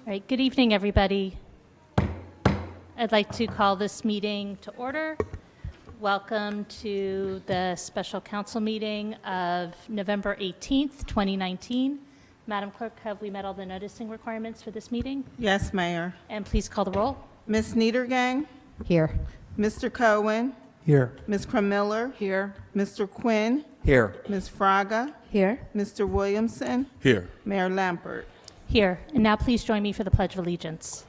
All right, good evening, everybody. I'd like to call this meeting to order. Welcome to the special council meeting of November 18th, 2019. Madam Clerk, have we met all the noticing requirements for this meeting? Yes, Mayor. And please call the roll. Ms. Niedergang? Here. Mr. Cohen? Here. Ms. Crumiller? Here. Mr. Quinn? Here. Ms. Fraga? Here. Mr. Williamson? Here. Mayor Lampert? Here. And now please join me for the Pledge of Allegiance.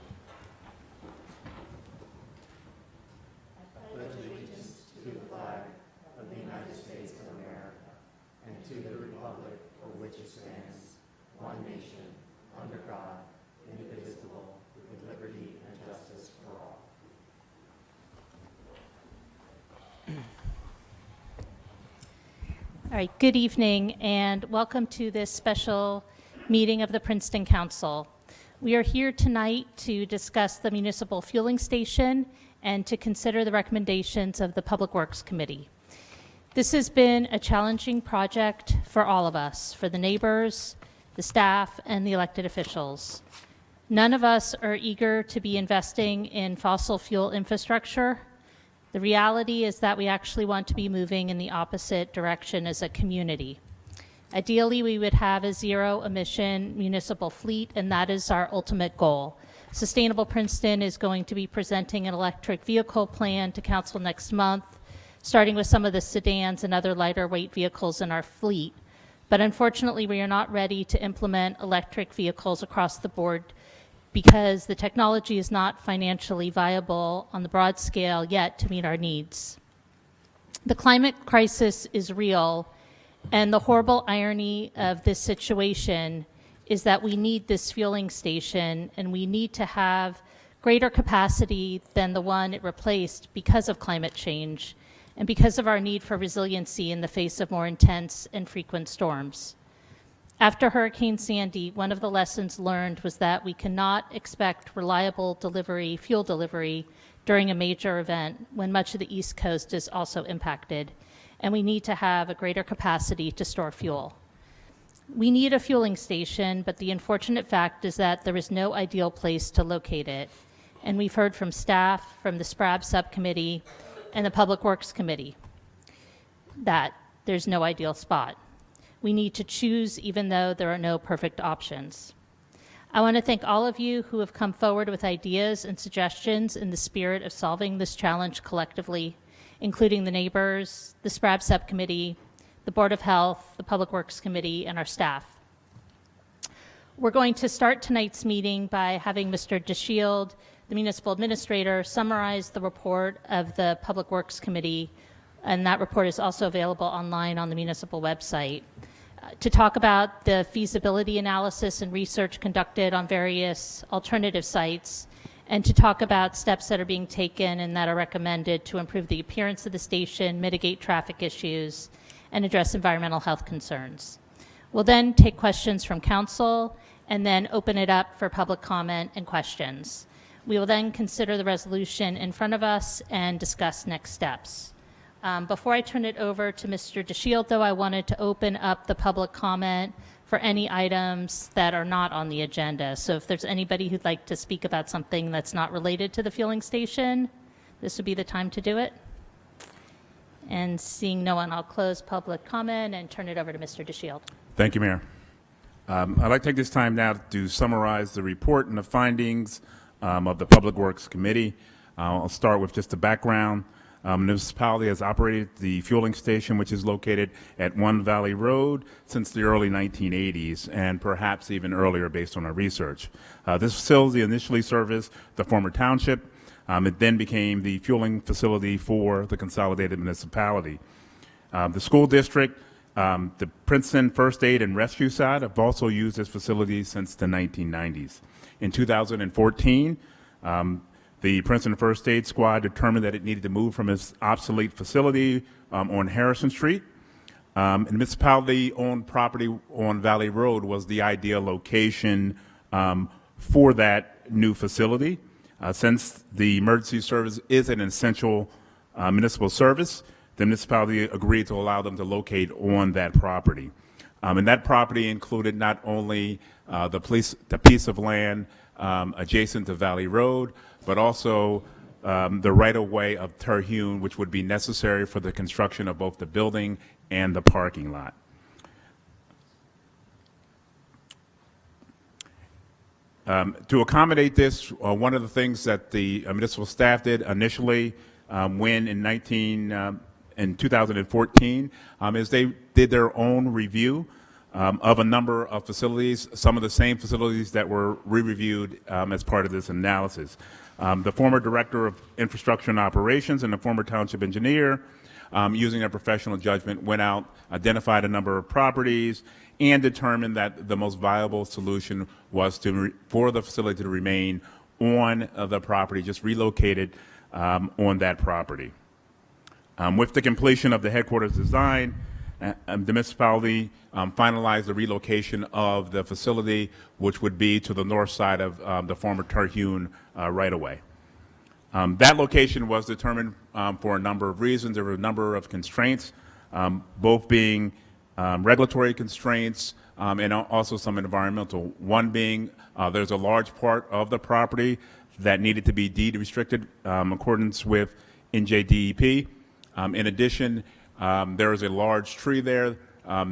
All right, good evening and welcome to this special meeting of the Princeton Council. We are here tonight to discuss the municipal fueling station and to consider the recommendations of the Public Works Committee. This has been a challenging project for all of us, for the neighbors, the staff, and the elected officials. None of us are eager to be investing in fossil fuel infrastructure. The reality is that we actually want to be moving in the opposite direction as a community. Ideally, we would have a zero-emission municipal fleet, and that is our ultimate goal. Sustainable Princeton is going to be presenting an electric vehicle plan to Council next month, starting with some of the sedans and other lighter weight vehicles in our fleet. But unfortunately, we are not ready to implement electric vehicles across the board because the technology is not financially viable on the broad scale yet to meet our needs. The climate crisis is real, and the horrible irony of this situation is that we need this fueling station and we need to have greater capacity than the one it replaced because of climate change and because of our need for resiliency in the face of more intense and frequent storms. After Hurricane Sandy, one of the lessons learned was that we cannot expect reliable fuel delivery during a major event when much of the East Coast is also impacted, and we need to have a greater capacity to store fuel. We need a fueling station, but the unfortunate fact is that there is no ideal place to locate it, and we've heard from staff, from the SPRAB subcommittee, and the Public Works Committee that there's no ideal spot. We need to choose even though there are no perfect options. I want to thank all of you who have come forward with ideas and suggestions in the spirit of solving this challenge collectively, including the neighbors, the SPRAB subcommittee, the Board of Health, the Public Works Committee, and our staff. We're going to start tonight's meeting by having Mr. DeShield, the municipal administrator, summarize the report of the Public Works Committee, and that report is also available online on the municipal website. To talk about the feasibility analysis and research conducted on various alternative sites, and to talk about steps that are being taken and that are recommended to improve the appearance of the station, mitigate traffic issues, and address environmental health concerns. We'll then take questions from council and then open it up for public comment and questions. We will then consider the resolution in front of us and discuss next steps. Before I turn it over to Mr. DeShield, though, I wanted to open up the public comment for any items that are not on the agenda. So if there's anybody who'd like to speak about something that's not related to the fueling station, this would be the time to do it. And seeing no one, I'll close public comment and turn it over to Mr. DeShield. Thank you, Mayor. I'd like to take this time now to summarize the report and the findings of the Public Works Committee. I'll start with just the background. Municipality has operated the fueling station, which is located at One Valley Road, since the early 1980s, and perhaps even earlier based on our research. This facility initially serviced the former township. It then became the fueling facility for the consolidated municipality. The school district, the Princeton First Aid and Rescue side have also used this facility since the 1990s. In 2014, the Princeton First Aid Squad determined that it needed to move from its obsolete facility on Harrison Street. And municipality-owned property on Valley Road was the ideal location for that new facility. Since the emergency service is an essential municipal service, the municipality agreed to allow them to locate on that property. And that property included not only the piece of land adjacent to Valley Road, but also the right-of-way of Terhune, which would be necessary for the construction of both the building and the parking lot. To accommodate this, one of the things that the municipal staff did initially when in 2014 is they did their own review of a number of facilities, some of the same facilities that were re-reviewed as part of this analysis. The former director of infrastructure and operations and the former township engineer, using their professional judgment, went out, identified a number of properties, and determined that the most viable solution was for the facility to remain on the property, just relocated on that property. With the completion of the headquarters design, the municipality finalized the relocation of the facility, which would be to the north side of the former Terhune right-of-way. That location was determined for a number of reasons. There were a number of constraints, both being regulatory constraints and also some environmental. One being there's a large part of the property that needed to be deed restricted in accordance with NJDEP. In addition, there is a large tree there.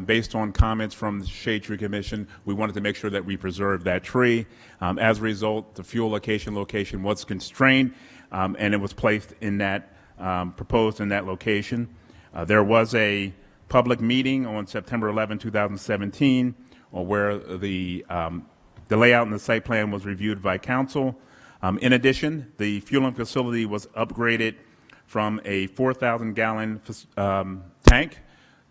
Based on comments from the Shade Tree Commission, we wanted to make sure that we preserve that tree. As a result, the fuel location was constrained, and it was placed in that, proposed in that location. There was a public meeting on September 11, 2017, where the layout and the site plan was reviewed by council. In addition, the fueling facility was upgraded from a 4,000-gallon tank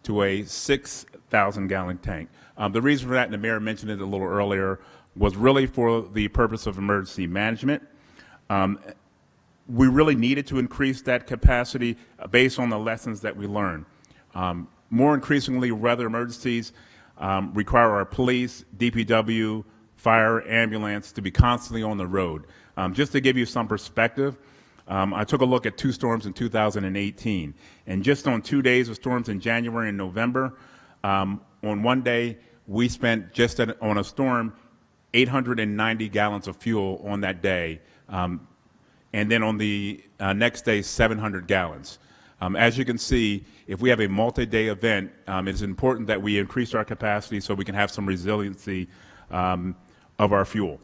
to a 6,000-gallon tank. The reason for that, and the mayor mentioned it a little earlier, was really for the purpose of emergency management. We really needed to increase that capacity based on the lessons that we learned. More increasingly, weather emergencies require our police, DPW, fire, ambulance to be constantly on the road. Just to give you some perspective, I took a look at 2 storms in 2018, and just on 2 days of storms in January and November, on one day, we spent on a storm 890 gallons of fuel on that day, and then on the next day, 700 gallons. As you can see, if we have a multi-day event, it's important that we increase our capacity so we can have some resiliency of our fuel.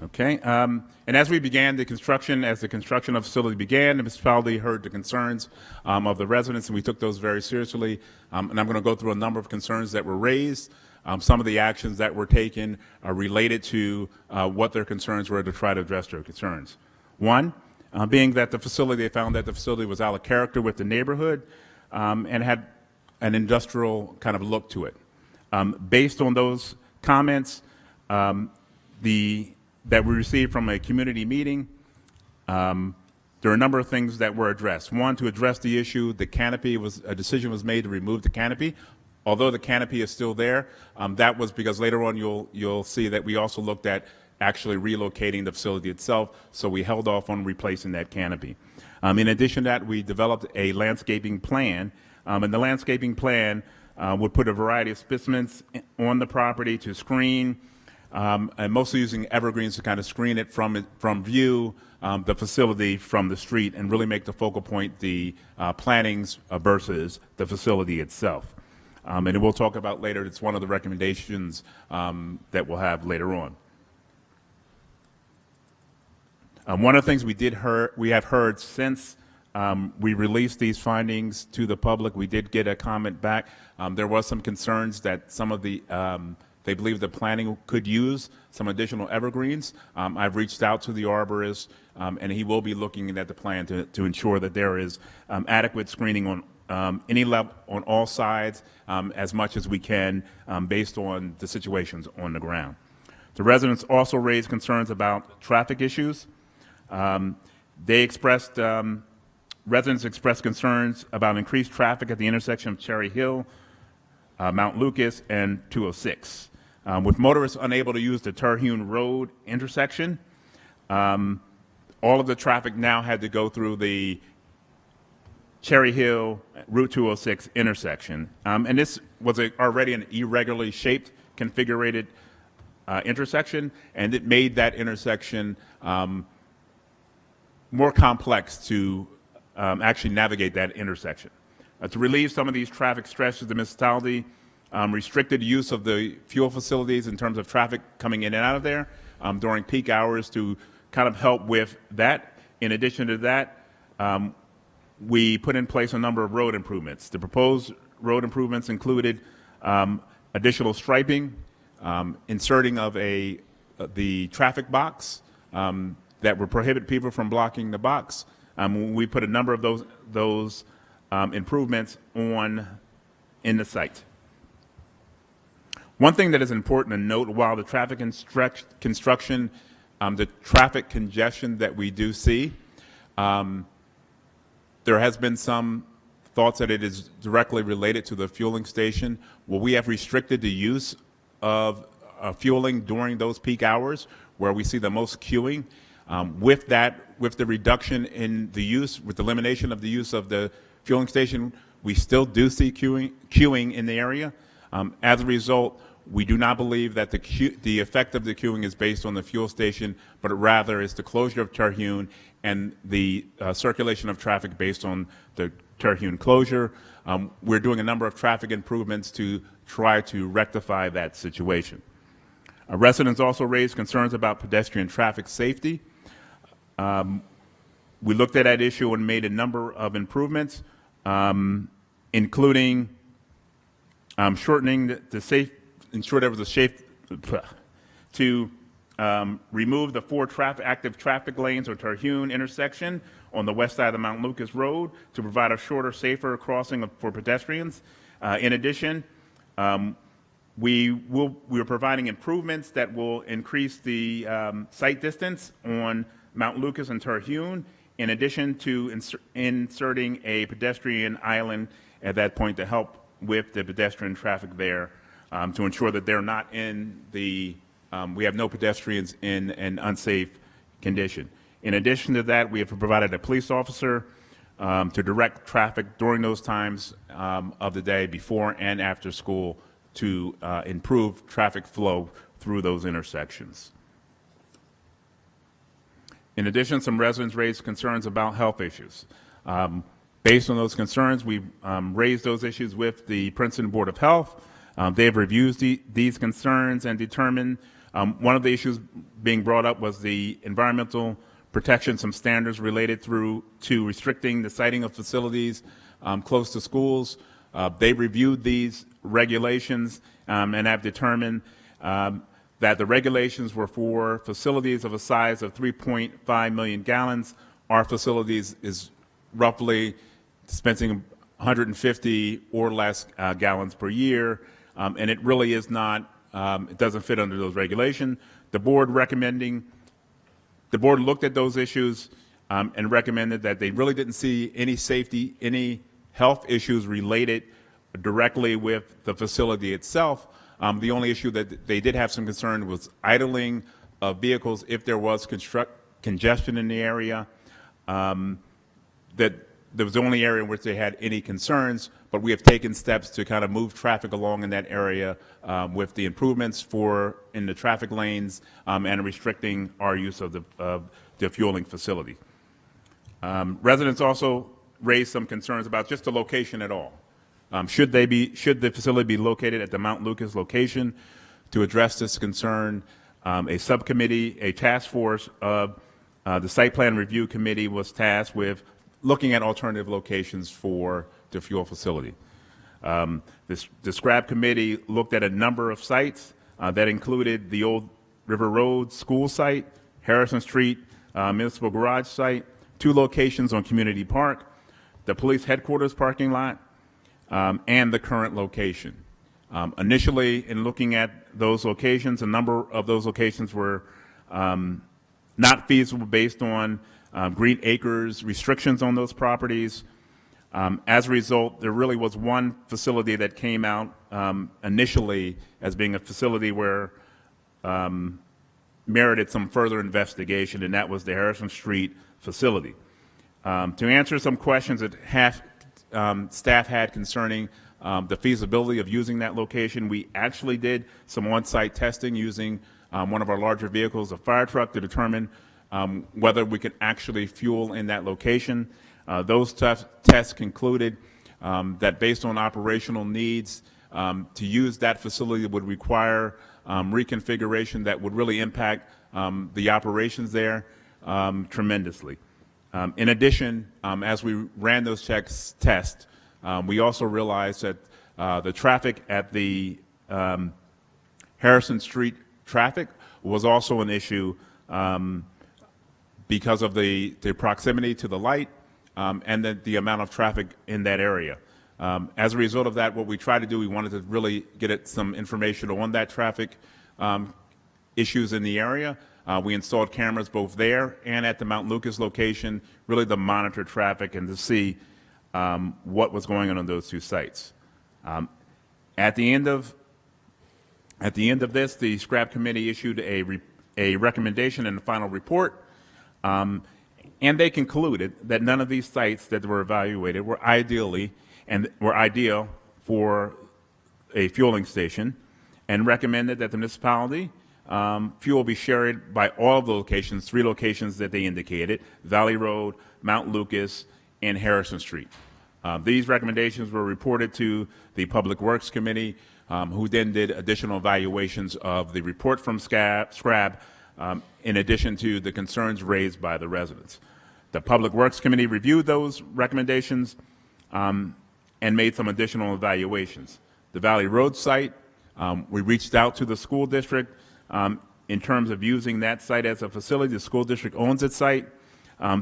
Okay, and as we began the construction, as the construction of the facility began, the municipality heard the concerns of the residents, and we took those very seriously. And I'm going to go through a number of concerns that were raised. Some of the actions that were taken are related to what their concerns were to try to address their concerns. One, being that they found that the facility was out of character with the neighborhood and had an industrial kind of look to it. Based on those comments, that we received from a community meeting, there are a number of things that were addressed. One, to address the issue, a decision was made to remove the canopy. Although the canopy is still there, that was because later on you'll see that we also looked at actually relocating the facility itself, so we held off on replacing that canopy. In addition to that, we developed a landscaping plan, and the landscaping plan would put a variety of specimens on the property to screen, and mostly using evergreens to kind of screen it from view, the facility from the street, and really make the focal point the plantings versus the facility itself. And we'll talk about later, it's one of the recommendations that we'll have later on. One of the things we have heard since we released these findings to the public, we did get a comment back. There was some concerns that some of the they believe the planning could use some additional evergreens. I've reached out to the arborist, and he will be looking at the plan to ensure that there is adequate screening on any level, on all sides, as much as we can, based on the situations on the ground. The residents also raised concerns about traffic issues. Residents expressed concerns about increased traffic at the intersection of Cherry Hill, Mount Lucas, and 206. With motorists unable to use the Terhune Road intersection, all of the traffic now had to go through the Cherry Hill, Route 206 intersection. And this was already an irregularly shaped, configured intersection, and it made that intersection more complex to actually navigate that intersection. To relieve some of these traffic stresses, the municipality restricted use of the fuel facilities in terms of traffic coming in and out of there during peak hours to kind of help with that. In addition to that, we put in place a number of road improvements. The proposed road improvements included additional striping, inserting of the traffic box that would prohibit people from blocking the box. We put a number of those improvements in the site. One thing that is important to note, while the traffic construction, the traffic congestion that we do see, there has been some thoughts that it is directly related to the fueling station. Well, we have restricted the use of fueling during those peak hours where we see the most queuing. With the reduction in the use, with the elimination of the use of the fueling station, we still do see queuing in the area. As a result, we do not believe that the effect of the queuing is based on the fuel station, but rather is the closure of Terhune and the circulation of traffic based on the Terhune closure. We're doing a number of traffic improvements to try to rectify that situation. Residents also raised concerns about pedestrian traffic safety. We looked at that issue and made a number of improvements, including shortening ensure there was a safe to remove the 4 active traffic lanes or Terhune intersection on the west side of the Mount Lucas Road to provide a shorter, safer crossing for pedestrians. In addition, we are providing improvements that will increase the sight distance on Mount Lucas and Terhune, in addition to inserting a pedestrian island at that point to help with the pedestrian traffic there, to ensure that they're not we have no pedestrians in an unsafe condition. In addition to that, we have provided a police officer to direct traffic during those times of the day before and after school to improve traffic flow through those intersections. In addition, some residents raised concerns about health issues. Based on those concerns, we raised those issues with the Princeton Board of Health. They have reviewed these concerns and determined one of the issues being brought up was the environmental protection, some standards related to restricting the siting of facilities close to schools. They reviewed these regulations and have determined that the regulations were for facilities of a size of 3.5 million gallons. Our facilities is roughly dispensing 150 or less gallons per year, and it really is not, it doesn't fit under those regulations. The board looked at those issues and recommended that they really didn't see any health issues related directly with the facility itself. The only issue that they did have some concern was idling of vehicles if there was congestion in the area. That there was the only area in which they had any concerns, but we have taken steps to kind of move traffic along in that area with the improvements in the traffic lanes and restricting our use of the fueling facility. Residents also raised some concerns about just the location at all. Should the facility be located at the Mount Lucas location? To address this concern, a subcommittee, a task force of the Site Plan Review Committee was tasked with looking at alternative locations for the fuel facility. The SCRAB committee looked at a number of sites that included the old River Road school site, Harrison Street municipal garage site, 2 locations on Community Park, the police headquarters parking lot, and the current location. Initially, in looking at those locations, a number of those locations were not feasible based on Green Acres restrictions on those properties. As a result, there really was one facility that came out initially as being a facility where merited some further investigation, and that was the Harrison Street facility. To answer some questions that have staff had concerning the feasibility of using that location. We actually did some on-site testing using one of our larger vehicles, a fire truck, to determine whether we could actually fuel in that location. Those tests concluded that based on operational needs, to use that facility would require reconfiguration that would really impact the operations there tremendously. In addition, as we ran those tests, we also realized that the traffic at the Harrison Street traffic was also an issue because of the proximity to the light and the amount of traffic in that area. As a result of that, what we tried to do, we wanted to really get some information on that traffic issues in the area. We installed cameras both there and at the Mount Lucas location, really to monitor traffic and to see what was going on those two sites. At the end of this, the scrap committee issued a recommendation and a final report, and they concluded that none of these sites that were evaluated were ideal for a fueling station, and recommended that the municipality fuel be shared by all of the locations, 3 locations that they indicated: Valley Road, Mount Lucas, and Harrison Street. These recommendations were reported to the Public Works Committee, who then did additional evaluations of the report from SCRAB, in addition to the concerns raised by the residents. The Public Works Committee reviewed those recommendations and made some additional evaluations. The Valley Road site, we reached out to the school district in terms of using that site as a facility. The school district owns its site.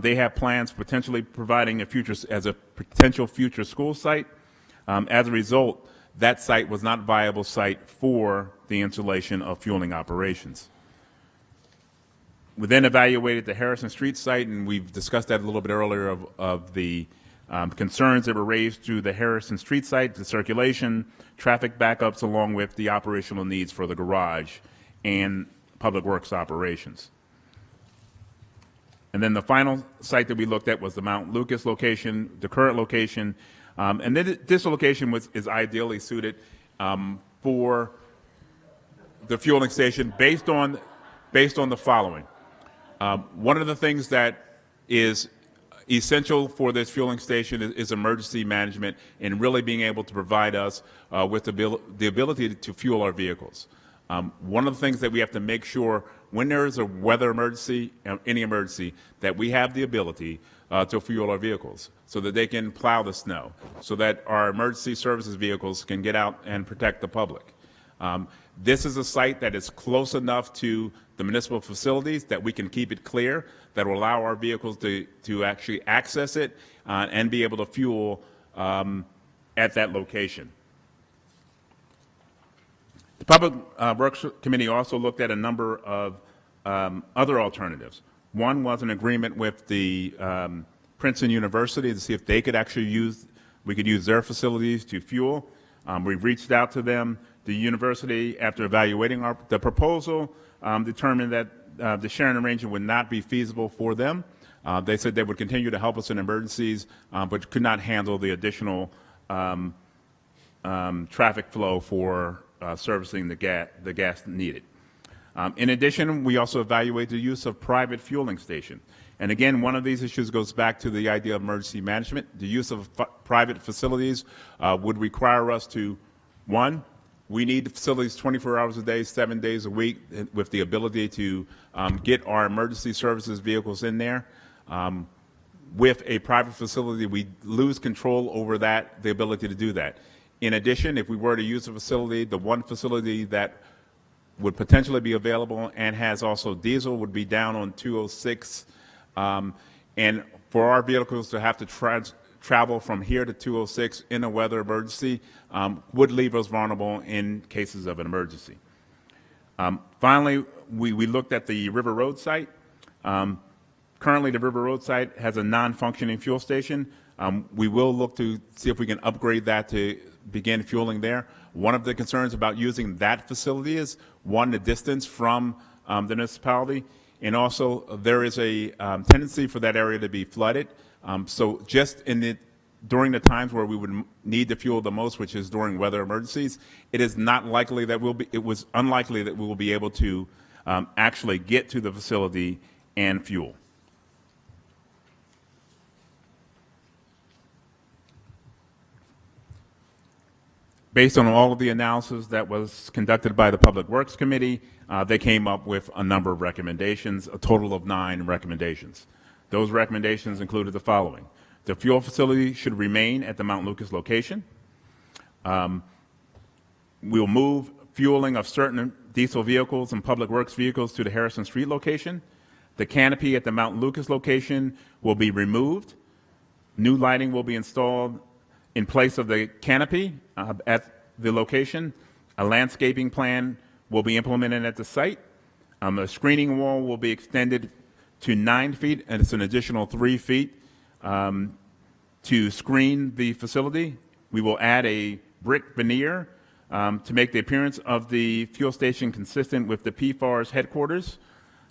They have plans potentially providing as a potential future school site. As a result, that site was not a viable site for the installation of fueling operations. We then evaluated the Harrison Street site, and we've discussed that a little bit earlier of the concerns that were raised through the Harrison Street site, the circulation, traffic backups, along with the operational needs for the garage and public works operations. And then the final site that we looked at was the Mount Lucas location, the current location. And then this location is ideally suited for the fueling station based on the following. One of the things that is essential for this fueling station is emergency management and really being able to provide us with the ability to fuel our vehicles. One of the things that we have to make sure when there is a weather emergency, any emergency, that we have the ability to fuel our vehicles so that they can plow the snow, so that our emergency services vehicles can get out and protect the public. This is a site that is close enough to the municipal facilities that we can keep it clear, that will allow our vehicles to actually access it and be able to fuel at that location. The Public Works Committee also looked at a number of other alternatives. One was an agreement with the Princeton University to see if they could actually we could use their facilities to fuel. We reached out to them. The university, after evaluating the proposal, determined that the sharing arrangement would not be feasible for them. They said they would continue to help us in emergencies, but could not handle the additional traffic flow for servicing the gas needed. In addition, we also evaluate the use of private fueling station. And again, one of these issues goes back to the idea of emergency management. The use of private facilities would require us to, one, we need facilities 24 hours a day, 7 days a week, with the ability to get our emergency services vehicles in there. With a private facility, we lose control over the ability to do that. In addition, if we were to use a facility, the one facility that would potentially be available and has also diesel would be down on 206. And for our vehicles to have to travel from here to 206 in a weather emergency would leave us vulnerable in cases of an emergency. Finally, we looked at the River Road site. Currently, the River Road site has a non-functioning fuel station. We will look to see if we can upgrade that to begin fueling there. One of the concerns about using that facility is, one, the distance from the municipality, and also there is a tendency for that area to be flooded. So just in during the times where we would need the fuel the most, which is during weather emergencies, it is not likely that it was unlikely that we will be able to actually get to the facility and fuel. Based on all of the analysis that was conducted by the Public Works Committee, they came up with a number of recommendations, a total of 9 recommendations. Those recommendations included the following. The fuel facility should remain at the Mount Lucas location. We'll move fueling of certain diesel vehicles and Public Works vehicles to the Harrison Street location. The canopy at the Mount Lucas location will be removed. New lighting will be installed in place of the canopy at the location. A landscaping plan will be implemented at the site. A screening wall will be extended to 9 feet, and it's an additional 3 feet to screen the facility. We will add a brick veneer to make the appearance of the fuel station consistent with the PFAR's headquarters.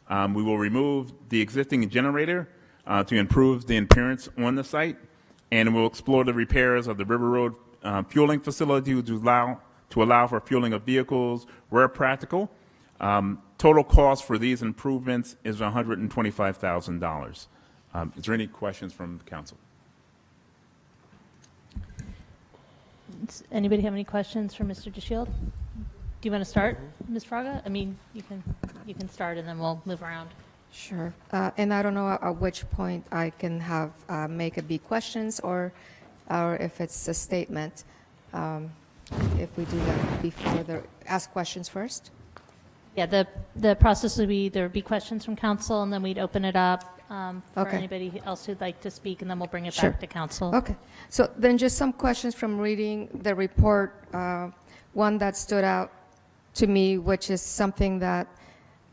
We will remove the existing generator to improve the appearance on the site, and we'll explore the repairs of the River Road fueling facility to allow for fueling of vehicles where practical. Total cost for these improvements is $125,000. Is there any questions from the council? Does anybody have any questions for Mr. DeShield? Do you want to start, Ms. Fraga? I mean, you can start, and then we'll move around. Sure. And I don't know at which point I can have make it be questions or if it's a statement. If we do that before the ask questions first. Yeah, the process would be there would be questions from council, and then we'd open it up for Okay. anybody else who'd like to speak, and then we'll bring it Sure. back to council. Okay. So then just some questions from reading the report. One that stood out to me, which is something that,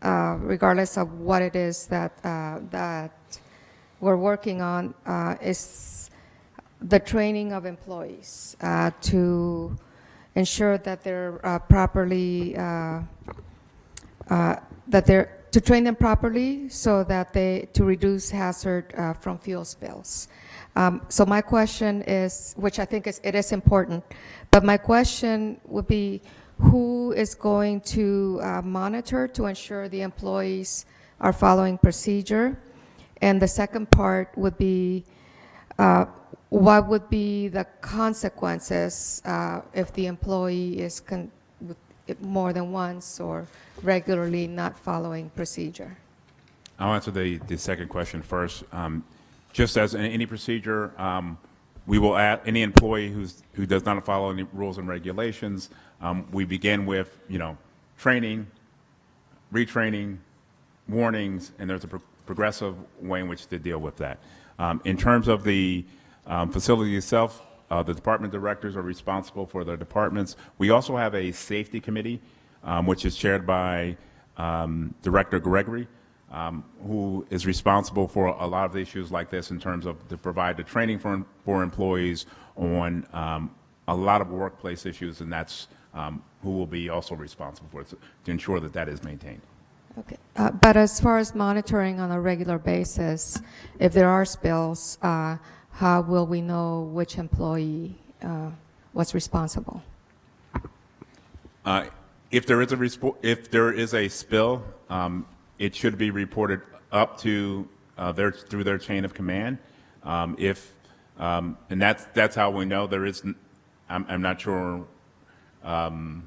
regardless of what it is that we're working on, is the training of employees to ensure that they're properly to train them properly so that to reduce hazard from fuel spills. So my question is, which I think it is important, but my question would be, who is going to monitor to ensure the employees are following procedure? And the second part would be, what would be the consequences if the employee is more than once or regularly not following procedure? I'll answer the second question first. Just as in any procedure, we will add any employee who does not follow any rules and regulations. We begin with, training, retraining, warnings, and there's a progressive way in which to deal with that. In terms of the facility itself, the department directors are responsible for their departments. We also have a safety committee, which is chaired by Director Gregory, who is responsible for a lot of the issues like this in terms of to provide the training for employees on a lot of workplace issues, and that's who will be also responsible for it to ensure that that is maintained. Okay. But as far as monitoring on a regular basis, if there are spills, how will we know which employee was responsible? If there is a spill, it should be reported up to through their chain of command. And that's how we know there is. I'm not sure kind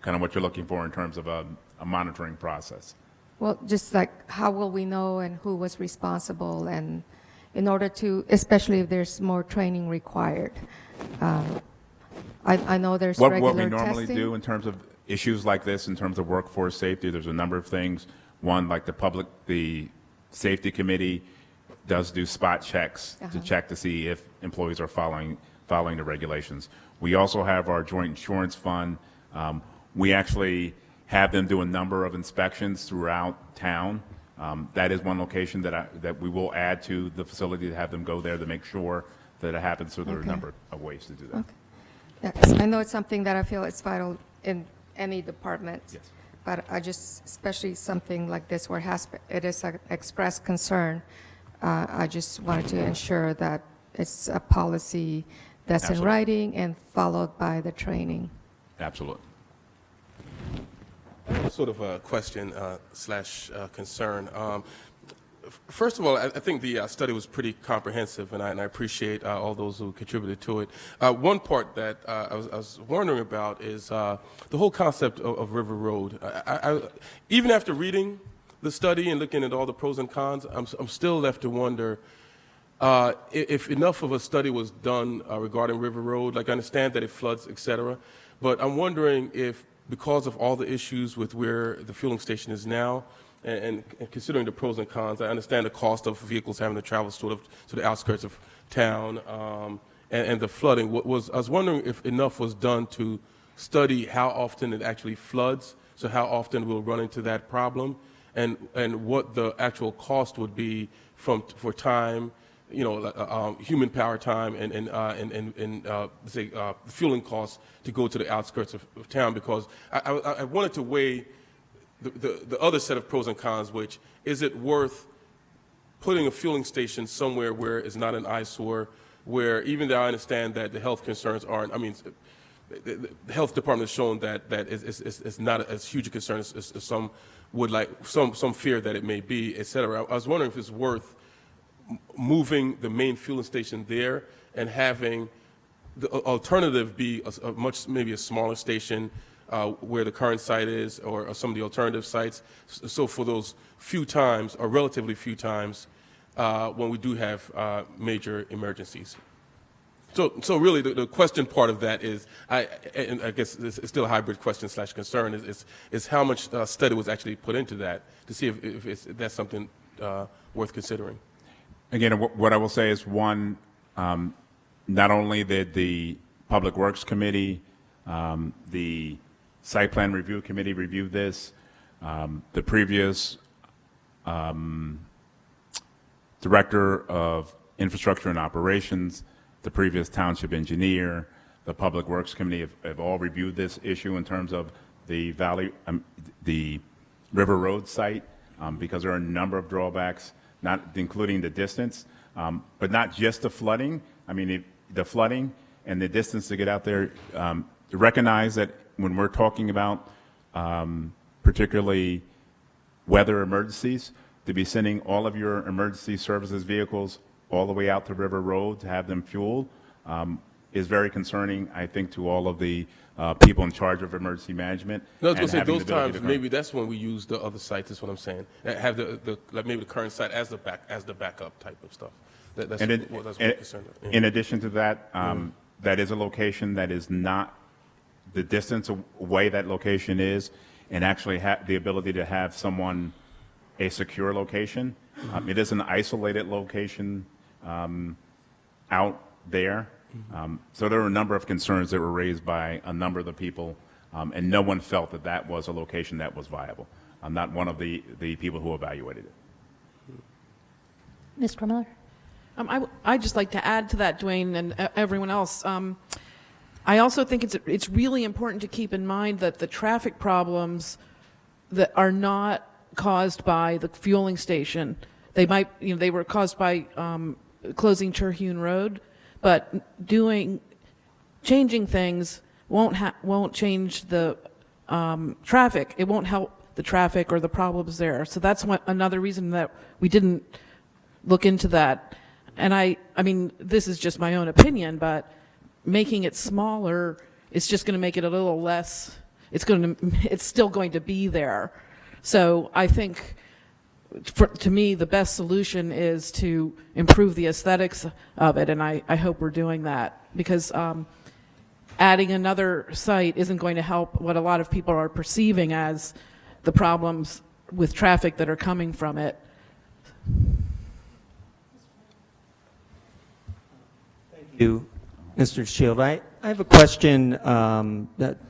of what you're looking for in terms of a monitoring process. Well, just like how will we know and who was responsible, and in order to, especially if there's more training required. I know there's regular What we normally testing. do in terms of issues like this, in terms of workforce safety, there's a number of things. One, like the safety committee does do spot checks to check to see if employees are following the regulations. We also have our joint insurance fund. We actually have them do a number of inspections throughout town. That is one location that we will add to the facility to have them go there to make sure that it happens. So there are a number of ways to do that. Okay. Yeah, 'cause I know it's something that I feel it's vital in any department. Yes. But I just, especially something like this where it is an expressed concern, I just wanted to ensure that it's a policy that's in Absolutely. writing and followed by the training. Absolutely. Sort of a question slash concern. First of all, I think the study was pretty comprehensive, and I appreciate all those who contributed to it. One part that I was wondering about is the whole concept of River Road. Even after reading the study and looking at all the pros and cons, I'm still left to wonder if enough of a study was done regarding River Road. Like, I understand that it floods, et cetera, but I'm wondering if, because of all the issues with where the fueling station is now, and considering the pros and cons, I understand the cost of vehicles having to travel sort of to the outskirts of town, and the flooding. I was wondering if enough was done to study how often it actually floods, so how often we'll run into that problem, and what the actual cost would be for time, human power time, and say fueling costs to go to the outskirts of town, because I wanted to weigh the other set of pros and cons, which is it worth putting a fueling station somewhere where it's not an eyesore, where even though I understand that the health concerns aren't, the health department has shown that it's not as huge a concern as some would like, some fear that it may be, et cetera. I was wondering if it's worth moving the main fueling station there and having the alternative be maybe a smaller station where the current site is, or some of the alternative sites. So for those few times, or relatively few times, when we do have major emergencies. So really, the question part of that is, and I guess it's still a hybrid question slash concern, is how much study was actually put into that to see if that's something worth considering. Again, what I will say is, one, not only did the Public Works Committee, the Site Plan Review Committee review this, the previous Director of Infrastructure and Operations, the previous Township Engineer, the Public Works Committee have all reviewed this issue in terms of the the River Road site, because there are a number of drawbacks, not including the distance, but not just the flooding. The flooding and the distance to get out there. Recognize that when we're talking about particularly weather emergencies, to be sending all of your emergency services vehicles all the way out to River Road to have them fueled is very concerning, I think, to all of the people in charge of emergency management. No, I was going to say, and those having the ability times, to maybe that's when we use the other sites, is what I'm saying. Have maybe the current site as the backup type of stuff. That's what I'm concerned with. In addition to that, that is a location that is not the distance away that location is, and actually have the ability to have someone a secure location. It is an isolated location out there. So there were a number of concerns that were raised by a number of the people, and no one felt that that was a location that was viable. I'm not one of the people who evaluated it. Ms. Krummeller? I'd just like to add to that, Dwayne, and everyone else. I also think it's really important to keep in mind that the traffic problems that are not caused by the fueling station, they were caused by closing Terhune Road, but changing things won't change the traffic. It won't help the traffic or the problems there. So that's another reason that we didn't look into that. And I mean, this is just my own opinion, but making it smaller is just going to make it a little less. It's still going to be there. So I think, to me, the best solution is to improve the aesthetics of it, and I hope we're doing that, because adding another site isn't going to help what a lot of people are perceiving as the problems with traffic that are coming from it. Thank you, Mr. Shield. I have a question,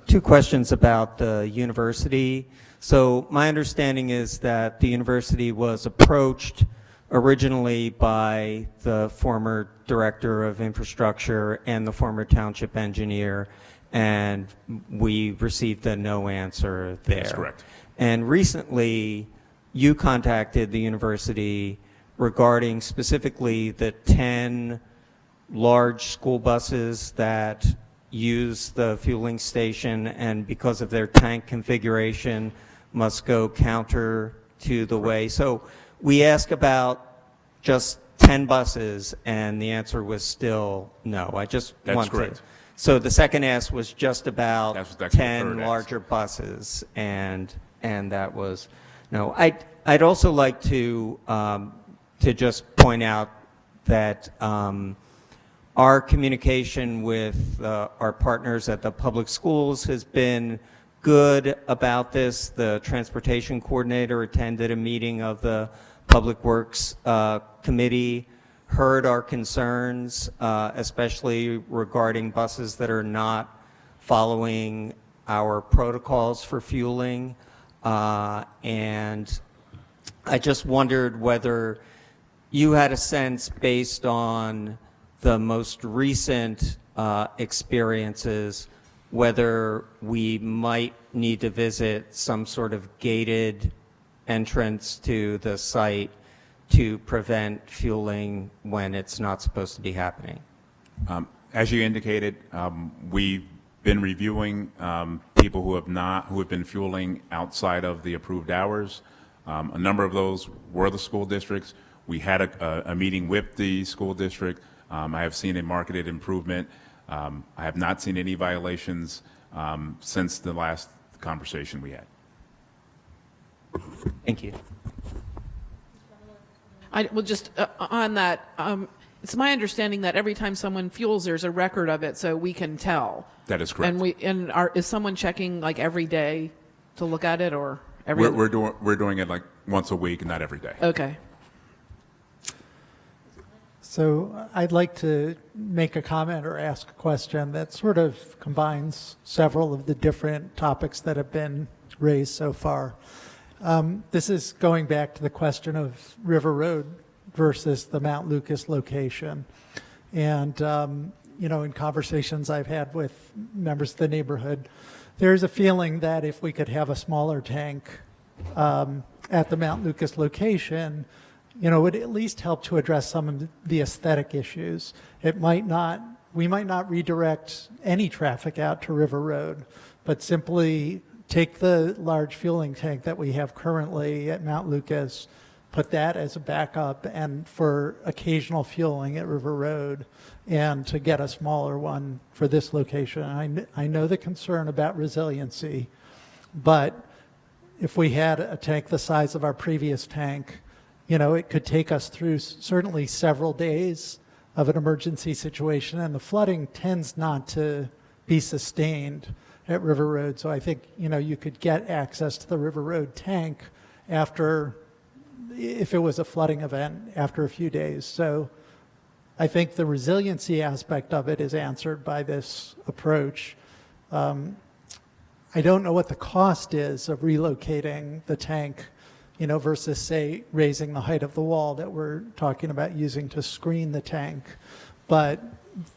two questions about the university. So my understanding is that the university was approached originally by the former director of infrastructure and the former township engineer, and we received a no answer there. That's correct. And recently, you contacted the university regarding specifically the 10 large school buses that use the fueling station and because of their tank configuration must go counter to the way. So we asked about just 10 buses and the answer was still no. I just That's want correct. to. So the second ask was just about That's actually the 10 third ask. larger buses and that was no. I'd also like to just point out that our communication with our partners at the public schools has been good about this. The transportation coordinator attended a meeting of the Public Works Committee, heard our concerns, especially regarding buses that are not following our protocols for fueling. And I just wondered whether you had a sense based on the most recent experiences, whether we might need to visit some sort of gated entrance to the site to prevent fueling when it's not supposed to be happening. As you indicated, we've been reviewing people who have been fueling outside of the approved hours. A number of those were the school districts. We had a meeting with the school district. I have seen a marked improvement. I have not seen any violations since the last conversation we had. Thank you. I will just on that. It's my understanding that every time someone fuels, there's a record of it, so we can tell. That is correct. Is someone checking like every day to look at it, or every? We're doing it like once a week, not every day. Okay. So I'd like to make a comment or ask a question that sort of combines several of the different topics that have been raised so far. This is going back to the question of River Road versus the Mount Lucas location. And, in conversations I've had with members of the neighborhood, there's a feeling that if we could have a smaller tank at the Mount Lucas location, it would at least help to address some of the aesthetic issues. We might not redirect any traffic out to River Road, but simply take the large fueling tank that we have currently at Mount Lucas, put that as a backup and for occasional fueling at River Road, and to get a smaller one for this location. I know the concern about resiliency, but if we had a tank the size of our previous tank, it could take us through certainly several days of an emergency situation, and the flooding tends not to be sustained at River Road. So I think, you could get access to the River Road tank if it was a flooding event, after a few days. So I think the resiliency aspect of it is answered by this approach. I don't know what the cost is of relocating the tank, versus, say, raising the height of the wall that we're talking about using to screen the tank. But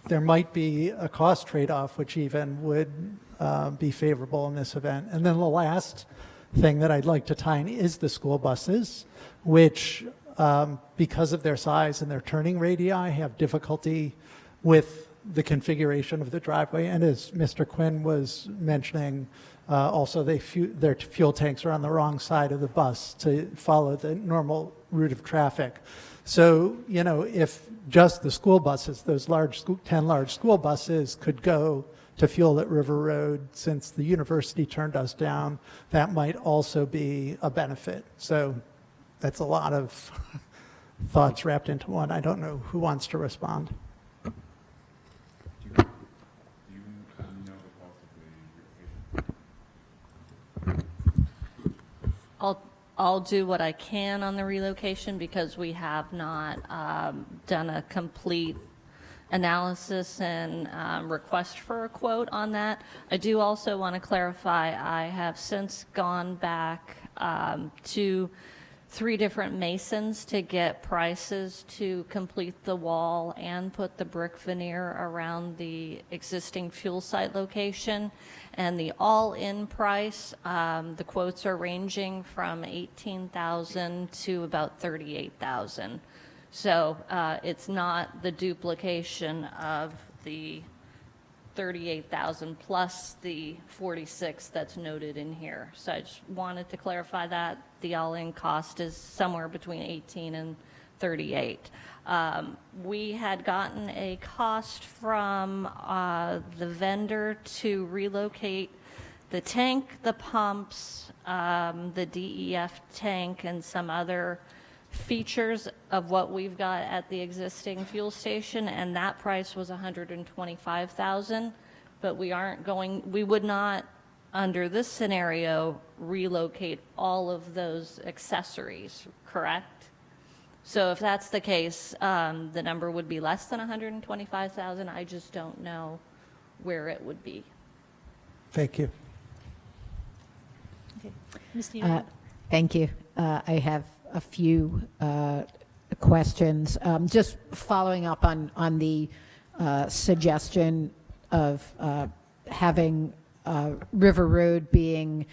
there might be a cost trade-off, which even would be favorable in this event. And then the last thing that I'd like to tie in is the school buses, which, because of their size and their turning radii, have difficulty with the configuration of the driveway. And as Mr. Quinn was mentioning, also their fuel tanks are on the wrong side of the bus to follow the normal route of traffic. So, if just the school buses, those 10 large school buses could go to fuel at River Road, since the university turned us down, that might also be a benefit. So that's a lot of thoughts wrapped into one. I don't know who wants to respond. I'll do what I can on the relocation, because we have not done a complete analysis and request for a quote on that. I do also want to clarify, I have since gone back to 3 different masons to get prices to complete the wall and put the brick veneer around the existing fuel site location. And the all-in price, the quotes are ranging from $18,000 to about $38,000. So it's not the duplication of the 38,000 plus the 46 that's noted in here. So I just wanted to clarify that the all-in cost is somewhere between 18 and 38. We had gotten a cost from the vendor to relocate the tank, the pumps, the DEF tank, and some other features of what we've got at the existing fuel station, and that price was $125,000. But we would not, under this scenario, relocate all of those accessories, correct? So if that's the case, the number would be less than $125,000. I just don't know where it would be. Thank you. Ms. Needham? Thank you. I have a few questions. Just following up on the suggestion of having River Road being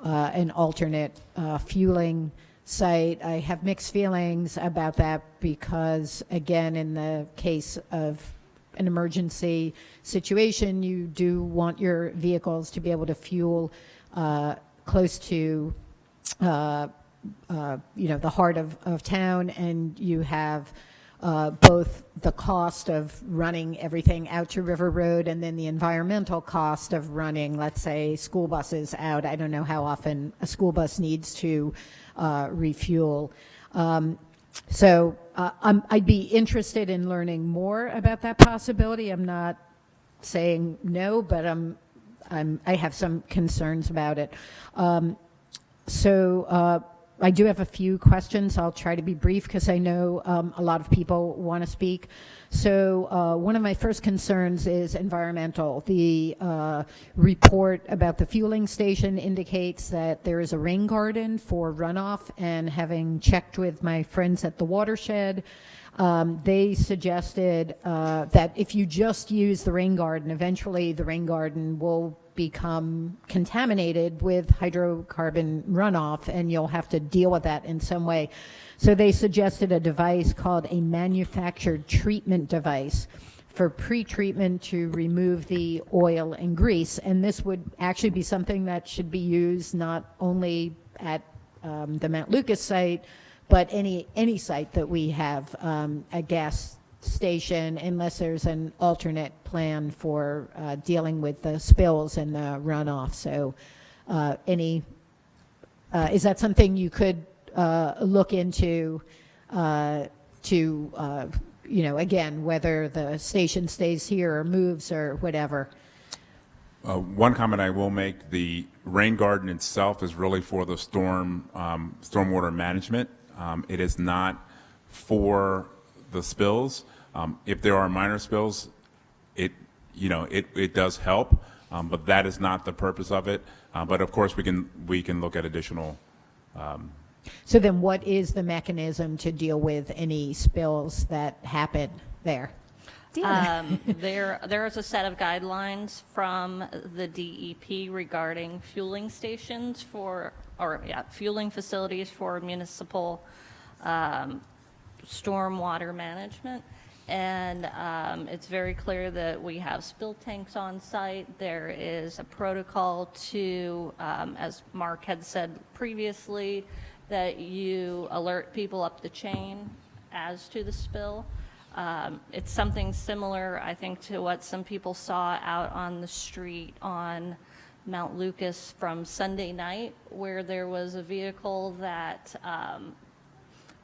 an alternate fueling site. I have mixed feelings about that because, again, in the case of an emergency situation, you do want your vehicles to be able to fuel close to the heart of town, and you have both the cost of running everything out to River Road and then the environmental cost of running, let's say, school buses out. I don't know how often a school bus needs to refuel. So I'd be interested in learning more about that possibility. I'm not saying no, but I have some concerns about it. So I do have a few questions. I'll try to be brief because I know a lot of people want to speak. So one of my first concerns is environmental. The report about the fueling station indicates that there is a rain garden for runoff, and having checked with my friends at the watershed, they suggested that if you just use the rain garden, eventually the rain garden will become contaminated with hydrocarbon runoff, and you'll have to deal with that in some way. So they suggested a device called a manufactured treatment device for pre-treatment to remove the oil and grease. And this would actually be something that should be used not only at the Mount Lucas site, but any site that we have a gas station, unless there's an alternate plan for dealing with the spills and the runoff. So is that something you could look into again, whether the station stays here or moves or whatever? One comment I will make, the rain garden itself is really for the stormwater management. It is not for the spills. If there are minor spills, it does help, but that is not the purpose of it. But of course, we can look at additional. So then what is the mechanism to deal with any spills that happen there? There is a set of guidelines from the DEP regarding fueling stations fueling facilities for municipal stormwater management. And it's very clear that we have spill tanks on site. There is a protocol to, as Mark had said previously, that you alert people up the chain as to the spill. It's something similar, I think, to what some people saw out on the street on Mount Lucas from Sunday night, where there was a vehicle that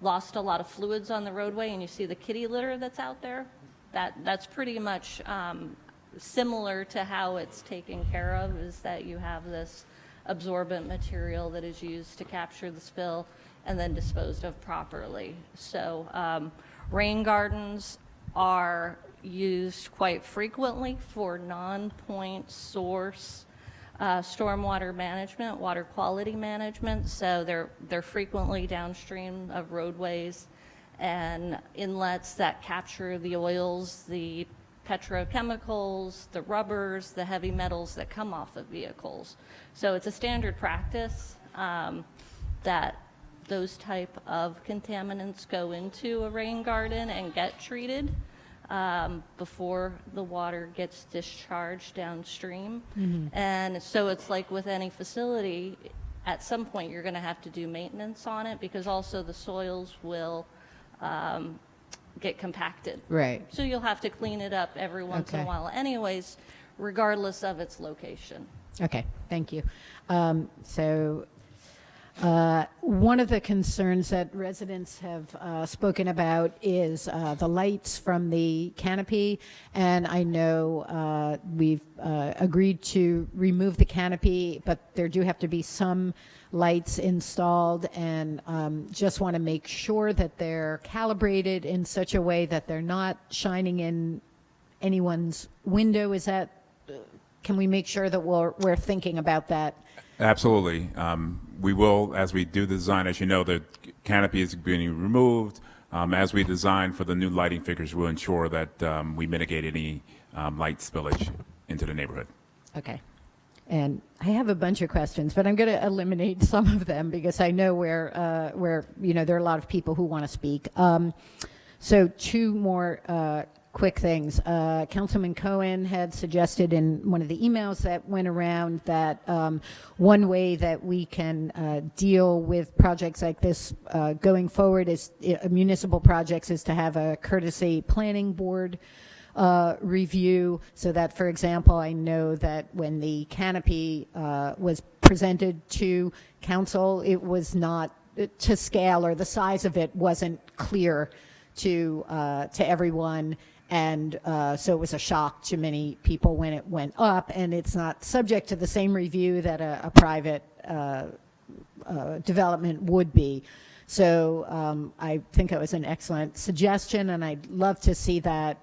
lost a lot of fluids on the roadway, and you see the kitty litter that's out there. That's pretty much similar to how it's taken care of, is that you have this absorbent material that is used to capture the spill and then disposed of properly. So rain gardens are used quite frequently for non-point source stormwater management, water quality management. So they're frequently downstream of roadways and inlets that capture the oils, the petrochemicals, the rubbers, the heavy metals that come off of vehicles. So it's a standard practice that those type of contaminants go into a rain garden and get treated before the water gets discharged downstream. And so it's like with any facility, at some point you're going to have to do maintenance on it because also the soils will get compacted. Right. So you'll have to clean it up every once in a Okay. while anyways, regardless of its location. Okay, thank you. One of the concerns that residents have spoken about is the lights from the canopy, and I know we've agreed to remove the canopy, but there do have to be some lights installed, and just want to make sure that they're calibrated in such a way that they're not shining in anyone's window. Is that, can we make sure that we're thinking about that? Absolutely. We will, as we do the design, as you know, the canopy is being removed. As we design for the new lighting fixtures, we'll ensure that we mitigate any light spillage into the neighborhood. Okay. And I have a bunch of questions, but I'm going to eliminate some of them because I know where there are a lot of people who want to speak. So two more quick things. Councilman Cohen had suggested in one of the emails that went around that one way that we can deal with projects like this going forward is municipal projects is to have a courtesy planning board review, so that, for example, I know that when the canopy was presented to council, it was not to scale, or the size of it wasn't clear to everyone, and so it was a shock to many people when it went up, and it's not subject to the same review that a private development would be. So I think it was an excellent suggestion, and I'd love to see that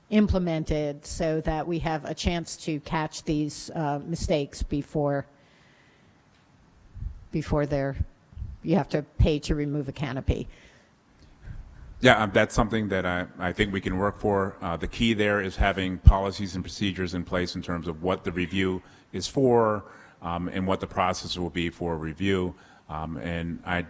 implemented so that we have a chance to catch these mistakes before you have to pay to remove a canopy. Yeah, that's something that I think we can work for. The key there is having policies and procedures in place in terms of what the review is for and what the process will be for review. And I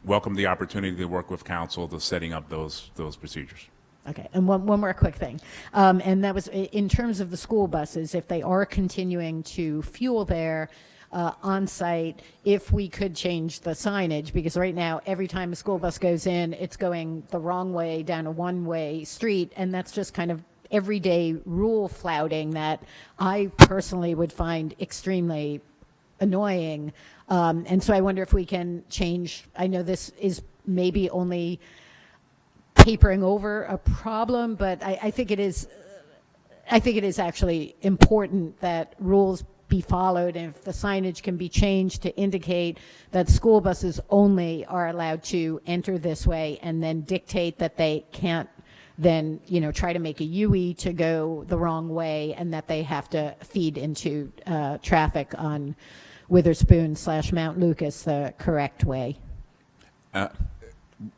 welcome the opportunity to work with council to setting up those procedures. Okay, and one more quick thing, and that was in terms of the school buses, if they are continuing to fuel there on site, if we could change the signage, because right now every time a school bus goes in, it's going the wrong way down a one-way street, and that's just kind of everyday rule flouting that I personally would find extremely annoying. And so I wonder if we can change. I know this is maybe only papering over a problem, but I think it is actually important that rules be followed, and if the signage can be changed to indicate that school buses only are allowed to enter this way, and then dictate that they can't then try to make a UE to go the wrong way, and that they have to feed into traffic on Witherspoon / Mount Lucas the correct way.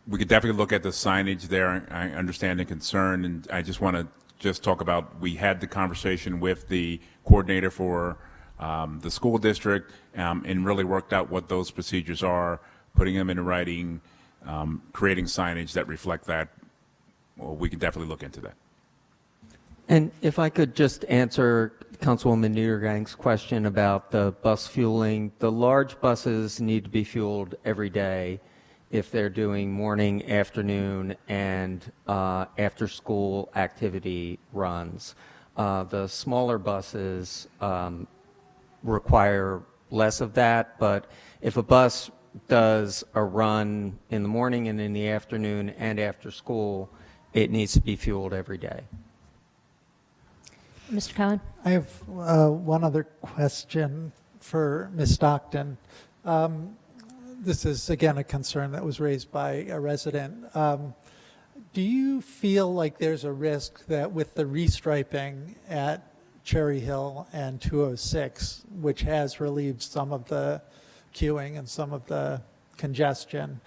We could definitely look at the signage there. I understand the concern, and I just want to talk about, we had the conversation with the coordinator for the school district and really worked out what those procedures are, putting them in writing, creating signage that reflect that. Well, we can definitely look into that. And if I could just answer Councilwoman Niedergang's question about the bus fueling, the large buses need to be fueled every day if they're doing morning, afternoon, and after-school activity runs. The smaller buses require less of that, but if a bus does a run in the morning and in the afternoon and after school, it needs to be fueled every day. Mr. Cohen? I have one other question for Ms. Stockton. This is, again, a concern that was raised by a resident. Do you feel like there's a risk that with the restriping at Cherry Hill and 206, which has relieved some of the queuing and some of the congestion,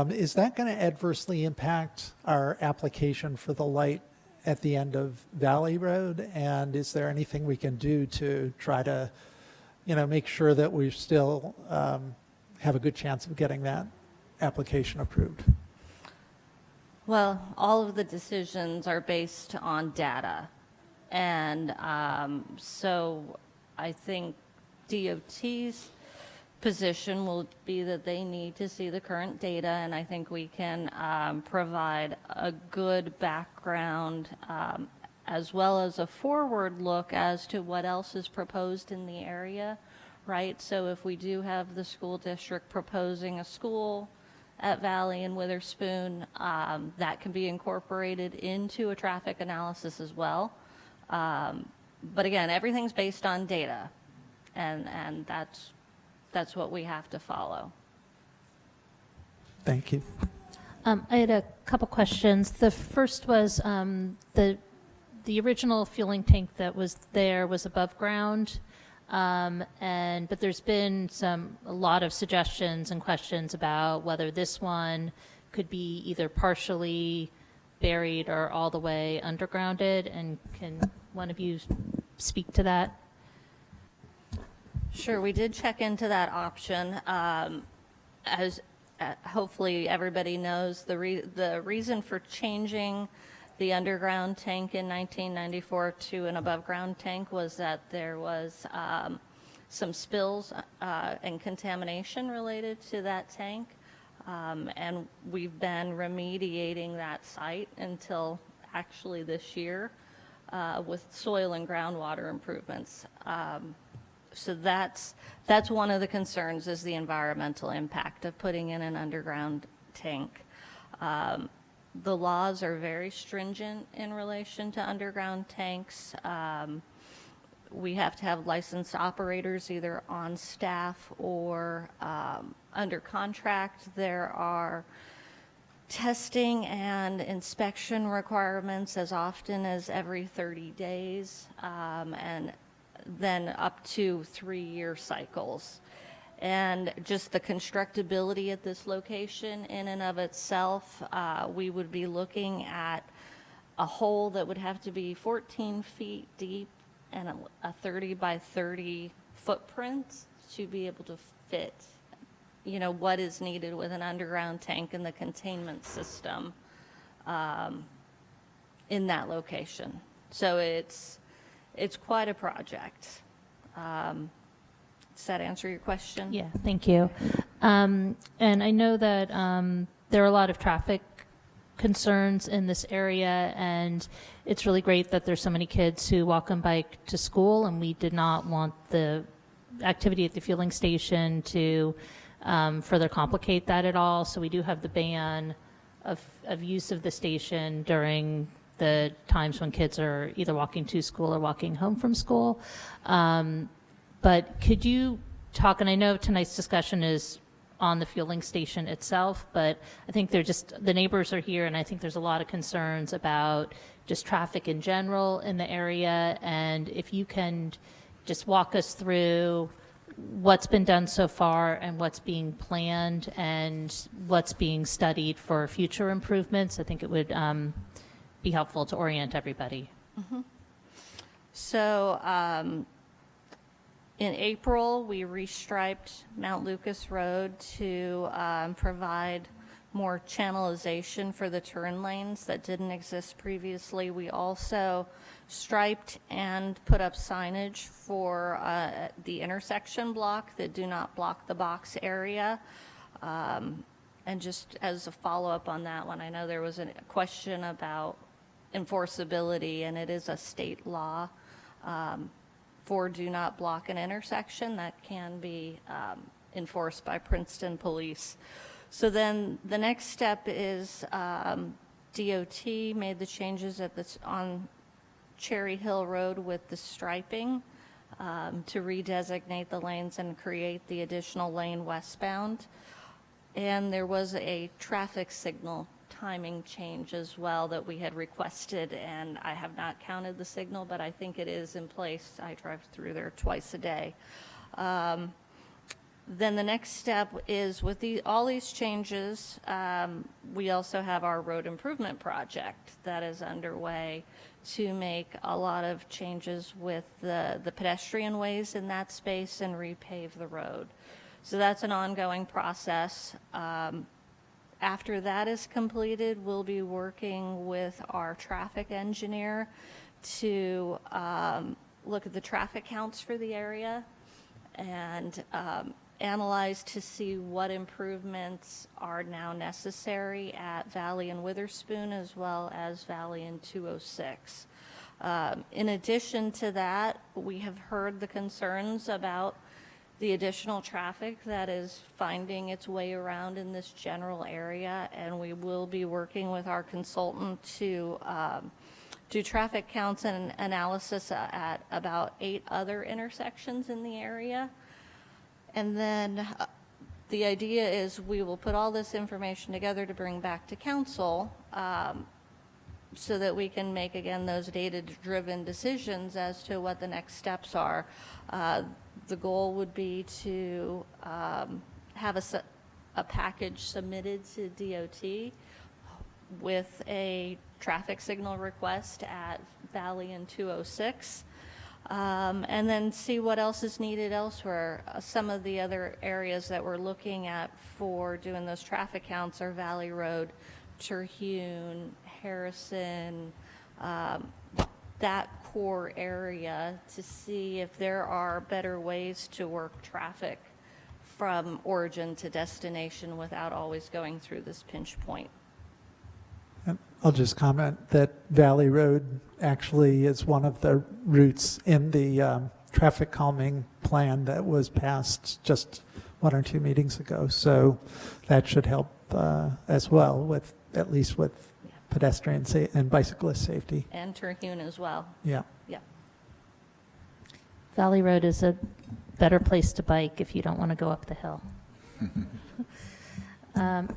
is that going to adversely impact our application for the light at the end of Valley Road? And is there anything we can do to try to, make sure that we still have a good chance of getting that application approved? Well, all of the decisions are based on data. And so I think DOT's position will be that they need to see the current data, and I think we can provide a good background as well as a forward look as to what else is proposed in the area, right? So if we do have the school district proposing a school at Valley and Witherspoon, that can be incorporated into a traffic analysis as well. But again, everything's based on data, and that's what we have to follow. Thank you. I had a couple questions. The first was the original fueling tank that was there was above ground, but there's been a lot of suggestions and questions about whether this one could be either partially buried or all the way undergrounded. And can one of you speak to that? Sure, we did check into that option. As hopefully everybody knows, the reason for changing the underground tank in 1994 to an above-ground tank was that there was some spills and contamination related to that tank. And we've been remediating that site until actually this year with soil and groundwater improvements. So that's one of the concerns, is the environmental impact of putting in an underground tank. The laws are very stringent in relation to underground tanks. We have to have licensed operators either on staff or under contract. There are testing and inspection requirements as often as every 30 days, and then up to 3-year cycles. And just the constructability at this location in and of itself, we would be looking at a hole that would have to be 14 feet deep and a 30 by 30 footprint to be able to fit, what is needed with an underground tank and the containment system in that location. So it's quite a project. Does that answer your question? Yeah, thank you. And I know that there are a lot of traffic concerns in this area, and it's really great that there's so many kids who walk and bike to school, and we did not want the activity at the fueling station to further complicate that at all. So we do have the ban of use of the station during the times when kids are either walking to school or walking home from school. But could you talk, and I know tonight's discussion is on the fueling station itself, but I think the neighbors are here, and I think there's a lot of concerns about just traffic in general in the area. And if you can just walk us through what's been done so far and what's being planned and what's being studied for future improvements, I think it would be helpful to orient everybody. Mm-hmm. So in April, we restriped Mount Lucas Road to provide more channelization for the turn lanes that didn't exist previously. We also striped and put up signage for the intersection block that do not block the box area. And just as a follow-up on that one, I know there was a question about enforceability, and it is a state law for do not block an intersection that can be enforced by Princeton police. So then the next step is DOT made the changes on Cherry Hill Road with the striping to redesignate the lanes and create the additional lane westbound. And there was a traffic signal timing change as well that we had requested, and I have not counted the signal, but I think it is in place. I drive through there twice a day. Then the next step is with all these changes, we also have our road improvement project that is underway to make a lot of changes with the pedestrian ways in that space and repave the road. So that's an ongoing process. After that is completed, we'll be working with our traffic engineer to look at the traffic counts for the area and analyze to see what improvements are now necessary at Valley and Witherspoon as well as Valley and 206. In addition to that, we have heard the concerns about the additional traffic that is finding its way around in this general area, and we will be working with our consultant to do traffic counts and analysis at about 8 other intersections in the area. And then the idea is we will put all this information together to bring back to council so that we can make, again, those data-driven decisions as to what the next steps are. The goal would be to have a package submitted to DOT with a traffic signal request at Valley and 206, and then see what else is needed elsewhere. Some of the other areas that we're looking at for doing those traffic counts are Valley Road, Terhune, Harrison, that core area, to see if there are better ways to work traffic from origin to destination without always going through this pinch point. And I'll just comment that Valley Road actually is one of the routes in the traffic calming plan that was passed just 1 or 2 meetings ago. So that should help as well, with at least with pedestrian and bicyclist safety. And Terhune as well. Yeah. Yeah. Valley Road is a better place to bike if you don't want to go up the hill.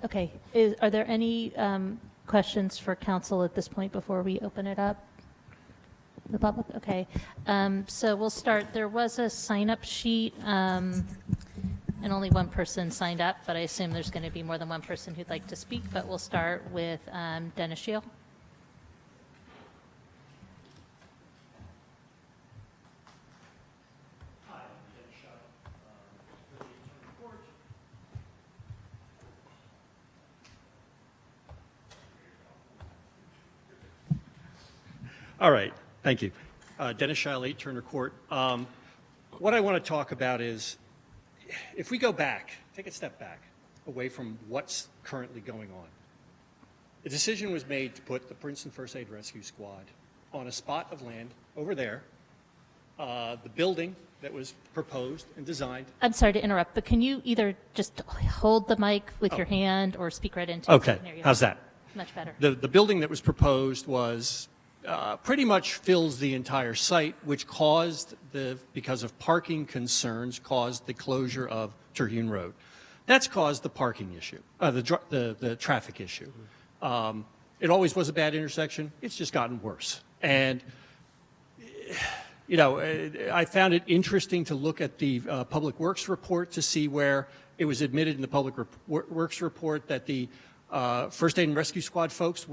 Okay, are there any questions for council at this point before we open it up? The public? Okay. So we'll start. There was a sign-up sheet, and only one person signed up, but I assume there's going to be more than one person who'd like to speak. But we'll start with Dennis Shield. All right, thank you. Dennis Scheil, 8 Turner Court. What I want to talk about is, if we go back, take a step back, away from what's currently going on. The decision was made to put the Princeton First Aid Rescue Squad on a spot of land over there. The building that was proposed and designed. I'm sorry to interrupt, but can you either just hold the mic with your hand or speak right into it? Okay, how's that? Much better. The building that was proposed was pretty much fills the entire site, which caused because of parking concerns, caused the closure of Terhune Road. That's caused the parking issue, the traffic issue. It always was a bad intersection. It's just gotten worse. And, you know, I found it interesting to look at the Public Works report to see where it was admitted in the Public Works report that the First Aid and Rescue Squad folks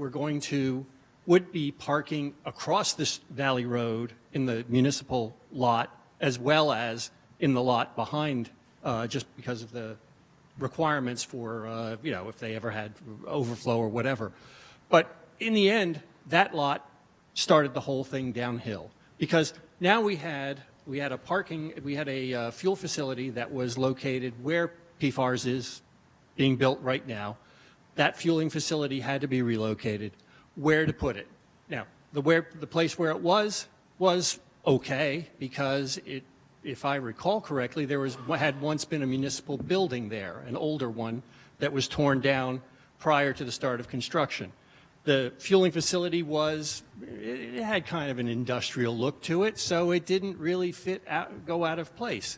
would be parking across this Valley Road in the municipal lot, as well as in the lot behind, just because of the requirements for, you know, if they ever had overflow or whatever. But in the end, that lot started the whole thing downhill, because now we had a fuel facility that was located where PFARS is being built right now. That fueling facility had to be relocated. Where to put it? Now, the place where it was okay, because if I recall correctly, had once been a municipal building there, an older one that was torn down prior to the start of construction. The fueling facility it had kind of an industrial look to it, so it didn't really go out of place.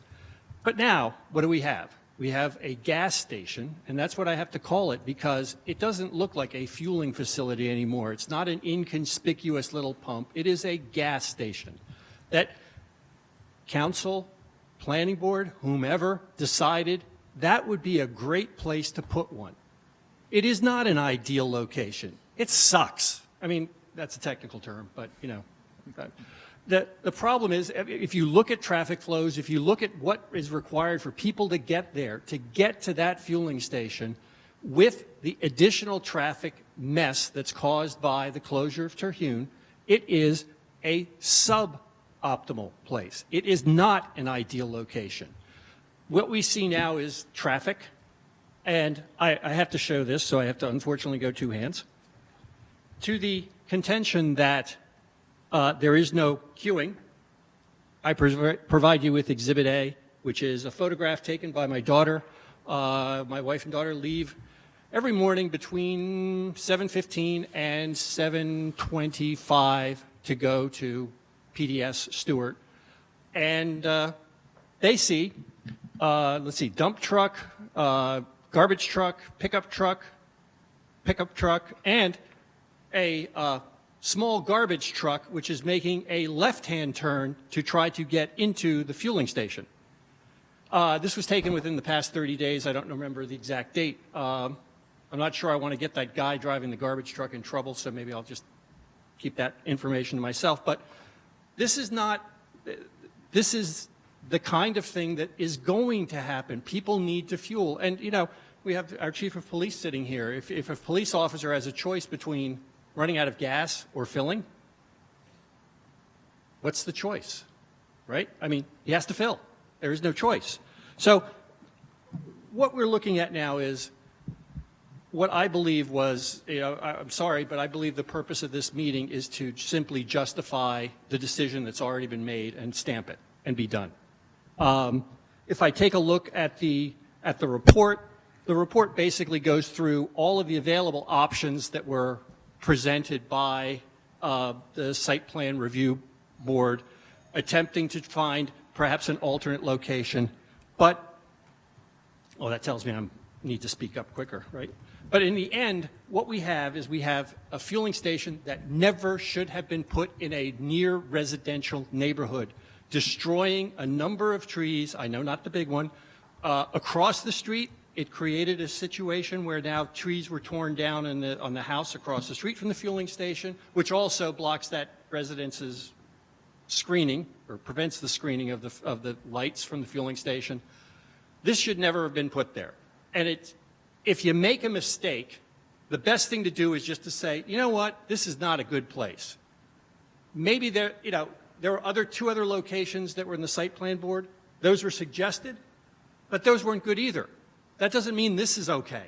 But now, what do we have? We have a gas station, and that's what I have to call it, because it doesn't look like a fueling facility anymore. It's not an inconspicuous little pump. It is a gas station that council, planning board, whomever decided that would be a great place to put one. It is not an ideal location. It sucks. I mean, that's a technical term, but, you know. The problem is, if you look at traffic flows, if you look at what is required for people to get there, to get to that fueling station, with the additional traffic mess that's caused by the closure of Terhune, it is a suboptimal place. It is not an ideal location. What we see now is traffic, and I have to show this, so I have to unfortunately go two hands, to the contention that there is no queuing. I provide you with Exhibit A, which is a photograph taken by my daughter. My wife and daughter leave every morning between 7:15 and 7:25 to go to PDS Stewart. And they see, let's see, dump truck, garbage truck, pickup truck, and a small garbage truck, which is making a left-hand turn to try to get into the fueling station. This was taken within the past 30 days. I don't remember the exact date. I'm not sure I want to get that guy driving the garbage truck in trouble, so maybe I'll just keep that information to myself. But this is the kind of thing that is going to happen. People need to fuel. And, you know, we have our chief of police sitting here. If a police officer has a choice between running out of gas or filling, what's the choice, right? I mean, he has to fill. There is no choice. So what we're looking at now is what I believe was, you know, I'm sorry, but I believe the purpose of this meeting is to simply justify the decision that's already been made and stamp it and be done. If I take a look at the report, the report basically goes through all of the available options that were presented by the Site Plan Review Board, attempting to find perhaps an alternate location. But, well, that tells me I need to speak up quicker, right? But in the end, what we have is we have a fueling station that never should have been put in a near residential neighborhood, destroying a number of trees, I know not the big one, across the street. It created a situation where now trees were torn down on the house across the street from the fueling station, which also blocks that residence's screening or prevents the screening of the lights from the fueling station. This should never have been put there. And if you make a mistake, the best thing to do is just to say, you know what, this is not a good place. Maybe there were two other locations that were in the site plan board. Those were suggested, but those weren't good either. That doesn't mean this is okay.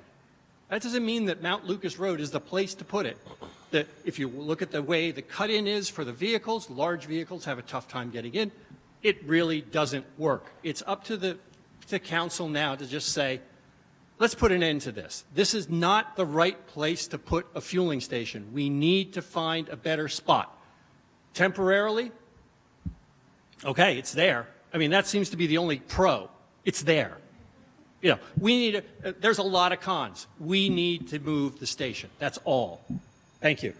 That doesn't mean that Mount Lucas Road is the place to put it. That if you look at the way the cut-in is for the vehicles, large vehicles have a tough time getting in. It really doesn't work. It's up to the council now to just say, let's put an end to this. This is not the right place to put a fueling station. We need to find a better spot. Temporarily, okay, it's there. I mean, that seems to be the only pro. It's there. You know, there's a lot of cons. We need to move the station. That's all. Thank you.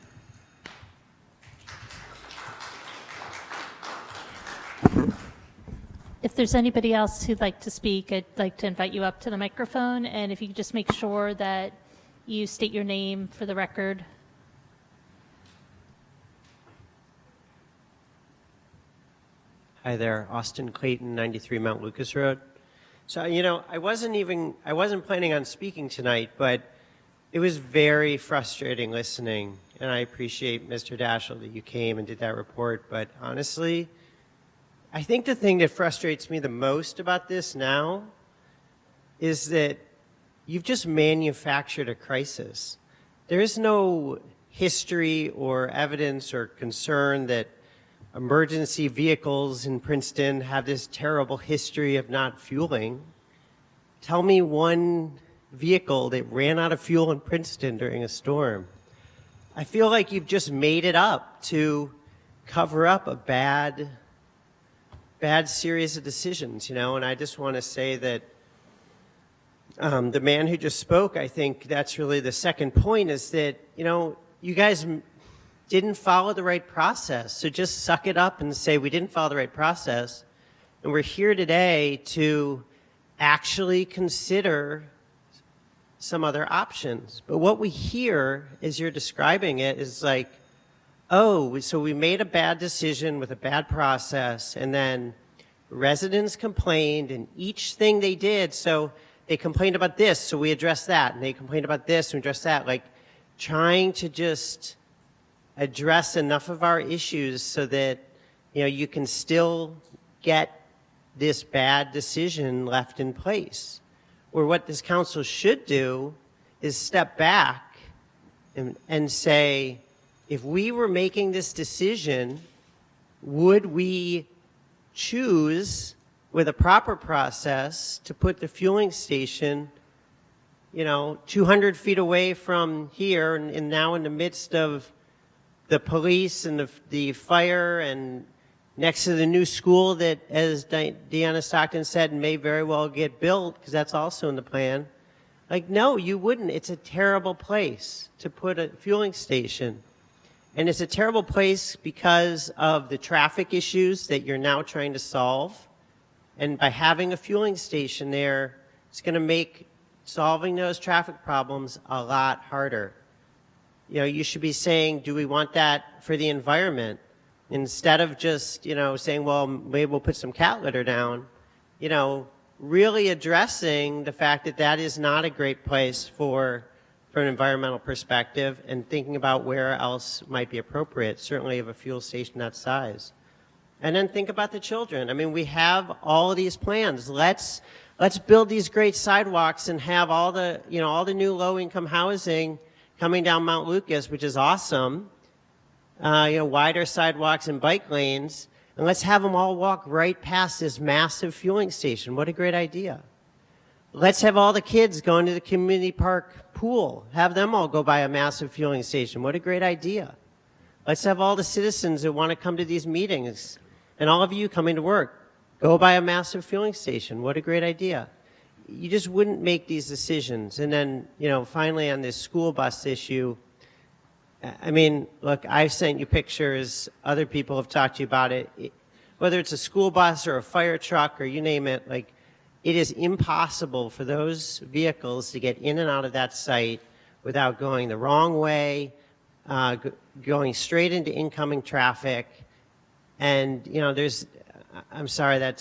If there's anybody else who'd like to speak, I'd like to invite you up to the microphone, and if you could just make sure that you state your name for the record. Hi there, Austin Clayton, 93 Mount Lucas Road. So, you know, I wasn't planning on speaking tonight, but it was very frustrating listening, and I appreciate, Mr. Daschle, that you came and did that report, but honestly, I think the thing that frustrates me the most about this now is that you've just manufactured a crisis. There is no history or evidence or concern that emergency vehicles in Princeton have this terrible history of not fueling. Tell me one vehicle that ran out of fuel in Princeton during a storm. I feel like you've just made it up to cover up a bad series of decisions, you know, and I just want to say that the man who just spoke, I think that's really the second point, is that, you know, you guys didn't follow the right process. So just suck it up and say we didn't follow the right process. And we're here today to actually consider some other options. But what we hear as you're describing it is like, oh, so we made a bad decision with a bad process, and then residents complained, and each thing they did, so they complained about this, so we address that, and they complained about this, and we address that. Like, trying to just address enough of our issues so that, you can still get this bad decision left in place. Or what this council should do is step back and say, if we were making this decision, would we choose, with a proper process, to put the fueling station 200 feet away from here, and now in the midst of the police and the fire, and next to the new school that, as Deanna Stockton said, may very well get built, because that's also in the plan. Like, no, you wouldn't. It's a terrible place to put a fueling station. And it's a terrible place because of the traffic issues that you're now trying to solve. And by having a fueling station there, it's going to make solving those traffic problems a lot harder. You should be saying, do we want that for the environment? Instead of just, saying, well, maybe we'll put some cat litter down, really addressing the fact that that is not a great place for an environmental perspective, and thinking about where else might be appropriate, certainly of a fuel station that size. And then think about the children. I mean, we have all of these plans. Let's build these great sidewalks and have all the new low-income housing coming down Mount Lucas, which is awesome. Wider sidewalks and bike lanes, and let's have them all walk right past this massive fueling station. What a great idea. Let's have all the kids going to the community park pool. Have them all go by a massive fueling station. What a great idea. Let's have all the citizens that want to come to these meetings, and all of you coming to work, go by a massive fueling station. What a great idea. You just wouldn't make these decisions. And then, finally on this school bus issue, I mean, look, I've sent you pictures. Other people have talked to you about it. Whether it's a school bus or a fire truck or you name it, like, it is impossible for those vehicles to get in and out of that site without going the wrong way, going straight into incoming traffic. And, I'm sorry,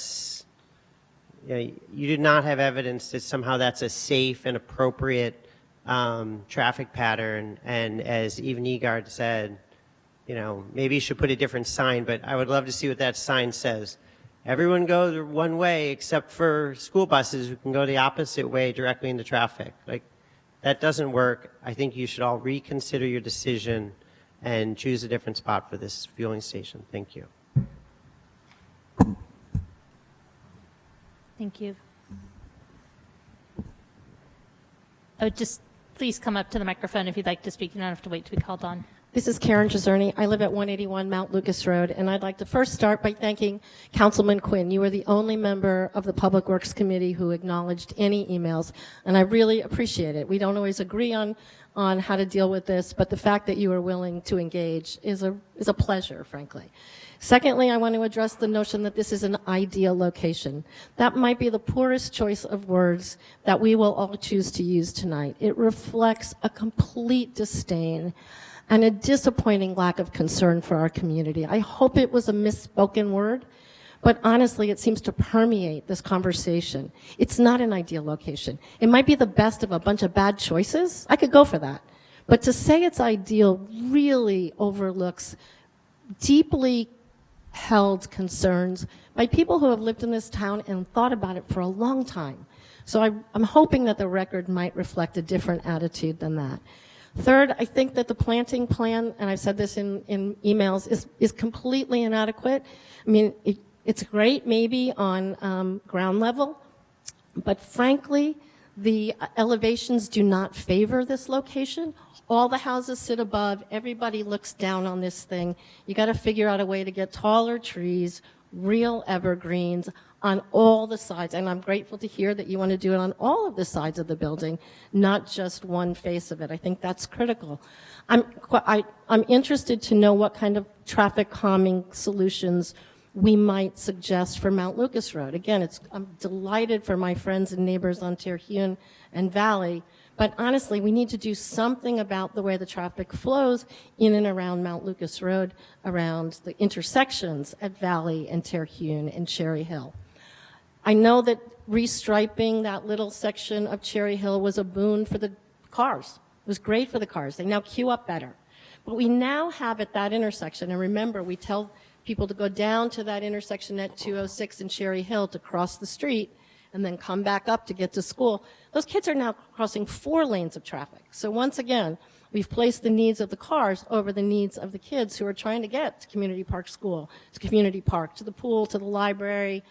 you do not have evidence that somehow that's a safe and appropriate traffic pattern. And as Eve Nygaard said, maybe you should put a different sign, but I would love to see what that sign says. Everyone goes one way except for school buses who can go the opposite way directly into traffic. Like, that doesn't work. I think you should all reconsider your decision and choose a different spot for this fueling station. Thank you. Thank you. I would just please come up to the microphone if you'd like to speak. You don't have to wait to be called on. This is Karen Giserni. I live at 181 Mount Lucas Road, and I'd like to first start by thanking Councilman Quinn. You were the only member of the Public Works Committee who acknowledged any emails, and I really appreciate it. We don't always agree on how to deal with this, but the fact that you are willing to engage is a pleasure, frankly. Secondly, I want to address the notion that this is an ideal location. That might be the poorest choice of words that we will all choose to use tonight. It reflects a complete disdain and a disappointing lack of concern for our community. I hope it was a misspoken word, but honestly, it seems to permeate this conversation. It's not an ideal location. It might be the best of a bunch of bad choices. I could go for that. But to say it's ideal really overlooks deeply held concerns by people who have lived in this town and thought about it for a long time. So I'm hoping that the record might reflect a different attitude than that. Third, I think that the planting plan, and I've said this in emails, is completely inadequate. I mean, it's great maybe on ground level, but frankly, the elevations do not favor this location. All the houses sit above, everybody looks down on this thing. You got to figure out a way to get taller trees, real evergreens on all the sides. And I'm grateful to hear that you want to do it on all of the sides of the building, not just one face of it. I think that's critical. I'm interested to know what kind of traffic calming solutions we might suggest for Mount Lucas Road. Again, I'm delighted for my friends and neighbors on Terhune and Valley, but honestly, we need to do something about the way the traffic flows in and around Mount Lucas Road, around the intersections at Valley and Terhune and Cherry Hill. I know that restriping that little section of Cherry Hill was a boon for the cars. It was great for the cars. They now queue up better. But we now have at that intersection, and remember, we tell people to go down to that intersection at 206 and Cherry Hill to cross the street and then come back up to get to school. Those kids are now crossing 4 lanes of traffic. So once again, we've placed the needs of the cars over the needs of the kids who are trying to get to Community Park School, to Community Park, to the pool, to the library,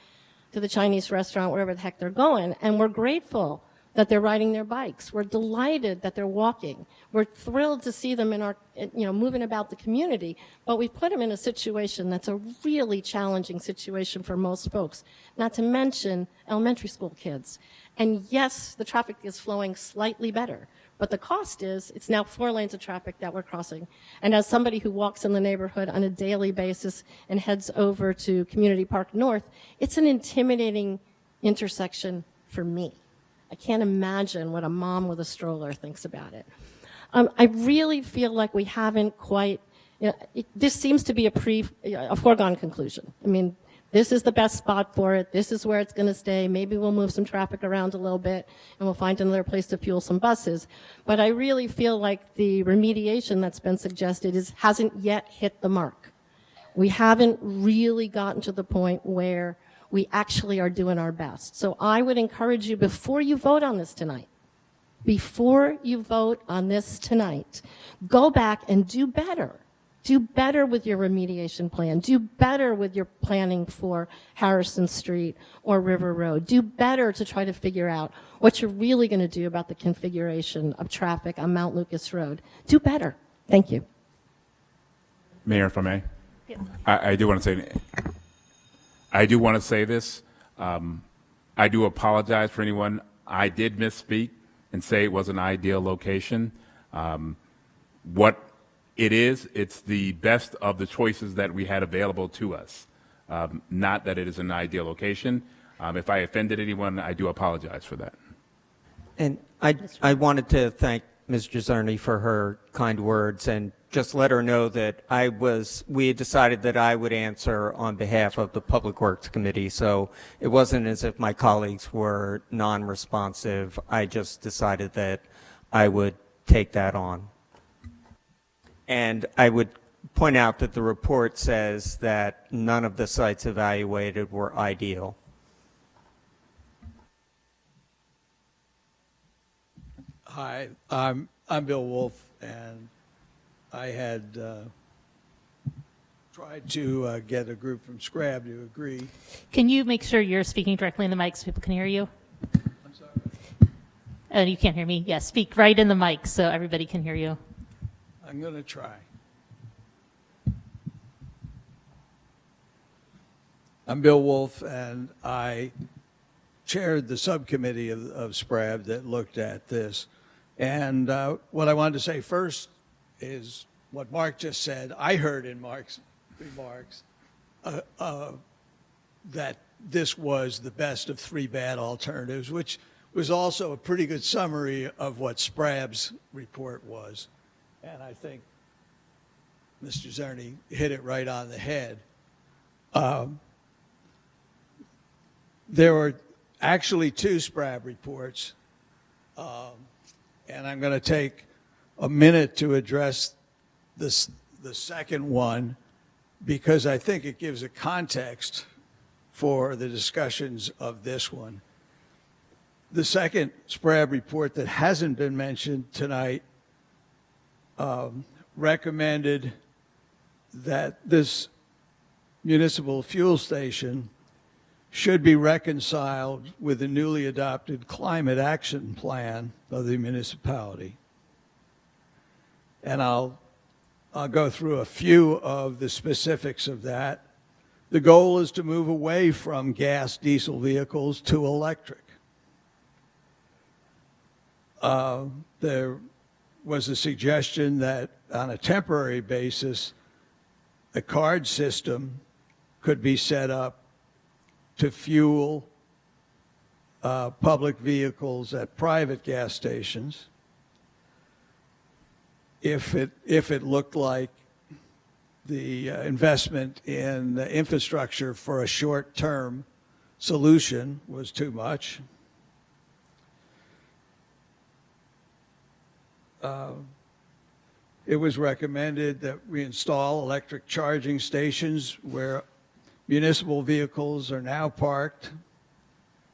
to the Chinese restaurant, wherever the heck they're going. And we're grateful that they're riding their bikes. We're delighted that they're walking. We're thrilled to see them in our, moving about the community. But we've put them in a situation that's a really challenging situation for most folks, not to mention elementary school kids. And yes, the traffic is flowing slightly better. But the cost is, it's now 4 lanes of traffic that we're crossing. And as somebody who walks in the neighborhood on a daily basis and heads over to Community Park North, it's an intimidating intersection for me. I can't imagine what a mom with a stroller thinks about it. I really feel like we haven't quite, this seems to be a foregone conclusion. I mean, this is the best spot for it. This is where it's going to stay. Maybe we'll move some traffic around a little bit and we'll find another place to fuel some buses. But I really feel like the remediation that's been suggested hasn't yet hit the mark. We haven't really gotten to the point where we actually are doing our best. So I would encourage you, before you vote on this tonight, go back and do better. Do better with your remediation plan. Do better with your planning for Harrison Street or River Road. Do better to try to figure out what you're really going to do about the configuration of traffic on Mount Lucas Road. Do better. Thank you. Mayor, if I may, Yeah. I do want to say this. I do apologize for anyone. I did misspeak and say it was an ideal location. What it's the best of the choices that we had available to us. Not that it is an ideal location. If I offended anyone, I do apologize for that. And I wanted to thank Ms. Giserni for her kind words and just let her know that we had decided that I would answer on behalf of the Public Works Committee, so it wasn't as if my colleagues were non-responsive. I just decided that I would take that on. And I would point out that the report says that none of the sites evaluated were ideal. Hi, I'm Bill Wolf, and I had tried to get a group from SCRAB to agree. Can you make sure you're speaking directly in the mic so people can hear you? I'm sorry. Oh, you can't hear me? Yes, speak right in the mic so everybody can hear you. I'm going to try. I'm Bill Wolf, and I chaired the subcommittee of SCRAB that looked at this. And what I wanted to say first is what Mark just said. I heard in Mark's remarks that this was the best of 3 bad alternatives, which was also a pretty good summary of what SCRAB's report was. And I think Mr. Zerny hit it right on the head. There were actually 2 SCRAB reports, and I'm going to take a minute to address the second one because I think it gives a context for the discussions of this one. The second SCRAB report that hasn't been mentioned tonight recommended that this municipal fuel station should be reconciled with the newly adopted climate action plan of the municipality. And I'll go through a few of the specifics of that. The goal is to move away from gas diesel vehicles to electric. There was a suggestion that on a temporary basis, a card system could be set up to fuel public vehicles at private gas stations if it looked like the investment in the infrastructure for a short term solution was too much. It was recommended that we install electric charging stations where municipal vehicles are now parked,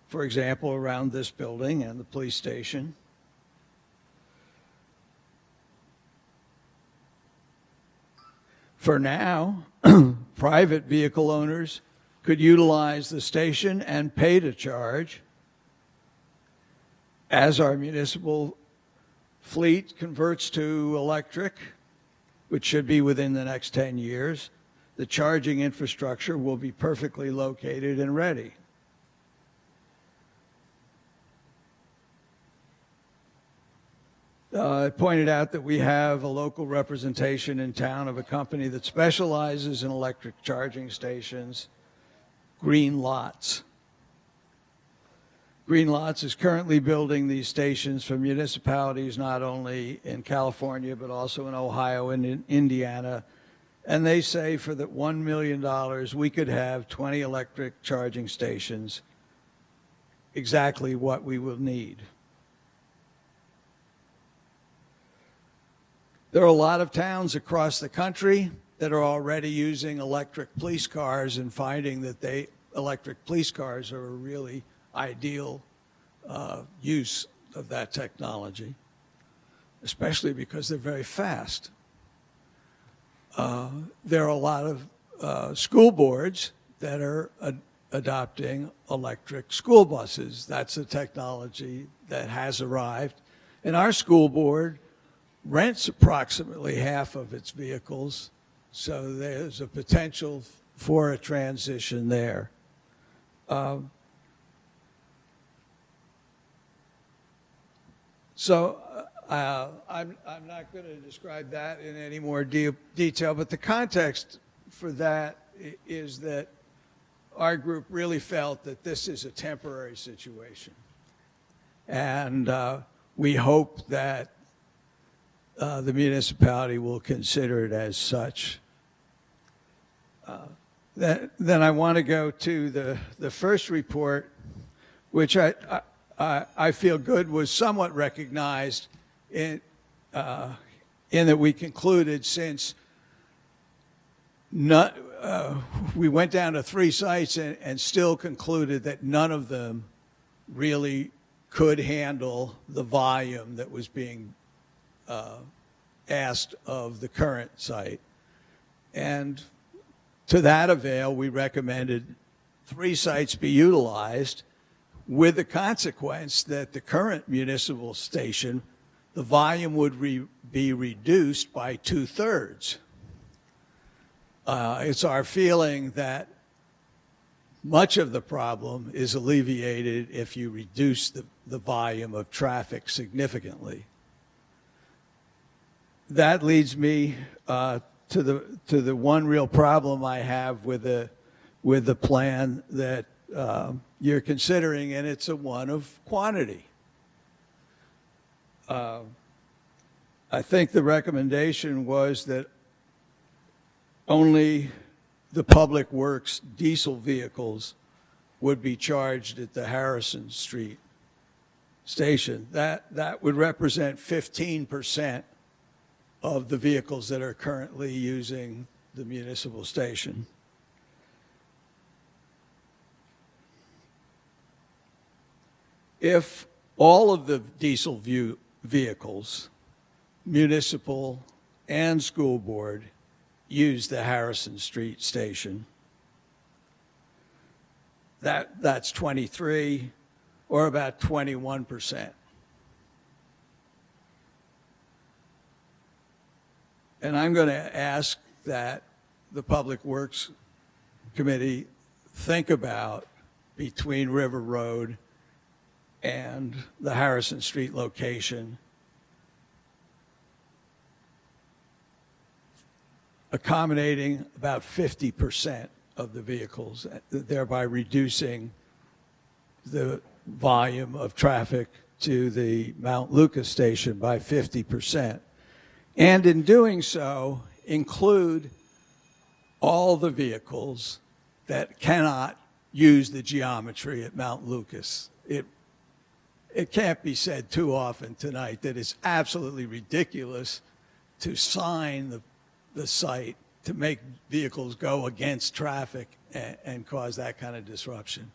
for example, around this building and the police station. For now, private vehicle owners could utilize the station and pay to charge. As our municipal fleet converts to electric, which should be within the next 10 years, the charging infrastructure will be perfectly located and ready. I pointed out that we have a local representation in town of a company that specializes in electric charging stations, Green Lots. Green Lots is currently building these stations for municipalities not only in California but also in Ohio and in Indiana. And they say for that $1 million, we could have 20 electric charging stations, exactly what we will need. There are a lot of towns across the country that are already using electric police cars and finding that electric police cars are a really ideal use of that technology, especially because they're very fast. There are a lot of school boards that are adopting electric school buses. That's a technology that has arrived. And our school board rents approximately half of its vehicles, so there's a potential for a transition there. So I'm not going to describe that in any more detail, but the context for that is that our group really felt that this is a temporary situation. And we hope that the municipality will consider it as such. Then I want to go to the first report, which I feel good was somewhat recognized in that we concluded, since we went down to 3 sites and still concluded that none of them really could handle the volume that was being asked of the current site. And to that avail, we recommended 3 sites be utilized, with the consequence that the current municipal station, the volume would be reduced by 2/3. It's our feeling that much of the problem is alleviated if you reduce the volume of traffic significantly. That leads me to the one real problem I have with the plan that you're considering, and it's a one of quantity. I think the recommendation was that only the Public Works diesel vehicles would be charged at the Harrison Street station. That would represent 15% of the vehicles that are currently using the municipal station. If all of the diesel vehicles, municipal and school board, use the Harrison Street station, that's 23, or about 21%. And I'm going to ask that the Public Works Committee think about, between River Road and the Harrison Street location, accommodating about 50% of the vehicles, thereby reducing the volume of traffic to the Mount Lucas station by 50%. And in doing so, include all the vehicles that cannot use the geometry at Mount Lucas. It can't be said too often tonight that it's absolutely ridiculous to sign the site to make vehicles go against traffic and cause that kind of disruption.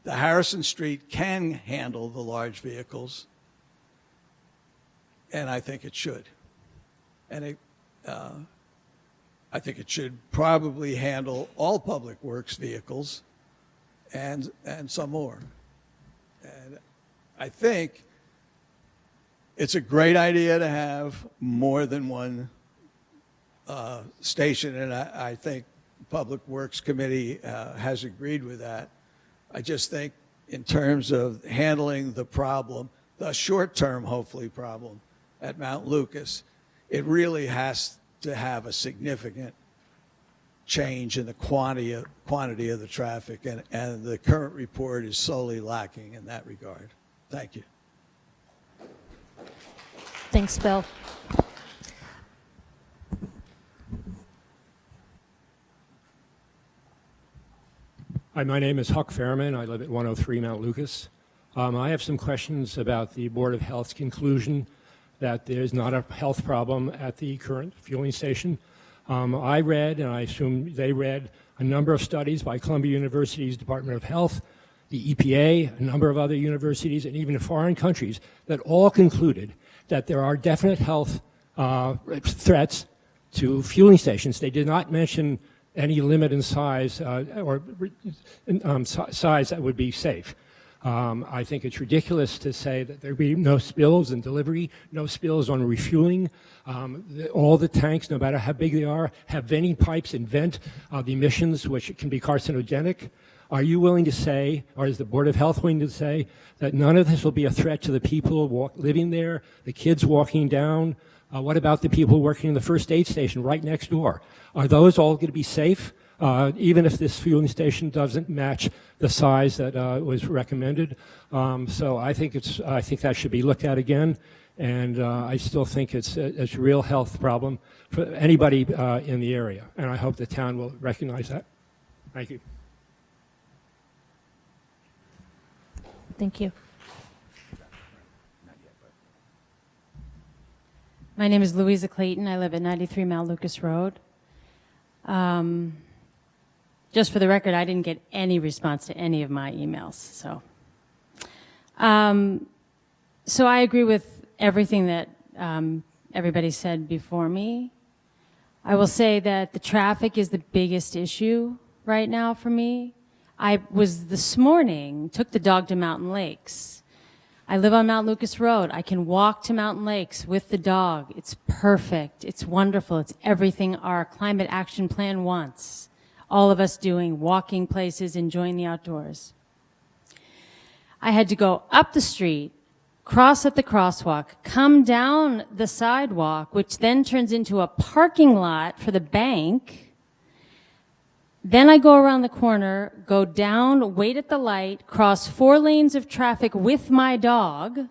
The Harrison Street can handle the large vehicles, and I think it should. And I think it should probably handle all public works vehicles and some more. And I think it's a great idea to have more than one station, and I think Public Works Committee has agreed with that. I just think in terms of handling the problem, the short-term, hopefully, problem at Mount Lucas, it really has to have a significant change in the quantity of the traffic, and the current report is solely lacking in that regard. Thank you. Thanks, Bill. Hi, my name is Huck Fairman. I live at 103 Mount Lucas. I have some questions about the Board of Health's conclusion that there's not a health problem at the current fueling station. I read, and I assume they read, a number of studies by Columbia University's Department of Health, the EPA, a number of other universities, and even foreign countries that all concluded that there are definite health threats to fueling stations. They did not mention any limit in size or size that would be safe. I think it's ridiculous to say that there be no spills in delivery, no spills on refueling. All the tanks, no matter how big they are, have venting pipes and vent the emissions, which can be carcinogenic. Are you willing to say, or is the Board of Health willing to say, that none of this will be a threat to the people living there, the kids walking down? What about the people working in the first aid station right next door? Are those all going to be safe, even if this fueling station doesn't match the size that was recommended? So I think that should be looked at again, and I still think it's a real health problem for anybody in the area, and I hope the town will recognize that. Thank you. Thank you. My name is Louisa Clayton. I live at 93 Mount Lucas Road. Just for the record, I didn't get any response to any of my emails. So I agree with everything that everybody said before me. I will say that the traffic is the biggest issue right now for me. I was this morning, took the dog to Mountain Lakes. I live on Mount Lucas Road. I can walk to Mountain Lakes with the dog. It's perfect. It's wonderful. It's everything our climate action plan wants. All of us doing, walking places, enjoying the outdoors. I had to go up the street, cross at the crosswalk, come down the sidewalk, which then turns into a parking lot for the bank. Then I go around the corner, go down, wait at the light, cross 4 lanes of traffic with my dog.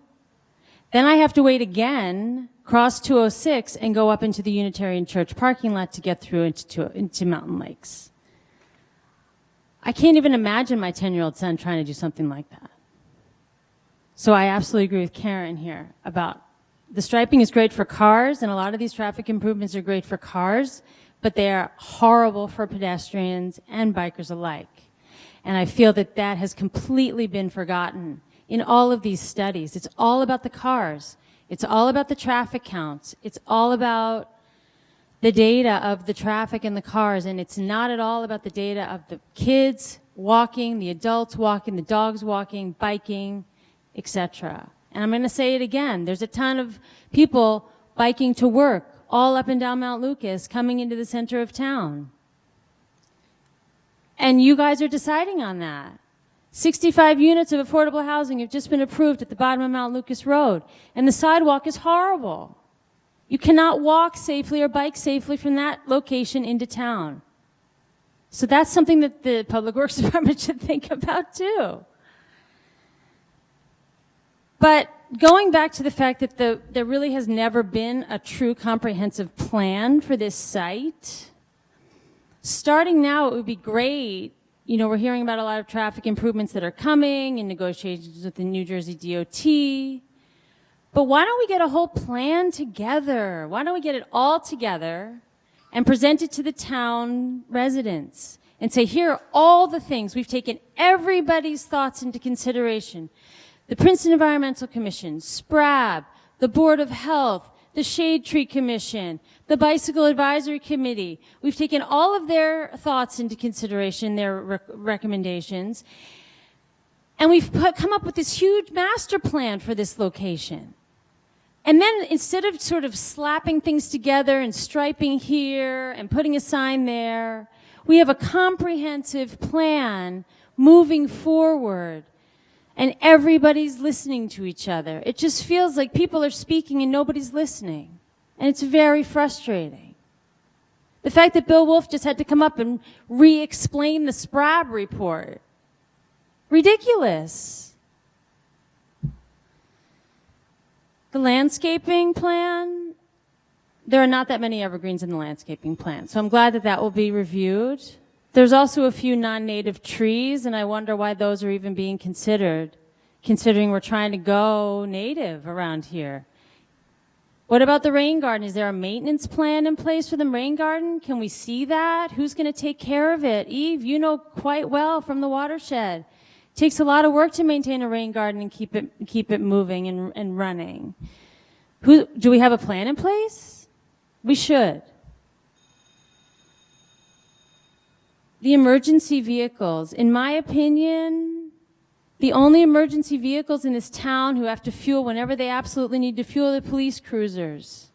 Then I have to wait again, cross 206, and go up into the Unitarian Church parking lot to get through into Mountain Lakes. I can't even imagine my 10-year-old son trying to do something like that. So I absolutely agree with Karen here about the striping is great for cars, and a lot of these traffic improvements are great for cars, but they are horrible for pedestrians and bikers alike. And I feel that that has completely been forgotten in all of these studies. It's all about the cars. It's all about the traffic counts. It's all about the data of the traffic and the cars, and it's not at all about the data of the kids walking, the adults walking, the dogs walking, biking, etc. And I'm going to say it again. There's a ton of people biking to work all up and down Mount Lucas, coming into the center of town. And you guys are deciding on that. 65 units of affordable housing have just been approved at the bottom of Mount Lucas Road, and the sidewalk is horrible. You cannot walk safely or bike safely from that location into town. So that's something that the Public Works Department should think about too. But going back to the fact that there really has never been a true comprehensive plan for this site, starting now it would be great you know, we're hearing about a lot of traffic improvements that are coming in negotiations with the New Jersey DOT. But why don't we get a whole plan together? Why don't we get it all together and present it to the town residents and say, here are all the things. We've taken everybody's thoughts into consideration. The Princeton Environmental Commission, SPRAB, the Board of Health, the Shade Tree Commission, the Bicycle Advisory Committee. We've taken all of their thoughts into consideration, their recommendations, and we've come up with this huge master plan for this location. And then instead of sort of slapping things together and striping here and putting a sign there, we have a comprehensive plan moving forward. And everybody's listening to each other. It just feels like people are speaking and nobody's listening. And it's very frustrating. The fact that Bill Wolf just had to come up and re-explain the SPRAB report. Ridiculous. The landscaping plan, there are not that many evergreens in the landscaping plan. So I'm glad that that will be reviewed. There's also a few non-native trees, and I wonder why those are even being considered, considering we're trying to go native around here. What about the rain garden? Is there a maintenance plan in place for the rain garden? Can we see that? Who's going to take care of it? Eve, you know quite well from the watershed. It takes a lot of work to maintain a rain garden and keep it moving and running. Do we have a plan in place? We should. The emergency vehicles, in my opinion, the only emergency vehicles in this town who have to fuel whenever they absolutely need to fuel are the police cruisers.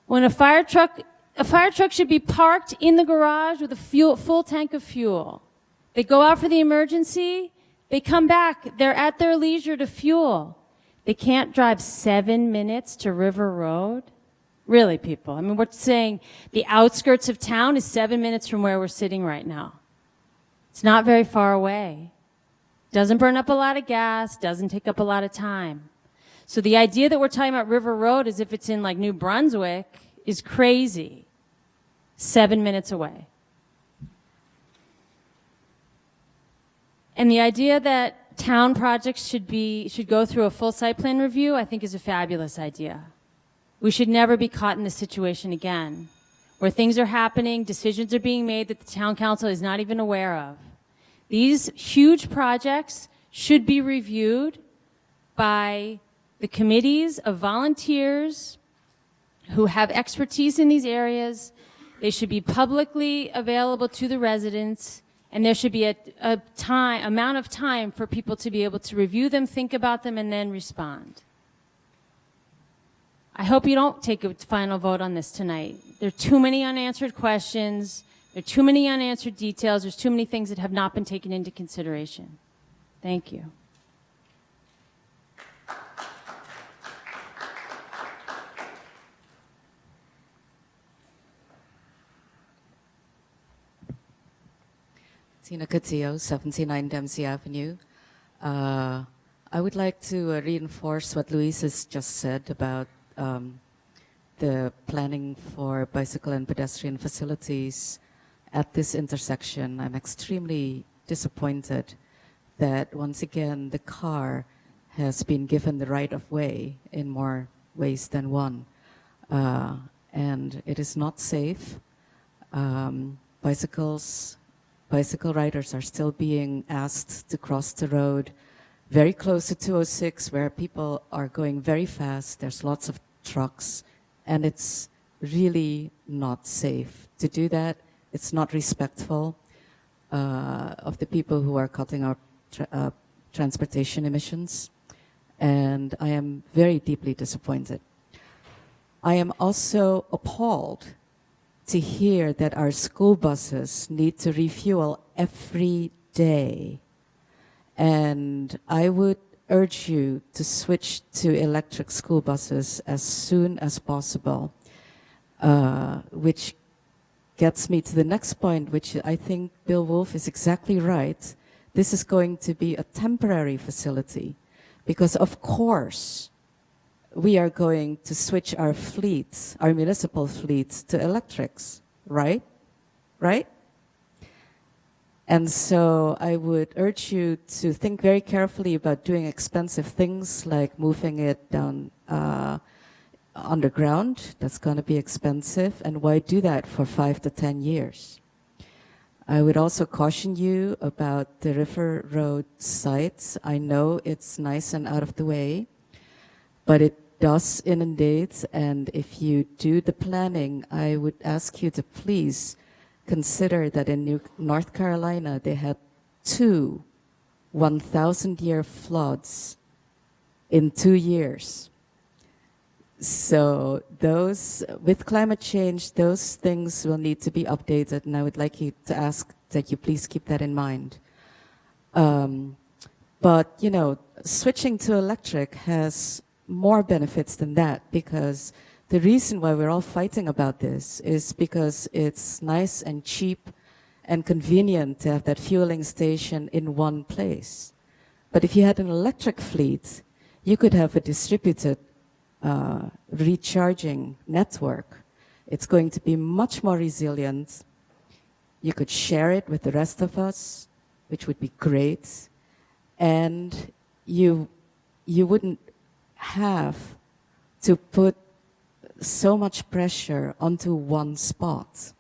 When a fire truck should be parked in the garage with a full tank of fuel. They go out for the emergency, they come back, they're at their leisure to fuel. They can't drive 7 minutes to River Road. Really, people. I mean, we're saying the outskirts of town is 7 minutes from where we're sitting right now. It's not very far away. Doesn't burn up a lot of gas, doesn't take up a lot of time. So the idea that we're talking about River Road as if it's in like New Brunswick is crazy. 7 minutes away. And the idea that town projects should go through a full site plan review, I think is a fabulous idea. We should never be caught in this situation again, where things are happening, decisions are being made that the town council is not even aware of. These huge projects should be reviewed by the committees of volunteers who have expertise in these areas. They should be publicly available to the residents, and there should be a amount of time for people to be able to review them, think about them, and then respond. I hope you don't take a final vote on this tonight. There are too many unanswered questions. There are too many unanswered details. There's too many things that have not been taken into consideration. Thank you. Tina Catillo, 79 Dempsey Avenue. I would like to reinforce what Luis has just said about the planning for bicycle and pedestrian facilities at this intersection. I'm extremely disappointed that once again the car has been given the right of way in more ways than one. And it is not safe. Bicycle riders are still being asked to cross the road very close to 206 where people are going very fast. There's lots of trucks, and it's really not safe to do that. It's not respectful of the people who are cutting our transportation emissions, and I am very deeply disappointed. I am also appalled to hear that our school buses need to refuel every day. And I would urge you to switch to electric school buses as soon as possible, which gets me to the next point, which I think Bill Wolf is exactly right. This is going to be a temporary facility because, of course, we are going to switch our fleets, our municipal fleets, to electrics, right? Right? And so I would urge you to think very carefully about doing expensive things like moving it down underground. That's going to be expensive. And why do that for 5 to 10 years? I would also caution you about the River Road sites. I know it's nice and out of the way, but it does inundate. And if you do the planning, I would ask you to please consider that in North Carolina, they had 2 1,000-year floods in 2 years. So those, with climate change, those things will need to be updated, and I would like you to ask that you please keep that in mind. But, you know, switching to electric has more benefits than that, because the reason why we're all fighting about this is because it's nice and cheap and convenient to have that fueling station in one place. But if you had an electric fleet, you could have a distributed recharging network. It's going to be much more resilient. You could share it with the rest of us, which would be great. And you wouldn't have to put so much pressure onto one spot,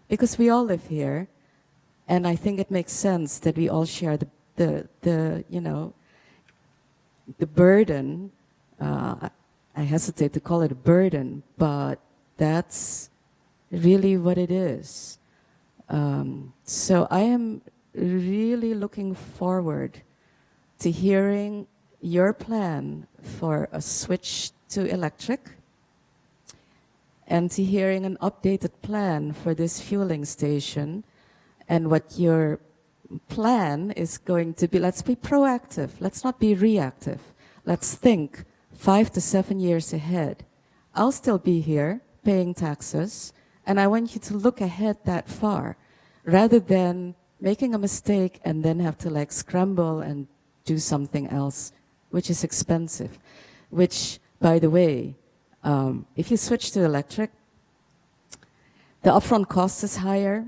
because we all live here, and I think it makes sense that we all share the you know, the burden. I hesitate to call it a burden, but that's really what it is. So I am really looking forward to hearing your plan for a switch to electric, and to hearing an updated plan for this fueling station, and what your plan is going to be. Let's be proactive. Let's not be reactive. Let's think 5 to 7 years ahead. I'll still be here paying taxes, and I want you to look ahead that far, rather than making a mistake and then have to like scramble and do something else, which is expensive. Which, by the way, if you switch to electric, the upfront cost is higher,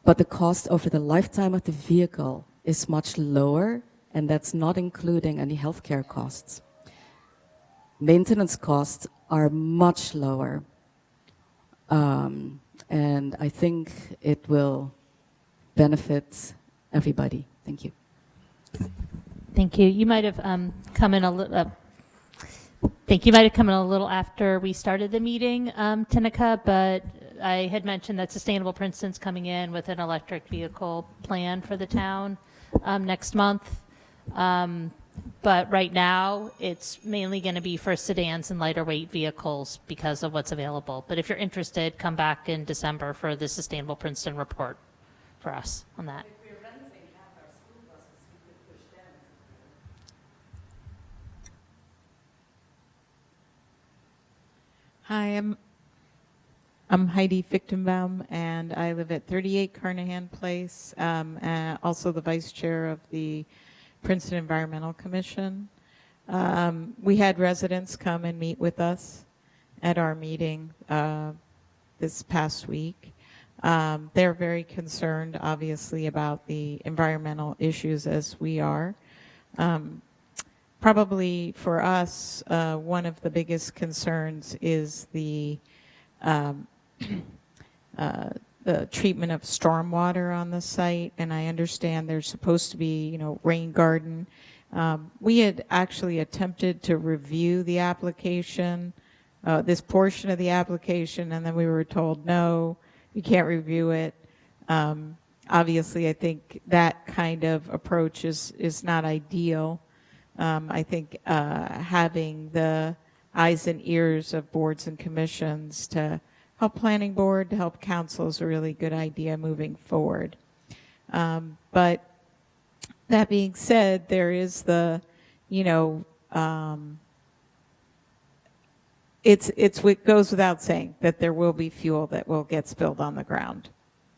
but the cost over the lifetime of the vehicle is much lower, and that's not including any healthcare costs. Maintenance costs are much lower, and I think it will benefit everybody. Thank you. Thank you. You might have come in a little. Think you might have come in a little after we started the meeting, Tinica, but I had mentioned that Sustainable Princeton's coming in with an electric vehicle plan for the town next month. But right now, it's mainly going to be for sedans and lighter weight vehicles because of what's available. But if you're interested, come back in December for the Sustainable Princeton report for us on that. Hi, I'm Heidi Fichtenbaum, and I live at 38 Carnahan Place, also the vice chair of the Princeton Environmental Commission. We had residents come and meet with us at our meeting this past week. They're very concerned, obviously, about the environmental issues as we are. Probably for us, one of the biggest concerns is the treatment of stormwater on the site, and I understand there's supposed to be, rain garden. We had actually attempted to review the application, this portion of the application, and then we were told, no, you can't review it. Obviously, I think that kind of approach is not ideal. I think having the eyes and ears of boards and commissions to help planning board, to help council is a really good idea moving forward. But that being said, there is the, it goes without saying that there will be fuel that will get spilled on the ground.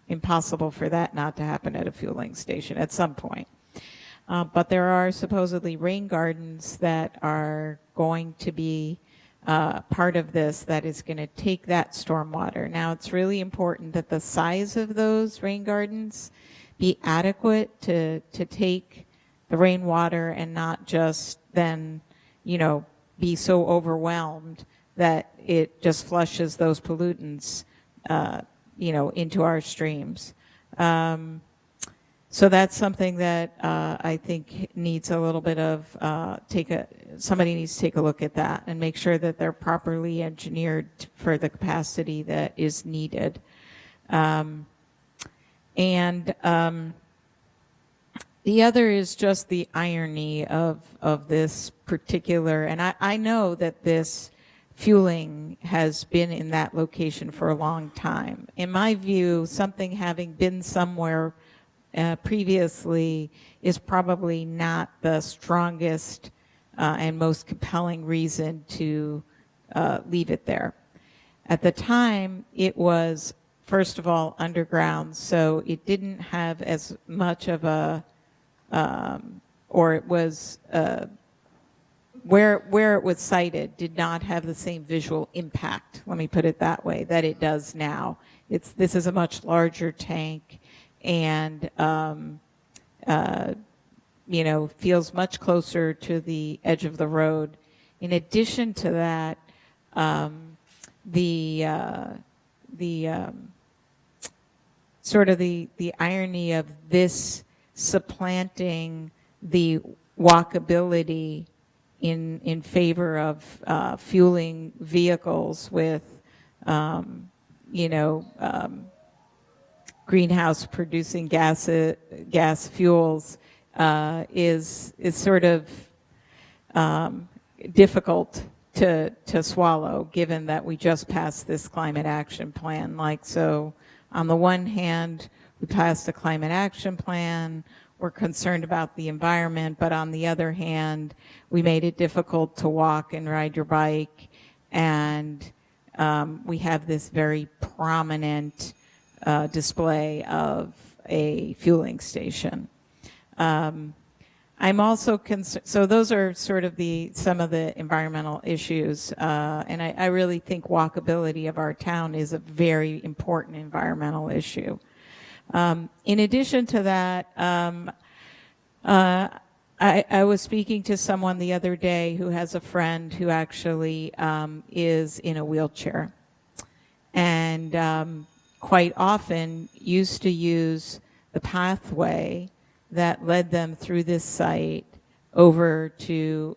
Impossible for that not to happen at a fueling station at some point. But there are supposedly rain gardens that are going to be part of this that is going to take that stormwater. Now, it's really important that the size of those rain gardens be adequate to take the rainwater and not just then, be so overwhelmed that it just flushes those pollutants, into our streams. So that's something that I think needs a little bit of somebody needs to take a look at that and make sure that they're properly engineered for the capacity that is needed. The other is just the irony of this particular, and I know that this fueling has been in that location for a long time. In my view, something having been somewhere previously is probably not the strongest and most compelling reason to leave it there. At the time, it was, first of all, underground, so it didn't have as much of a, or it was, where it was sited did not have the same visual impact, let me put it that way, that it does now. This is a much larger tank, and feels much closer to the edge of the road. In addition to that, the irony of this supplanting the walkability in favor of fueling vehicles with greenhouse producing gas fuels is sort of difficult to swallow, given that we just passed this climate action plan. So on the one hand, we passed a climate action plan, we're concerned about the environment, but on the other hand, we made it difficult to walk and ride your bike, and we have this very prominent display of a fueling station. I'm also concerned, so those are sort of some of the environmental issues, and I really think walkability of our town is a very important environmental issue. In addition to that, I was speaking to someone the other day who has a friend who actually is in a wheelchair, and quite often used to use the pathway that led them through this site over to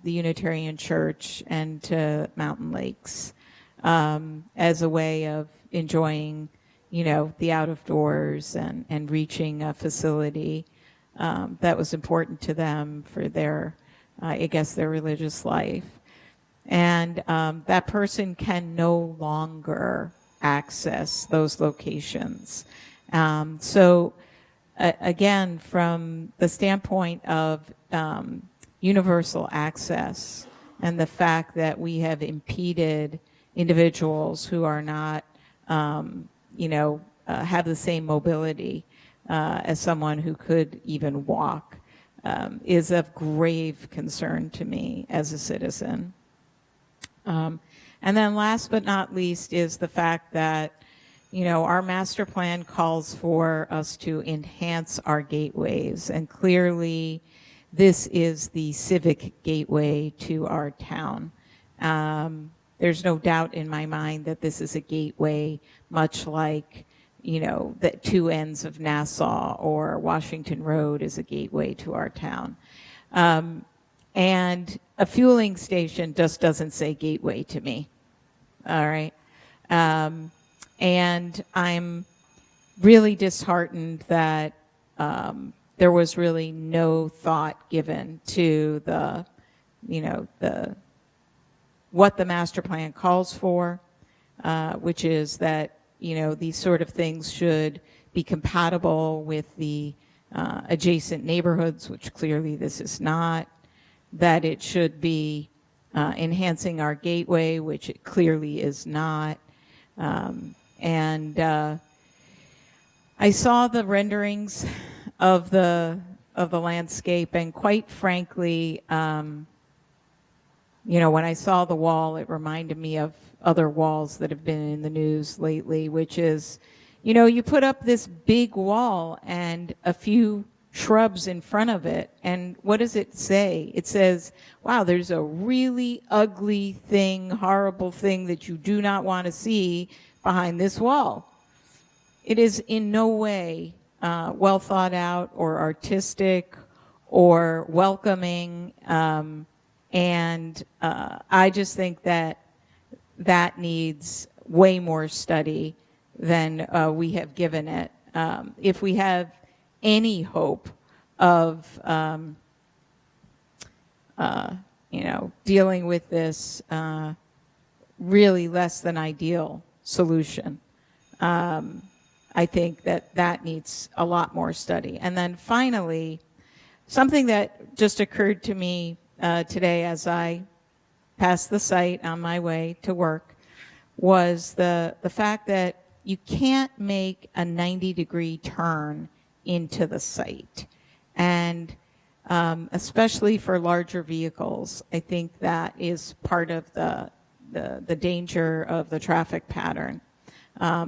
the Unitarian Church and to Mountain Lakes as a way of enjoying, the out of doors and reaching a facility that was important to them for their, their religious life. And that person can no longer access those locations. Again, from the standpoint of universal access and the fact that we have impeded individuals who are not, have the same mobility as someone who could even walk, is of grave concern to me as a citizen. And then last but not least is the fact that our master plan calls for us to enhance our gateways, and clearly this is the civic gateway to our town. There's no doubt in my mind that this is a gateway much like, the two ends of Nassau or Washington Road is a gateway to our town. And a fueling station just doesn't say gateway to me, all right? And I'm really disheartened that there was really no thought given to what the master plan calls for, which is that, these sort of things should be compatible with the adjacent neighborhoods, which clearly this is not, that it should be enhancing our gateway, which it clearly is not. And I saw the renderings of the landscape, and quite frankly, when I saw the wall, it reminded me of other walls that have been in the news lately, which is, You know, you put up this big wall and a few shrubs in front of it, and what does it say? It says, wow, there's a really ugly thing, horrible thing that you do not want to see behind this wall. It is in no way well thought out or artistic or welcoming, and I just think that that needs way more study than we have given it. If we have any hope of, dealing with this really less than ideal solution, I think that needs a lot more study. And then finally, something that just occurred to me today as I passed the site on my way to work was the fact that you can't make a 90-degree turn into the site. And especially for larger vehicles, I think that is part of the danger of the traffic pattern.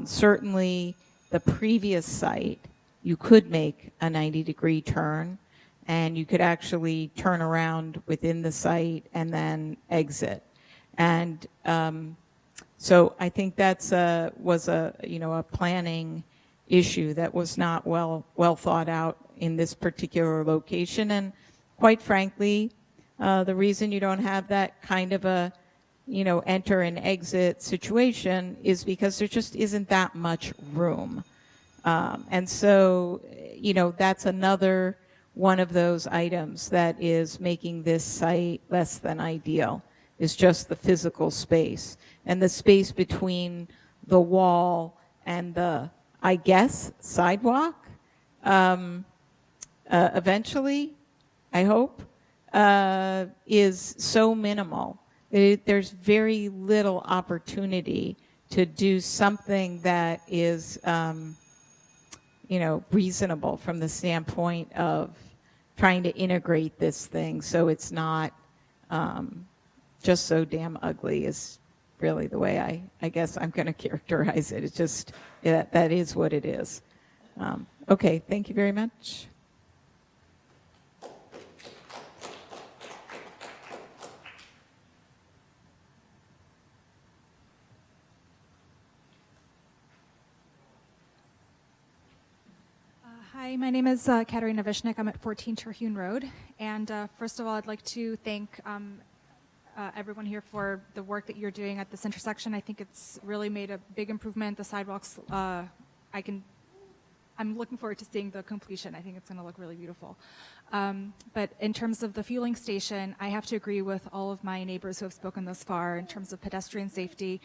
Certainly, the previous site, you could make a 90-degree turn, and you could actually turn around within the site and then exit. And so I think that's was a planning issue that was not well thought out in this particular location. And quite frankly, the reason you don't have that kind of a enter and exit situation is because there just isn't that much room. And so, that's another one of those items that is making this site less than ideal, is just the physical space and the space between the wall and the, I guess, sidewalk. Eventually, I hope, is so minimal. There's very little opportunity to do something that is, reasonable from the standpoint of trying to integrate this thing so it's not just so damn ugly is really the way I guess I'm going to characterize it. It's just, that is what it is. Okay, thank you very much. Hi, my name is Katerina Vishnik. I'm at 14 Terhune Road. And first of all, I'd like to thank everyone here for the work that you're doing at this intersection. I think it's really made a big improvement. The sidewalks, I'm looking forward to seeing the completion. I think it's going to look really beautiful. But in terms of the fueling station, I have to agree with all of my neighbors who have spoken thus far in terms of pedestrian safety,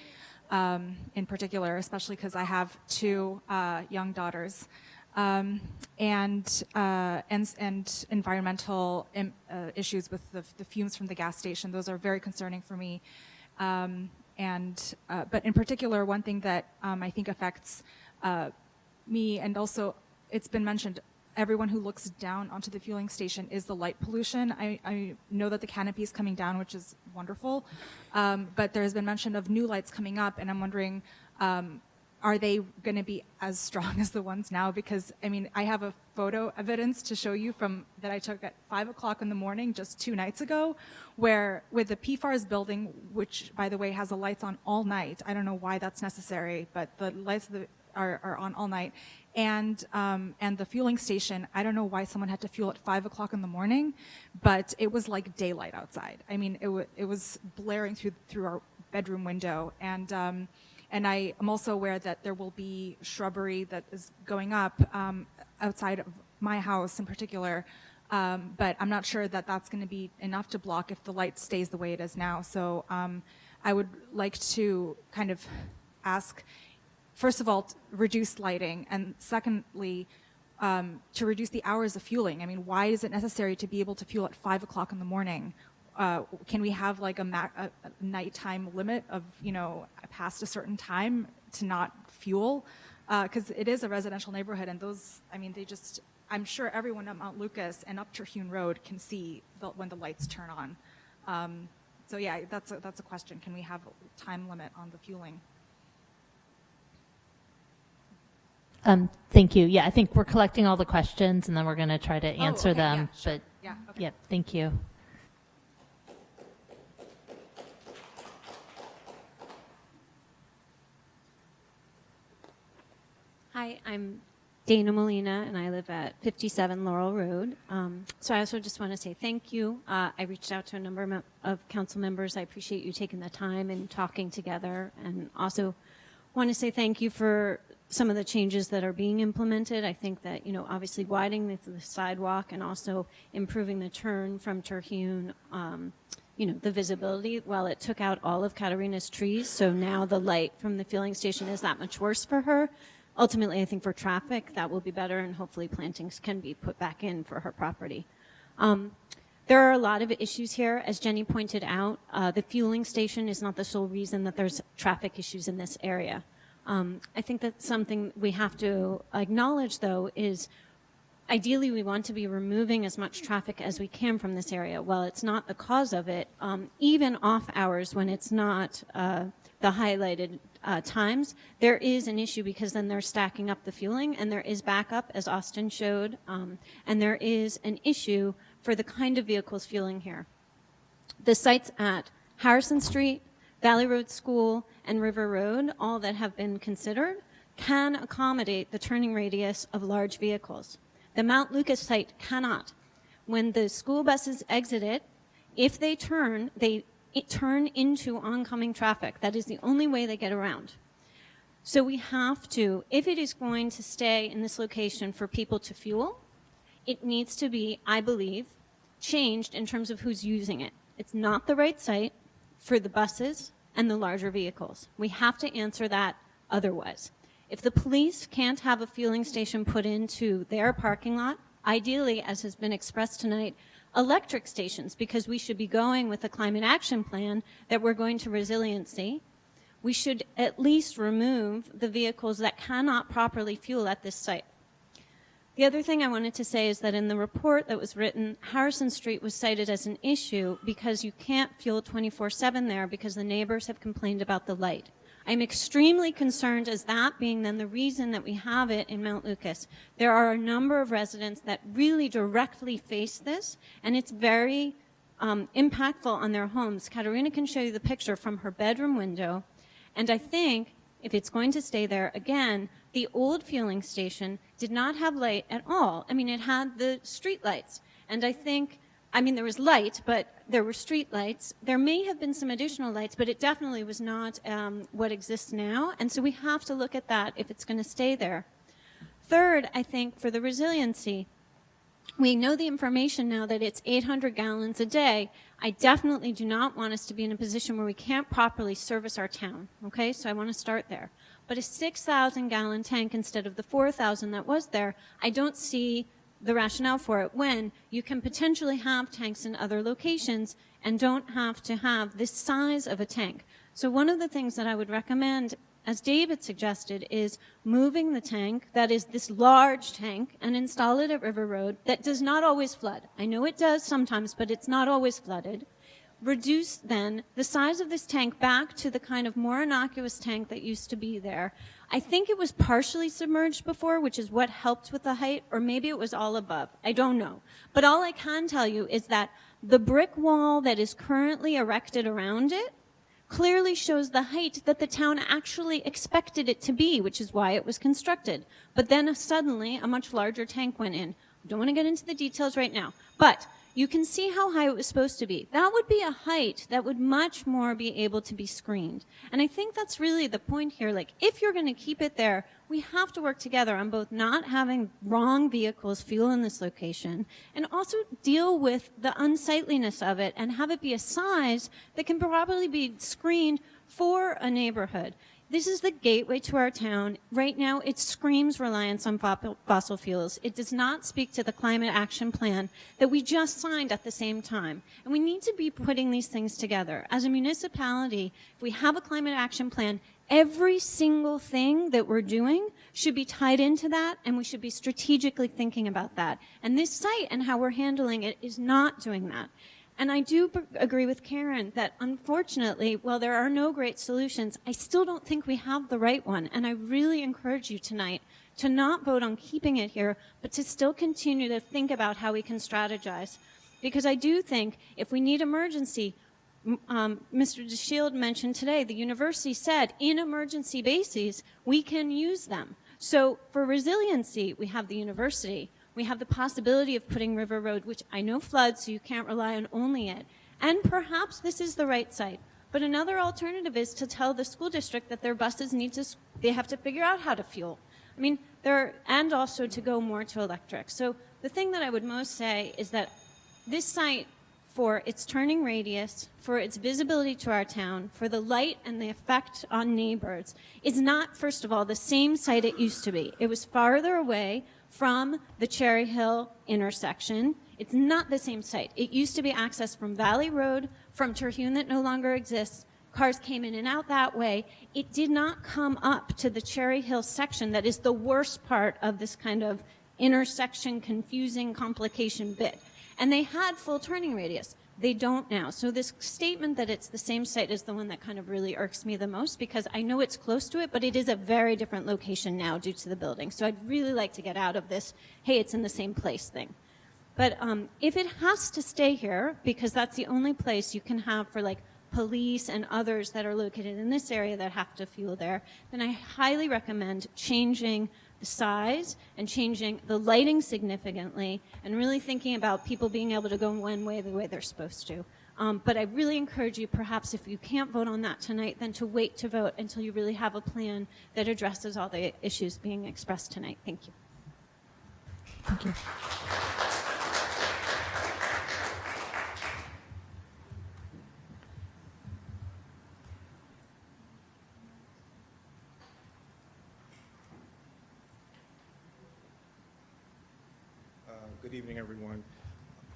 in particular, especially because I have two young daughters. And environmental issues with the fumes from the gas station. Those are very concerning for me. But in particular, one thing that I think affects me, and also it's been mentioned, everyone who looks down onto the fueling station, is the light pollution. I know that the canopy is coming down, which is wonderful, but there has been mention of new lights coming up, and I'm wondering, are they going to be as strong as the ones now? Because, I have a photo evidence to show you that I took at 5 o'clock in the morning just 2 nights ago, where with the PFARS building, which, by the way, has the lights on all night. I don't know why that's necessary, but the lights are on all night. And the fueling station, I don't know why someone had to fuel at 5 o'clock in the morning, but it was like daylight outside. It was blaring through our bedroom window. And I am also aware that there will be shrubbery that is going up outside of my house in particular, but I'm not sure that that's going to be enough to block if the light stays the way it is now. So I would like to kind of ask, first of all, to reduce lighting, and secondly, to reduce the hours of fueling. Why is it necessary to be able to fuel at 5 o'clock in the morning? Can we have like a nighttime limit of, past a certain time to not fuel? Because it is a residential neighborhood, and those, I'm sure everyone at Mount Lucas and up Terhune Road can see when the lights turn on. So yeah, that's a question. Can we have a time limit on the fueling? Thank you. Yeah, I think we're collecting all the questions, and then we're going to try to answer okay, them. yeah, sure. But Yeah, okay. Yep, thank you. Hi, I'm Dana Molina, and I live at 57 Laurel Road. So I also just want to say thank you. I reached out to a number of council members. I appreciate you taking the time and talking together, and also want to say thank you for some of the changes that are being implemented. I think that, you know, obviously widening the sidewalk and also improving the turn from Terhune, you know, the visibility, while it took out all of Katarina's trees, so now the light from the fueling station is that much worse for her. Ultimately, I think for traffic, that will be better, and hopefully plantings can be put back in for her property. There are a lot of issues here. As Jenny pointed out, the fueling station is not the sole reason that there's traffic issues in this area. I think that something we have to acknowledge, though, is ideally we want to be removing as much traffic as we can from this area. While it's not the cause of it, even off hours when it's not the highlighted times, there is an issue because then they're stacking up the fueling, and there is backup, as Austin showed, and there is an issue for the kind of vehicles fueling here. The sites at Harrison Street, Valley Road School, and River Road, all that have been considered, can accommodate the turning radius of large vehicles. The Mount Lucas site cannot. When the school buses exit it, if they turn, they turn into oncoming traffic. That is the only way they get around. So we have to, if it is going to stay in this location for people to fuel, it needs to be, I believe, changed in terms of who's using it. It's not the right site for the buses and the larger vehicles. We have to answer that otherwise. If the police can't have a fueling station put into their parking lot, ideally, as has been expressed tonight, electric stations, because we should be going with a climate action plan that we're going to resiliency. We should at least remove the vehicles that cannot properly fuel at this site. The other thing I wanted to say is that in the report that was written, Harrison Street was cited as an issue because you can't fuel 24/7 there because the neighbors have complained about the light. I'm extremely concerned as that being then the reason that we have it in Mount Lucas. There are a number of residents that really directly face this, and it's very impactful on their homes. Katarina can show you the picture from her bedroom window, and I think if it's going to stay there, again, the old fueling station did not have light at all. I mean, it had the street lights, and I think, I mean, there was light, but there were street lights. There may have been some additional lights, but it definitely was not what exists now. And so we have to look at that if it's going to stay there. Third, I think for the resiliency, we know the information now that it's 800 gallons a day. I definitely do not want us to be in a position where we can't properly service our town. Okay, so I want to start there. But a 6,000 gallon tank instead of the 4,000 that was there, I don't see the rationale for it when you can potentially have tanks in other locations and don't have to have this size of a tank. So one of the things that I would recommend, as David suggested, is moving the tank, that is this large tank, and install it at River Road that does not always flood. I know it does sometimes, but it's not always flooded. Reduce then the size of this tank back to the kind of more innocuous tank that used to be there. I think it was partially submerged before, which is what helped with the height, or maybe it was all above. I don't know. But all I can tell you is that the brick wall that is currently erected around it clearly shows the height that the town actually expected it to be, which is why it was constructed. But then suddenly a much larger tank went in. I don't want to get into the details right now, but you can see how high it was supposed to be. That would be a height that would much more be able to be screened. And I think that's really the point here. Like, if you're going to keep it there, we have to work together on both not having wrong vehicles fuel in this location and also deal with the unsightliness of it and have it be a size that can probably be screened for a neighborhood. This is the gateway to our town. Right now, it screams reliance on fossil fuels. It does not speak to the climate action plan that we just signed at the same time. And we need to be putting these things together. As a municipality, if we have a climate action plan, every single thing that we're doing should be tied into that, and we should be strategically thinking about that. And this site and how we're handling it is not doing that. And I do agree with Karen that, unfortunately, while there are no great solutions, I still don't think we have the right one. And I really encourage you tonight to not vote on keeping it here, but to still continue to think about how we can strategize. Because I do think if we need emergency, Mr. DeShield mentioned today, the university said in emergency bases, we can use them. So for resiliency, we have the university. We have the possibility of putting River Road, which I know floods, so you can't rely on only it. And perhaps this is the right site. But another alternative is to tell the school district that their buses they have to figure out how to fuel. I mean, and also to go more to electric. So the thing that I would most say is that this site, for its turning radius, for its visibility to our town, for the light and the effect on neighbors, is not, first of all, the same site it used to be. It was farther away from the Cherry Hill intersection. It's not the same site. It used to be accessed from Valley Road, from Terhune that no longer exists. Cars came in and out that way. It did not come up to the Cherry Hill section that is the worst part of this kind of intersection, confusing, complication bit. And they had full turning radius. They don't now. So this statement that it's the same site is the one that kind of really irks me the most, because I know it's close to it, but it is a very different location now due to the building. So I'd really like to get out of this, hey, it's in the same place thing. But if it has to stay here, because that's the only place you can have for like police and others that are located in this area that have to fuel there, then I highly recommend changing the size and changing the lighting significantly and really thinking about people being able to go one way the way they're supposed to. But I really encourage you, perhaps if you can't vote on that tonight, then to wait to vote until you really have a plan that addresses all the issues being expressed tonight. Thank you. Thank you. Good evening, everyone.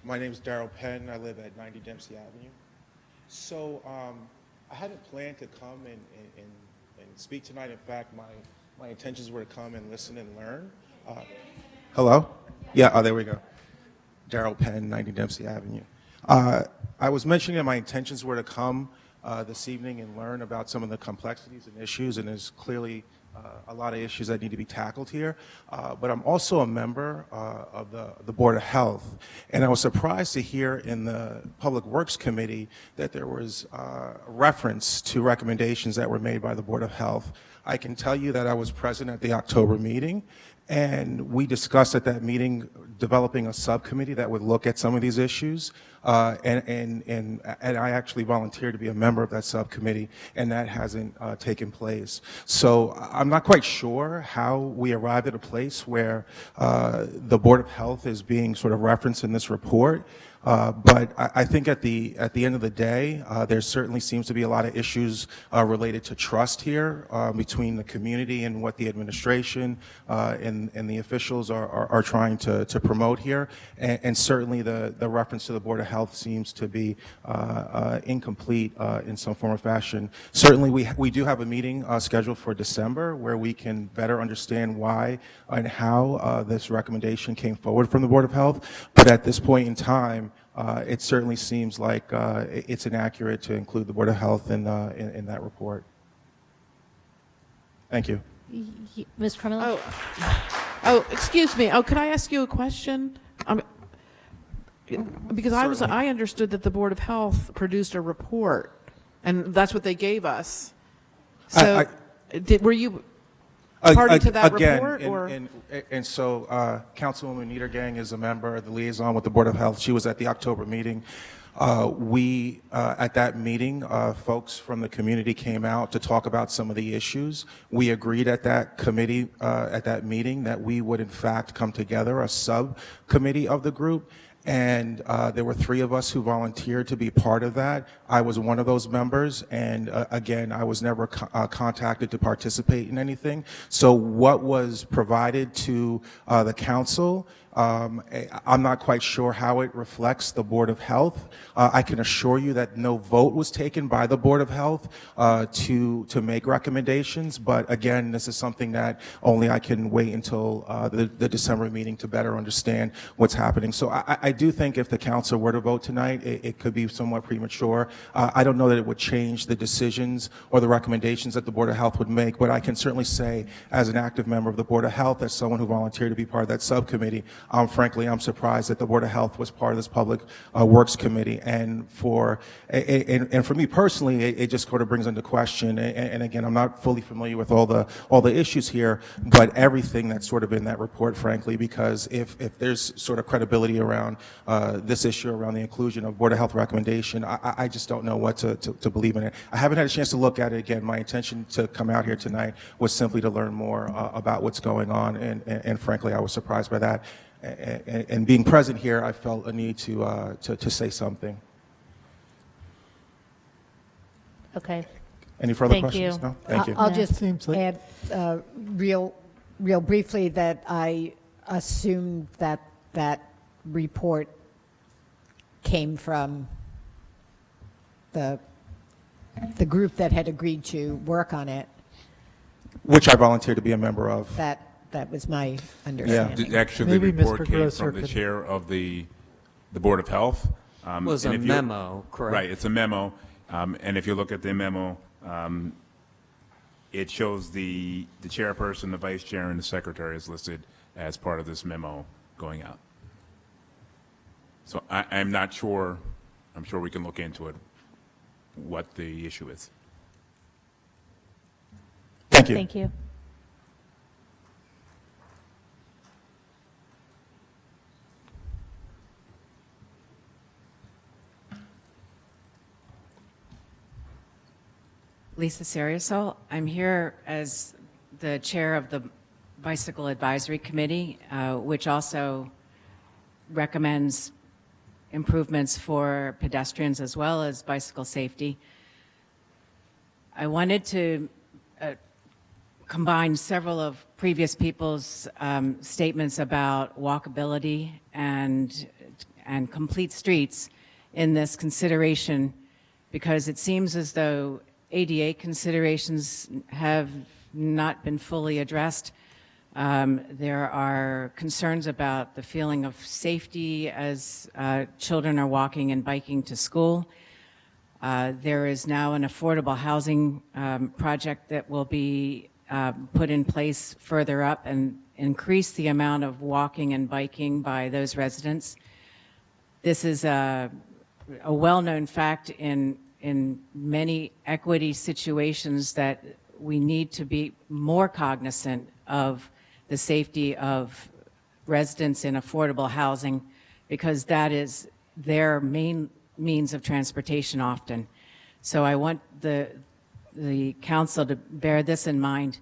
My name is Darrell Penn. I live at 90 Dempsey Avenue. So I hadn't planned to come and speak tonight. In fact, my intentions were to come and listen and learn. Hello? Yeah, oh, there we go. Darrell Penn, 90 Dempsey Avenue. I was mentioning that my intentions were to come this evening and learn about some of the complexities and issues, and there's clearly a lot of issues that need to be tackled here. But I'm also a member of the Board of Health, and I was surprised to hear in the Public Works Committee that there was reference to recommendations that were made by the Board of Health. I can tell you that I was present at the October meeting, and we discussed at that meeting developing a subcommittee that would look at some of these issues, and I actually volunteered to be a member of that subcommittee, and that hasn't taken place. So I'm not quite sure how we arrived at a place where the Board of Health is being sort of referenced in this report. But I think at the end of the day, there certainly seems to be a lot of issues related to trust here between the community and what the administration and the officials are trying to promote here. And certainly the reference to the Board of Health seems to be incomplete in some form or fashion. Certainly we do have a meeting scheduled for December where we can better understand why and how this recommendation came forward from the Board of Health. But at this point in time, it certainly seems like it's inaccurate to include the Board of Health in that report. Thank you. Ms. Tremolo? Oh, excuse me. Oh, could I ask you a question? Because I understood that the Board of Health produced a report, and that's what they gave us. So, were you party to that report? And so Councilwoman Niedergang is a member of the liaison with the Board of Health. She was at the October meeting. At that meeting, folks from the community came out to talk about some of the issues. We agreed at that committee, at that meeting, that we would in fact come together, a subcommittee of the group. And there were 3 of us who volunteered to be part of that. I was one of those members, and again, I was never contacted to participate in anything. So what was provided to the council I'm not quite sure how it reflects the Board of Health. I can assure you that no vote was taken by the Board of Health to make recommendations, but again, this is something that only I can wait until the December meeting to better understand what's happening. So I do think if the council were to vote tonight, it could be somewhat premature. I don't know that it would change the decisions or the recommendations that the Board of Health would make, but I can certainly say, as an active member of the Board of Health, as someone who volunteered to be part of that subcommittee, frankly, I'm surprised that the Board of Health was part of this Public Works Committee. And for me personally, it just sort of brings into question, and again, I'm not fully familiar with all the issues here, but everything that's sort of in that report, frankly, because if there's sort of credibility around this issue, around the inclusion of Board of Health recommendation, I just don't know what to believe in it. I haven't had a chance to look at it again. My intention to come out here tonight was simply to learn more about what's going on, and frankly, I was surprised by that. And being present here, I felt a need to say something. Okay. Any further questions? No? Thank you. I'll just Seems like- add real briefly that I assumed that report came from the group that had agreed to work on it. Which I volunteered to be a member of. That was my understanding. Yeah, actually, the report came from the chair of the Board of Health. It was a memo, correct? Right, it's a memo. And if you look at the memo, it shows the chairperson, the vice chair, and the secretary is listed as part of this memo going out. So I'm not sure, I'm sure we can look into it, what the issue is. Thank you. Thank you. Lisa Seriasol. I'm here as the chair of the Bicycle Advisory Committee, which also recommends improvements for pedestrians as well as bicycle safety. I wanted to combine several of previous people's statements about walkability and complete streets in this consideration, because it seems as though ADA considerations have not been fully addressed. There are concerns about the feeling of safety as children are walking and biking to school. There is now an affordable housing project that will be put in place further up and increase the amount of walking and biking by those residents. This is a well-known fact in many equity situations that we need to be more cognizant of the safety of residents in affordable housing, because that is their main means of transportation often. So I want the council to bear this in mind.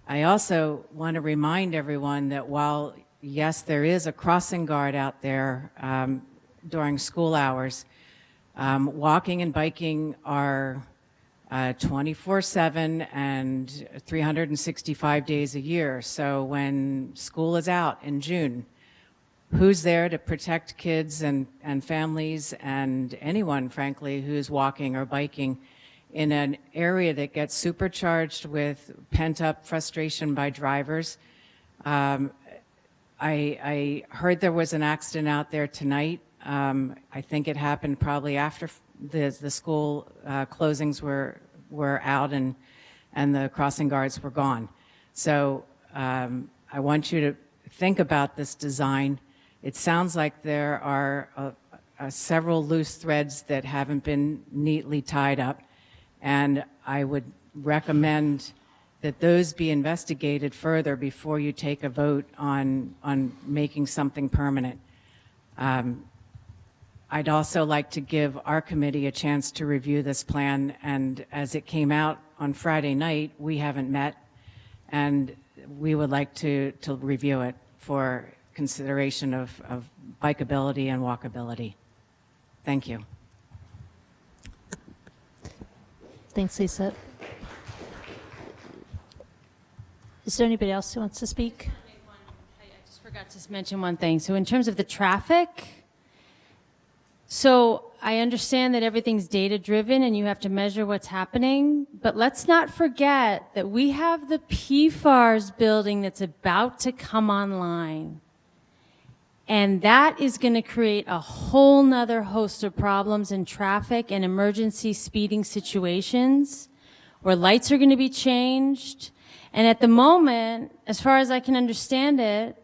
I also want to remind everyone that while, yes, there is a crossing guard out there during school hours, walking and biking are 24/7 and 365 days a year. So when school is out in June, who's there to protect kids and families and anyone, frankly, who's walking or biking in an area that gets supercharged with pent-up frustration by drivers? I heard there was an accident out there tonight. I think it happened probably after the school closings were out and the crossing guards were gone. So I want you to think about this design. It sounds like there are several loose threads that haven't been neatly tied up, and I would recommend that those be investigated further before you take a vote on making something permanent. I'd also like to give our committee a chance to review this plan, and as it came out on Friday night, we haven't met, and we would like to review it for consideration of bikeability and walkability. Thank you. Thanks, Lisa. Is there anybody else who wants to speak? I just forgot forgot to mention one thing. So in terms of the traffic, so I understand that everything's data-driven and you have to measure what's happening, but let's not forget that we have the PFARS building that's about to come online. And that is going to create a whole nother host of problems in traffic and emergency speeding situations where lights are going to be changed. And at the moment, as far as I can understand it,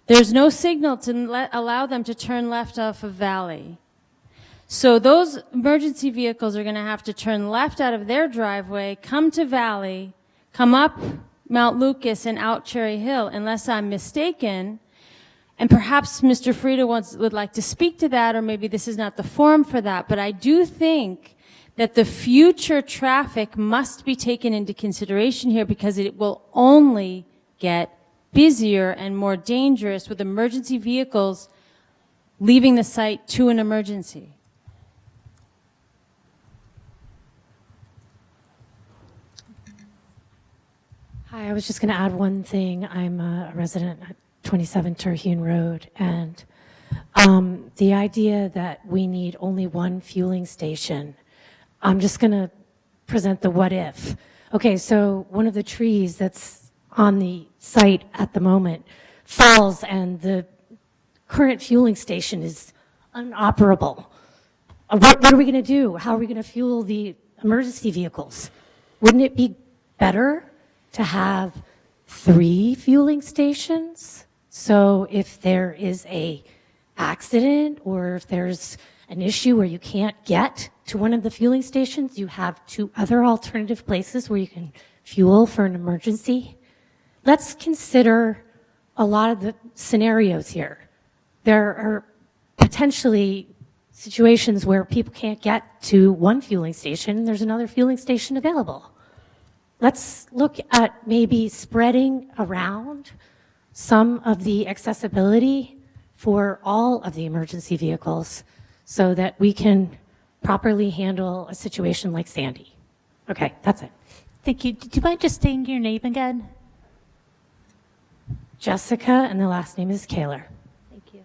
there's no signal to allow them to turn left off of Valley. So those emergency vehicles are going to have to turn left out of their driveway, come to Valley, come up Mount Lucas and out Cherry Hill, unless I'm mistaken. And perhaps Mr. Frieda would like to speak to that, or maybe this is not the forum for that. But I do think that the future traffic must be taken into consideration here, because it will only get busier and more dangerous with emergency vehicles leaving the site to an emergency. Hi, I was just going to add one thing. I'm a resident at 27 Terhune Road, and the idea that we need only one fueling station, I'm just going to present the what if. Okay, so one of the trees that's on the site at the moment falls and the current fueling station is inoperable. What are we going to do? How are we going to fuel the emergency vehicles? Wouldn't it be better to have 3 fueling stations? So if there is a accident or if there's an issue where you can't get to one of the fueling stations, you have 2 other alternative places where you can fuel for an emergency. Let's consider a lot of the scenarios here. There are potentially situations where people can't get to one fueling station and there's another fueling station available. Let's look at maybe spreading around some of the accessibility for all of the emergency vehicles so that we can properly handle a situation like Sandy. Okay, that's it. Thank you. Do you mind just saying your name again? Jessica, and the last name is Kaler. Thank you.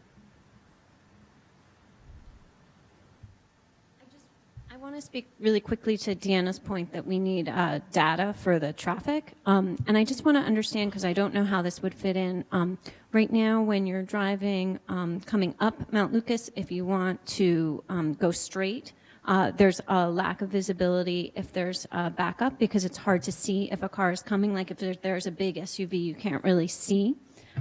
I want to speak really quickly to Deanna's point that we need data for the traffic. And I just want to understand, because I don't know how this would fit in. Right now, when you're driving, coming up Mount Lucas, if you want to go straight, there's a lack of visibility if there's a backup, because it's hard to see if a car is coming. Like if there's a big SUV, you can't really see.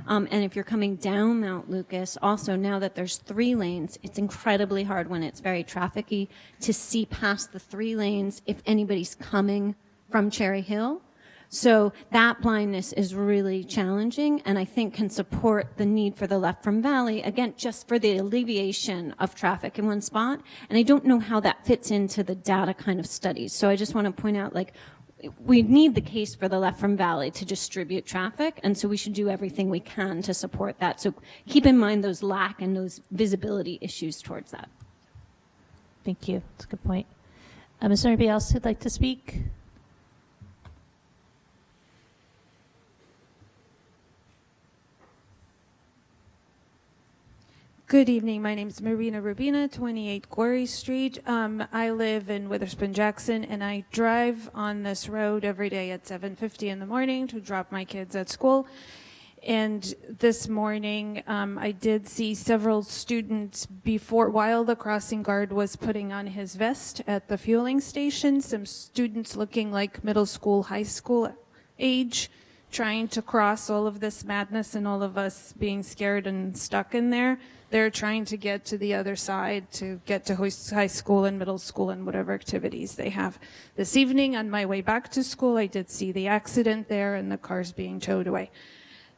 And if you're coming down Mount Lucas, also now that there's 3 lanes, it's incredibly hard when it's very trafficy to see past the 3 lanes if anybody's coming from Cherry Hill. So that blindness is really challenging, and I think can support the need for the left from Valley, again, just for the alleviation of traffic in one spot. And I don't know how that fits into the data kind of studies. So I just want to point out, like, we need the case for the left from Valley to distribute traffic, and so we should do everything we can to support that. So keep in mind those lack and those visibility issues towards that. Thank you. That's a good point. Is there anybody else who'd like to speak? Good evening. My name is Marina Rubina, 28 Quarry Street. I live in Witherspoon, Jackson, and I drive on this road every day at 7:50 in the morning to drop my kids at school. And this morning, I did see several students while the crossing guard was putting on his vest at the fueling station, some students looking like middle school, high school age, trying to cross all of this madness and all of us being scared and stuck in there. They're trying to get to the other side to get to high school and middle school and whatever activities they have. This evening on my way back to school, I did see the accident there and the cars being towed away.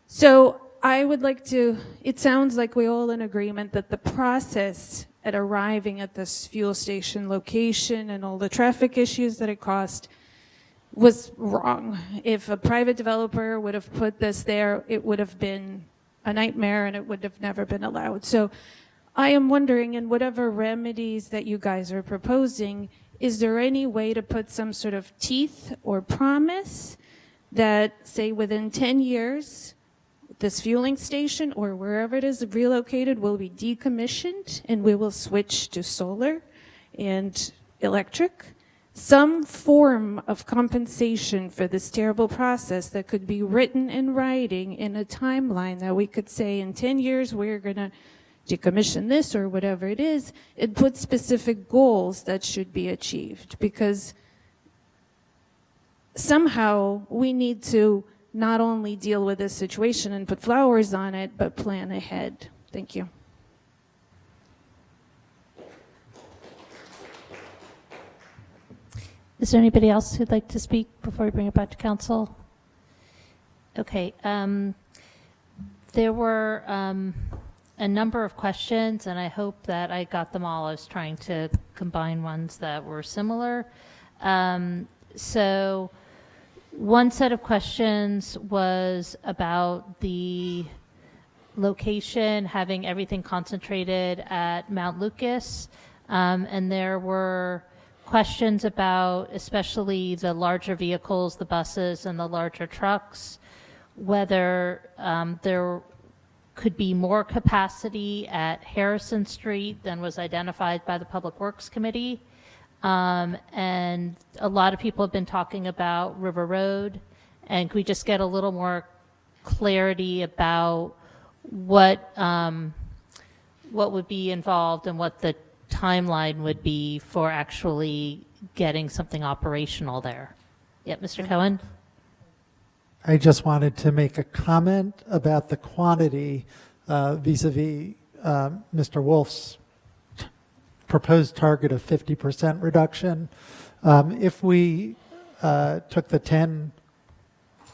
So I would like to, it sounds like we're all in agreement that the process at arriving at this fuel station location and all the traffic issues that it caused was wrong. If a private developer would have put this there, it would have been a nightmare and it would have never been allowed. So I am wondering, in whatever remedies that you guys are proposing, is there any way to put some sort of teeth or promise that, say, within 10 years, this fueling station or wherever it is relocated will be decommissioned and we will switch to solar and electric. Some form of compensation for this terrible process that could be written in writing in a timeline that we could say in 10 years we're going to decommission this or whatever it is. It puts specific goals that should be achieved, because somehow we need to not only deal with this situation and put flowers on it, but plan ahead. Thank you. Is there anybody else who'd like to speak before we bring it back to council? Okay. There were a number of questions, and I hope that I got them all. I was trying to combine ones that were similar. So one set of questions was about the location, having everything concentrated at Mount Lucas, and there were questions about especially the larger vehicles, the buses and the larger trucks, whether there could be more capacity at Harrison Street than was identified by the Public Works Committee. And a lot of people have been talking about River Road, and could we just get a little more clarity about what would be involved and what the timeline would be for actually getting something operational there? Yep, Mr. Cohen? I just wanted to make a comment about the quantity vis-a-vis Mr. Wolf's proposed target of 50% reduction. If we took the 10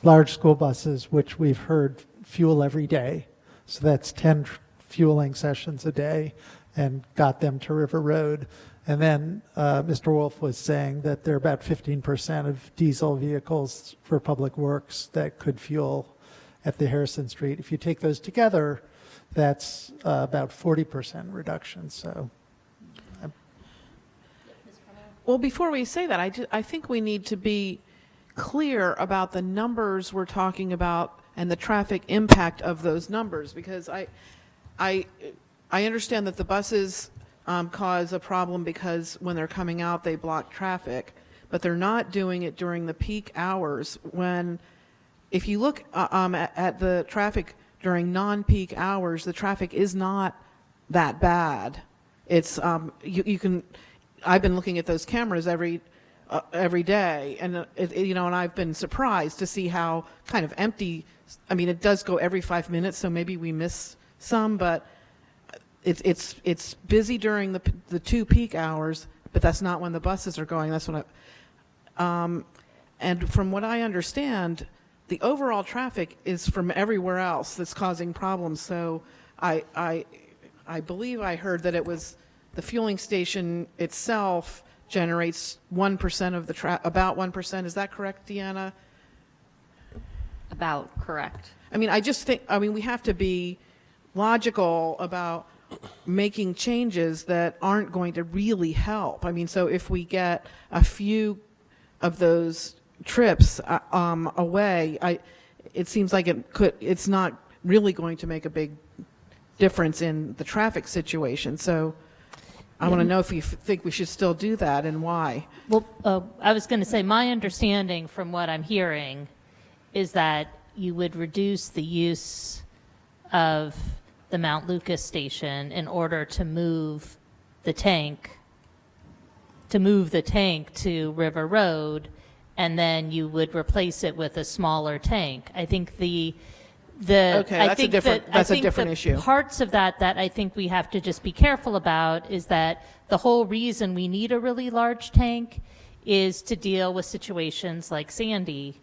large school buses, which we've heard fuel every day, so that's 10 fueling sessions a day, and got them to River Road. And then Mr. Wolf was saying that there are about 15% of diesel vehicles for Public Works that could fuel at the Harrison Street. If you take those together, that's about 40% reduction. So, well, before we say that, I think we need to be clear about the numbers we're talking about and the traffic impact of those numbers, because I understand that the buses cause a problem because when they're coming out, they block traffic, but they're not doing it during the peak hours. When, if you look at the traffic during non-peak hours, the traffic is not that bad. It's you can. I've been looking at those cameras every day, and and I've been surprised to see how kind of empty. I mean, it does go every 5 minutes, so maybe we miss some, but it's busy during the two peak hours, but that's not when the buses are going. That's when and from what I understand, the overall traffic is from everywhere else that's causing problems. So I believe I heard that it was the fueling station itself generates 1% of the about 1%. Is that correct, Deanna? About correct. I mean, I just think, we have to be logical about making changes that aren't going to really help. I mean, so if we get a few of those trips away, it seems like it's not really going to make a big difference in the traffic situation. So I want to know if you think we should still do that and why. Well, I was going to say, my understanding from what I'm hearing is that you would reduce the use of the Mount Lucas station in order to move the tank to River Road, and then you would replace it with a smaller tank. I think okay, that's a different issue. Parts of that I think we have to just be careful about is that the whole reason we need a really large tank is to deal with situations like Sandy,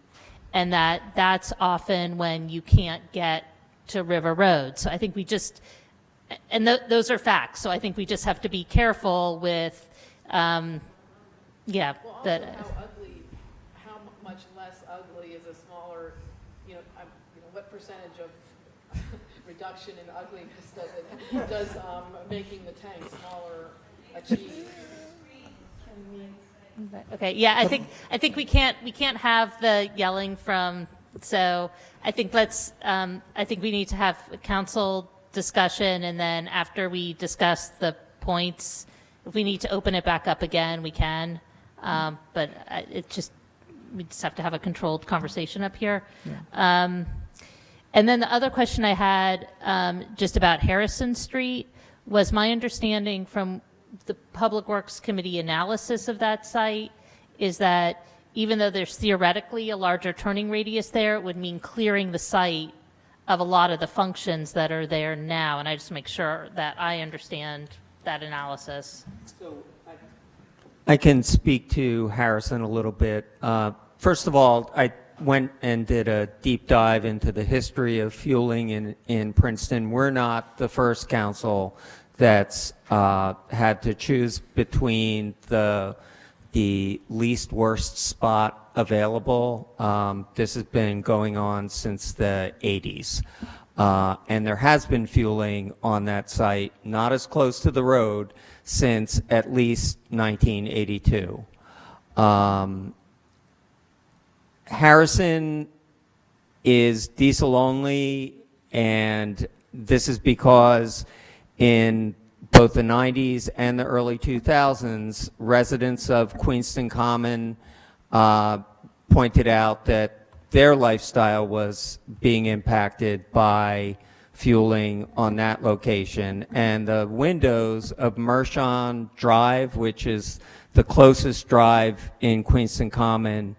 and that's often when you can't get to River Road. So I think we just, and those are facts. So I think we just have to be careful with, Well, how much less ugly is a smaller, what percentage of reduction in ugliness does making the tank smaller achieve? Okay, yeah, I think we can't have the yelling from So I think I think we need to have a council discussion, and then after we discuss the points, if we need to open it back up again, we can. But we just have to have a controlled conversation up here. Yeah. And then the other question I had, just about Harrison Street, was my understanding from the Public Works Committee analysis of that site is that even though there's theoretically a larger turning radius there, it would mean clearing the site of a lot of the functions that are there now. And I just make sure that I understand that analysis. I can speak to Harrison a little bit. First of all, I went and did a deep dive into the history of fueling in Princeton. We're not the first council that's had to choose between the least worst spot available. This has been going on since the 80s. And there has been fueling on that site, not as close to the road, since at least 1982. Harrison is diesel only, and this is because in both the 90s and the early 2000s, residents of Queenston Common pointed out that their lifestyle was being impacted by fueling on that location. And the windows of Mershon Drive, which is the closest drive in Queenston Common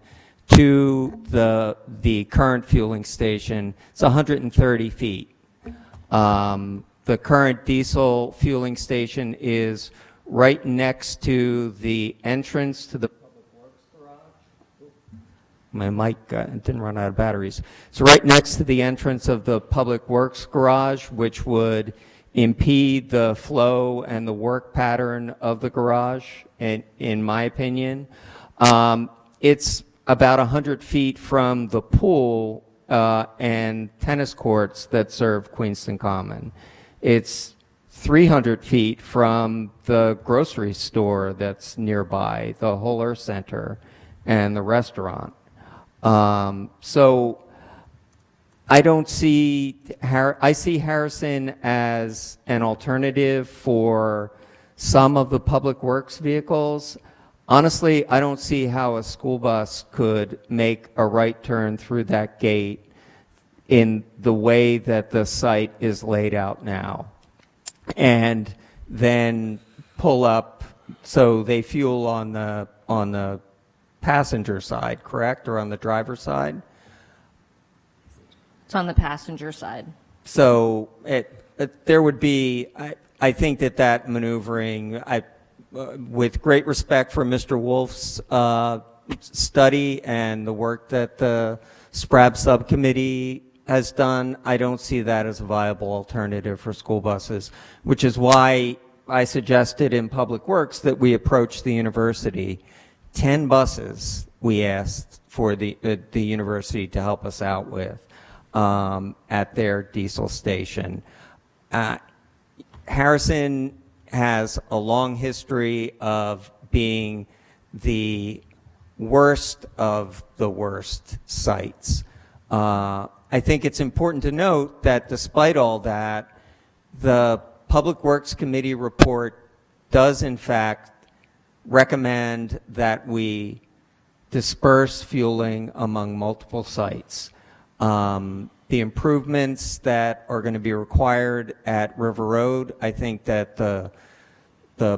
to the current fueling station, it's 130 feet. The current diesel fueling station is right next to the entrance to the Public Works garage. My mic didn't run out of batteries. So right next to the entrance of the Public Works garage, which would impede the flow and the work pattern of the garage, in my opinion. It's about 100 feet from the pool and tennis courts that serve Queenston Common. It's 300 feet from the grocery store that's nearby, the Whole Earth Center, and the restaurant. So I see Harrison as an alternative for some of the public works vehicles. Honestly, I don't see how a school bus could make a right turn through that gate in the way that the site is laid out now, and then pull up. So they fuel on the passenger side, correct, or on the driver's side? It's on the passenger side. So there would be, I think that maneuvering, with great respect for Mr. Wolf's study and the work that the SPRAB subcommittee has done, I don't see that as a viable alternative for school buses, which is why I suggested in Public Works that we approach the university. 10 buses we asked for the university to help us out with at their diesel station. Harrison has a long history of being the worst of the worst sites. I think it's important to note that despite all that, the Public Works Committee report does in fact recommend that we disperse fueling among multiple sites. The improvements that are going to be required at River Road, I think that the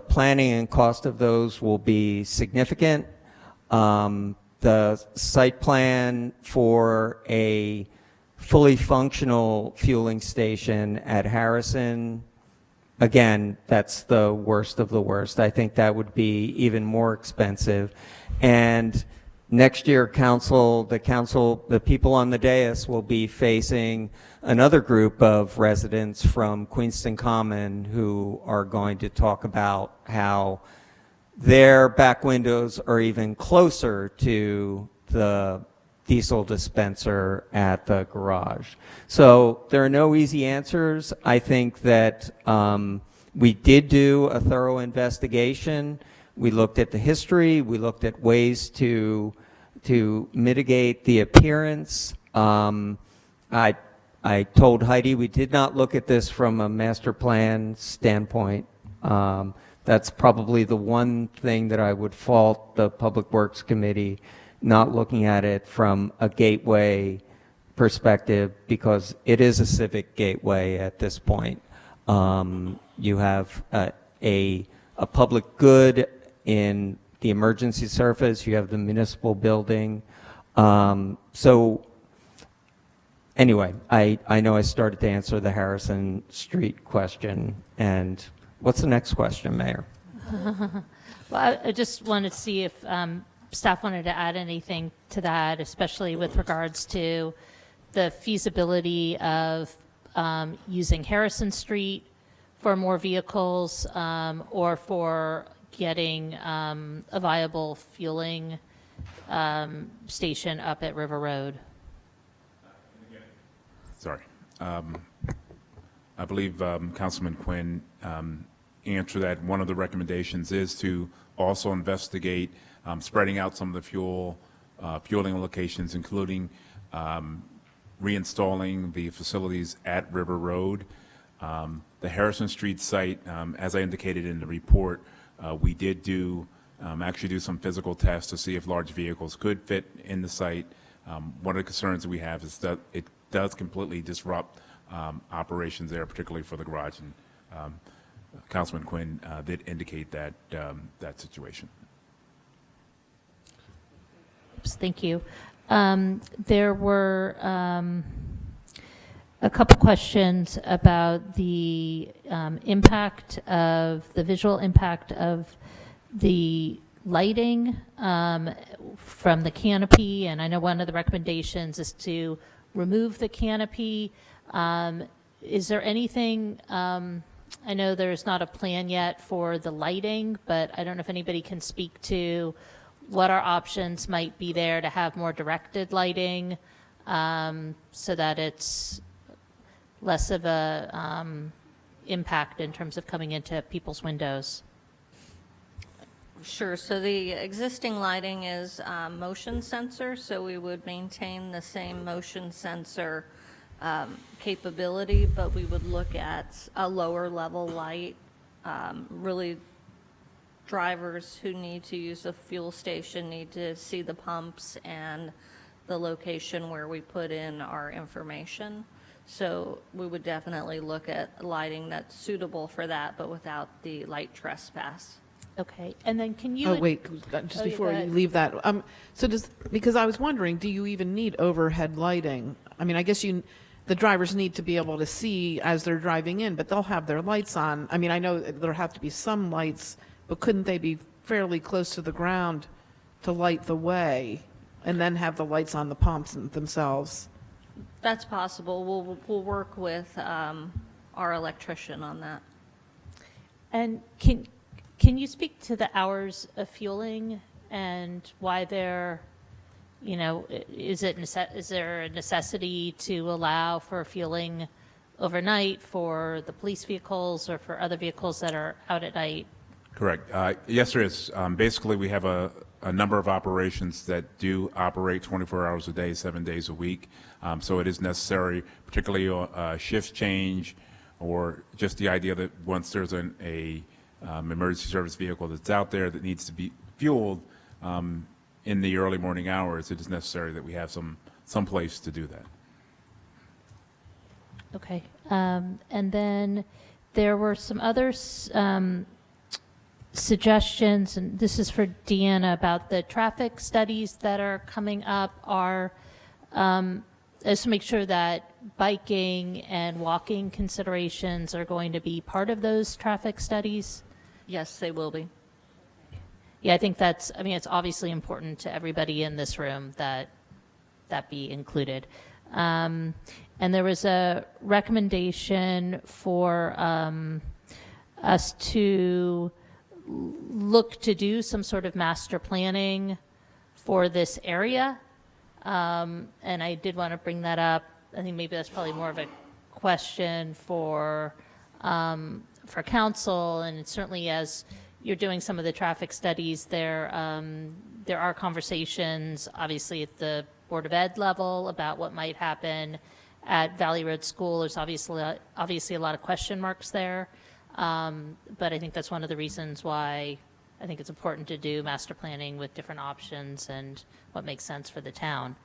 planning and cost of those will be significant. The site plan for a fully functional fueling station at Harrison, again, that's the worst of the worst. I think that would be even more expensive. And next year, the people on the dais will be facing another group of residents from Queenston Common who are going to talk about how their back windows are even closer to the diesel dispenser at the garage. So there are no easy answers. I think that we did do a thorough investigation. We looked at the history. We looked at ways to mitigate the appearance I told Heidi we did not look at this from a master plan standpoint. That's probably the one thing that I would fault the Public Works Committee, not looking at it from a gateway perspective, because it is a civic gateway at this point. You have a public good in the emergency service, you have the municipal building. So anyway, I know I started to answer the Harrison Street question, and what's the next question, Mayor? Well, I just wanted to see if staff wanted to add anything to that, especially with regards to the feasibility of using Harrison Street for more vehicles, or for getting a viable fueling station up at River Road. Sorry. I believe Councilman Quinn answered that. One of the recommendations is to also investigate spreading out some of the fueling locations, including reinstalling the facilities at River Road. The Harrison Street site, as I indicated in the report, we did actually do some physical tests to see if large vehicles could fit in the site. One of the concerns that we have is that it does completely disrupt operations there, particularly for the garage. And Councilman Quinn did indicate that that situation. Oops, thank you. There were a couple questions about the visual impact of the lighting from the canopy, and I know one of the recommendations is to remove the canopy. Is there anything, I know there's not a plan yet for the lighting, but I don't know if anybody can speak to what our options might be there to have more directed lighting, so that it's less of a impact in terms of coming into people's windows. Sure. So the existing lighting is motion sensor, so we would maintain the same motion sensor capability, but we would look at a lower level light. Really, drivers who need to use a fuel station need to see the pumps and the location where we put in our information. So we would definitely look at lighting that's suitable for that, but without the light trespass. Okay, and then can you? Oh wait, just before you leave that, because I was wondering, do you even need overhead lighting? I mean, I guess the drivers need to be able to see as they're driving in, but they'll have their lights on. I mean, I know there have to be some lights, but couldn't they be fairly close to the ground to light the way, and then have the lights on the pumps themselves? That's possible. We'll work with our electrician on that. And can you speak to the hours of fueling and why they're, is there a necessity to allow for fueling overnight for the police vehicles or for other vehicles that are out at night? Correct. Yes, there is. Basically, we have a number of operations that do operate 24 hours a day, 7 days a week. So it is necessary, particularly a shift change, or just the idea that once there's an emergency service vehicle that's out there that needs to be fueled in the early morning hours, it is necessary that we have some place to do that. Okay. And then there were some other suggestions, and this is for Deanna, about the traffic studies that are coming up. Just to make sure that biking and walking considerations are going to be part of those traffic studies. Yes, they will be. Yeah, I think it's obviously important to everybody in this room that be included. And there was a recommendation for us to look to do some sort of master planning for this area. And I did want to bring that up. I think maybe that's probably more of a question for council, and certainly as you're doing some of the traffic studies there are conversations, obviously at the Board of Ed level about what might happen at Valley Road School. There's obviously a lot of question marks there. But I think that's one of the reasons why I think it's important to do master planning with different options and what makes sense for the town.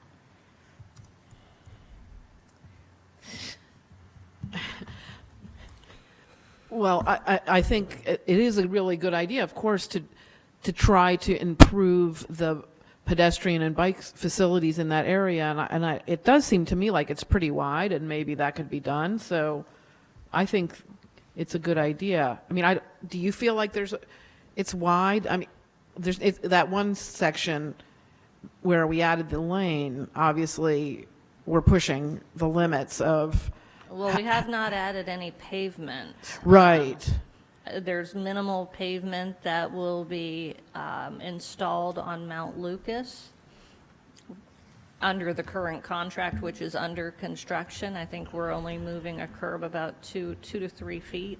Well, I think it is a really good idea, of course, to try to improve the pedestrian and bike facilities in that area. And it does seem to me like it's pretty wide, and maybe that could be done. So I think it's a good idea. I mean, do you feel like it's wide? I mean, that one section where we added the lane, obviously, we're pushing the limits of. Well, we have not added any pavement. Right. There's minimal pavement that will be installed on Mount Lucas under the current contract, which is under construction. I think we're only moving a curb about 2 to 3 feet.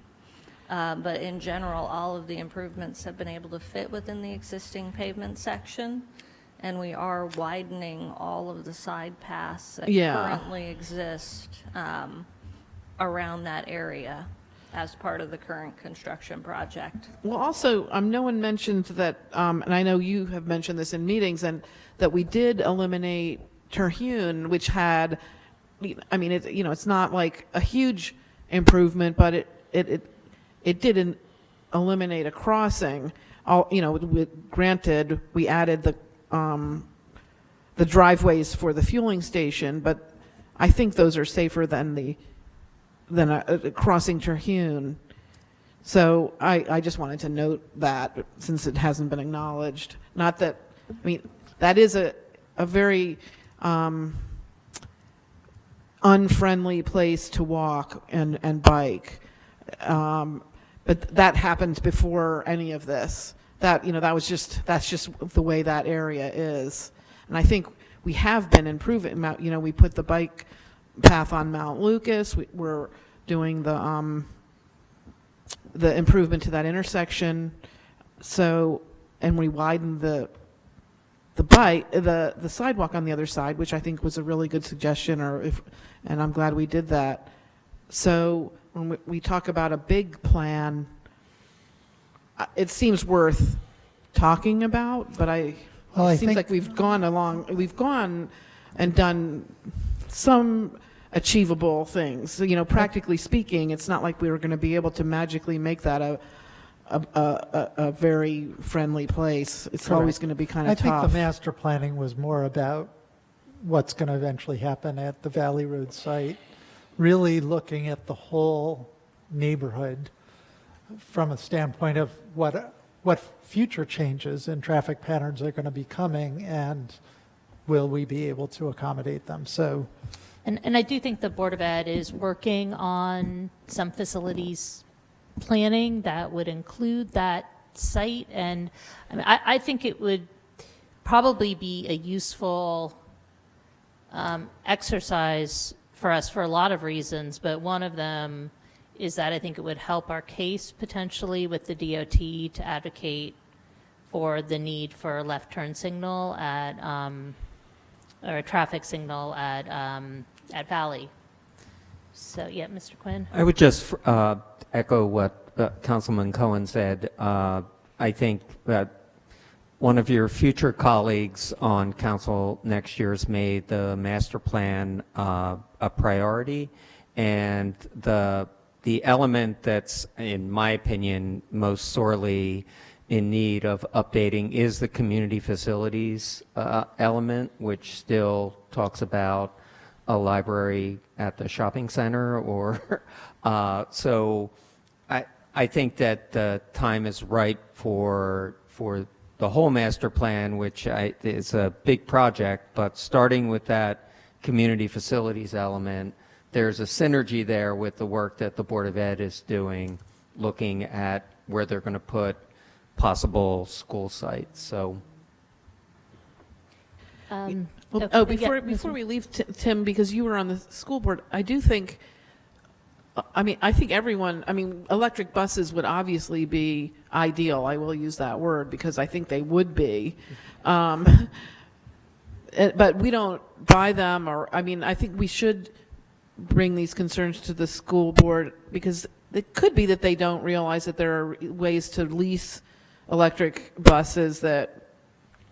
But in general, all of the improvements have been able to fit within the existing pavement section. And we are widening all of the side paths that currently exist around that area as part of the current construction project. Well, also, no one mentioned that, and I know you have mentioned this in meetings, and that we did eliminate Terhune, which had, I mean, it's not like a huge improvement, but it didn't eliminate a crossing. Granted, we added the driveways for the fueling station, but I think those are safer than crossing Terhune. So I just wanted to note that, since it hasn't been acknowledged. Not that, I mean, that is a very unfriendly place to walk and bike. But that happened before any of this. That's just the way that area is. And I think we have been improving. We put the bike path on Mount Lucas. We're doing the improvement to that intersection. So, and we widened the sidewalk on the other side, which I think was a really good suggestion. And I'm glad we did that. So when we talk about a big plan, it seems worth talking about. But it seems like we've gone and done some achievable things. Practically speaking, it's not like we were going to be able to magically make that a very friendly place. It's Correct. Always going to be kind of I tough. think the master planning was more about what's going to eventually happen at the Valley Road site, really looking at the whole neighborhood from a standpoint of what future changes in traffic patterns are going to be coming, and will we be able to accommodate them. So. And I do think the Board of Ed is working on some facilities planning that would include that site. And I mean, I think it would probably be a useful exercise for us for a lot of reasons, but one of them is that I think it would help our case potentially with the DOT to advocate for the need for a left turn signal or a traffic signal at Valley. So, yeah, Mr. Quinn? I would just echo what Councilman Cohen said. I think that one of your future colleagues on council next year has made the master plan a priority, and the element that's, in my opinion, most sorely in need of updating is the community facilities element, which still talks about a library at the shopping center, or so I think that the time is ripe for the whole master plan, which is a big project, but starting with that community facilities element, there's a synergy there with the work that the Board of Ed is doing, looking at where they're going to put possible school sites. So. Before we leave, Tim, because you were on the school board, I do think, I think electric buses would obviously be ideal. I will use that word because I think they would be. but we don't buy them, or, I mean, I think we should bring these concerns to the school board, because it could be that they don't realize that there are ways to lease electric buses that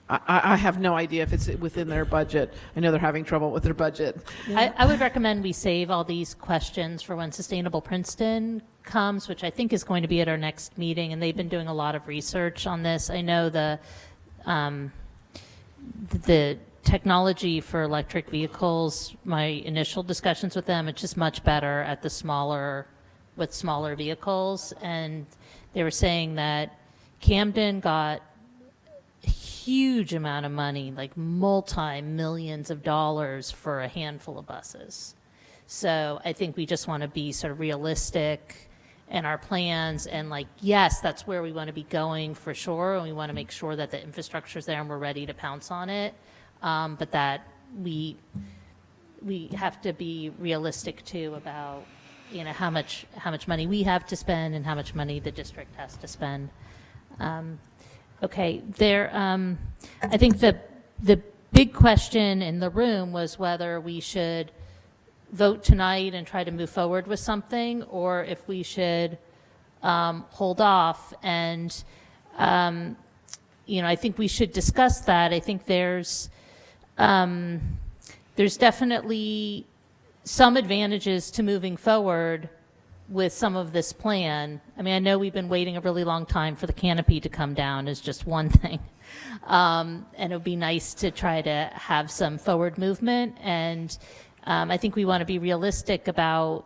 I have no idea if it's within their budget. I know they're having trouble with their budget. I would recommend we save all these questions for when Sustainable Princeton comes, which I think is going to be at our next meeting, and they've been doing a lot of research on this. I know the technology for electric vehicles, my initial discussions with them, it's just much better at the smaller vehicles. And they were saying that Camden got a huge amount of money, like multi-millions of dollars for a handful of buses. So I think we just want to be sort of realistic in our plans, and like, yes, that's where we want to be going for sure, and we want to make sure that the infrastructure is there and we're ready to pounce on it. But that we have to be realistic too about, you know, how much money we have to spend and how much money the district has to spend. Okay, I think the big question in the room was whether we should vote tonight and try to move forward with something, or if we should hold off. And you know, I think we should discuss that. I think there's definitely some advantages to moving forward with some of this plan. I mean, I know we've been waiting a really long time for the canopy to come down is just one thing. And it would be nice to try to have some forward movement. And I think we want to be realistic about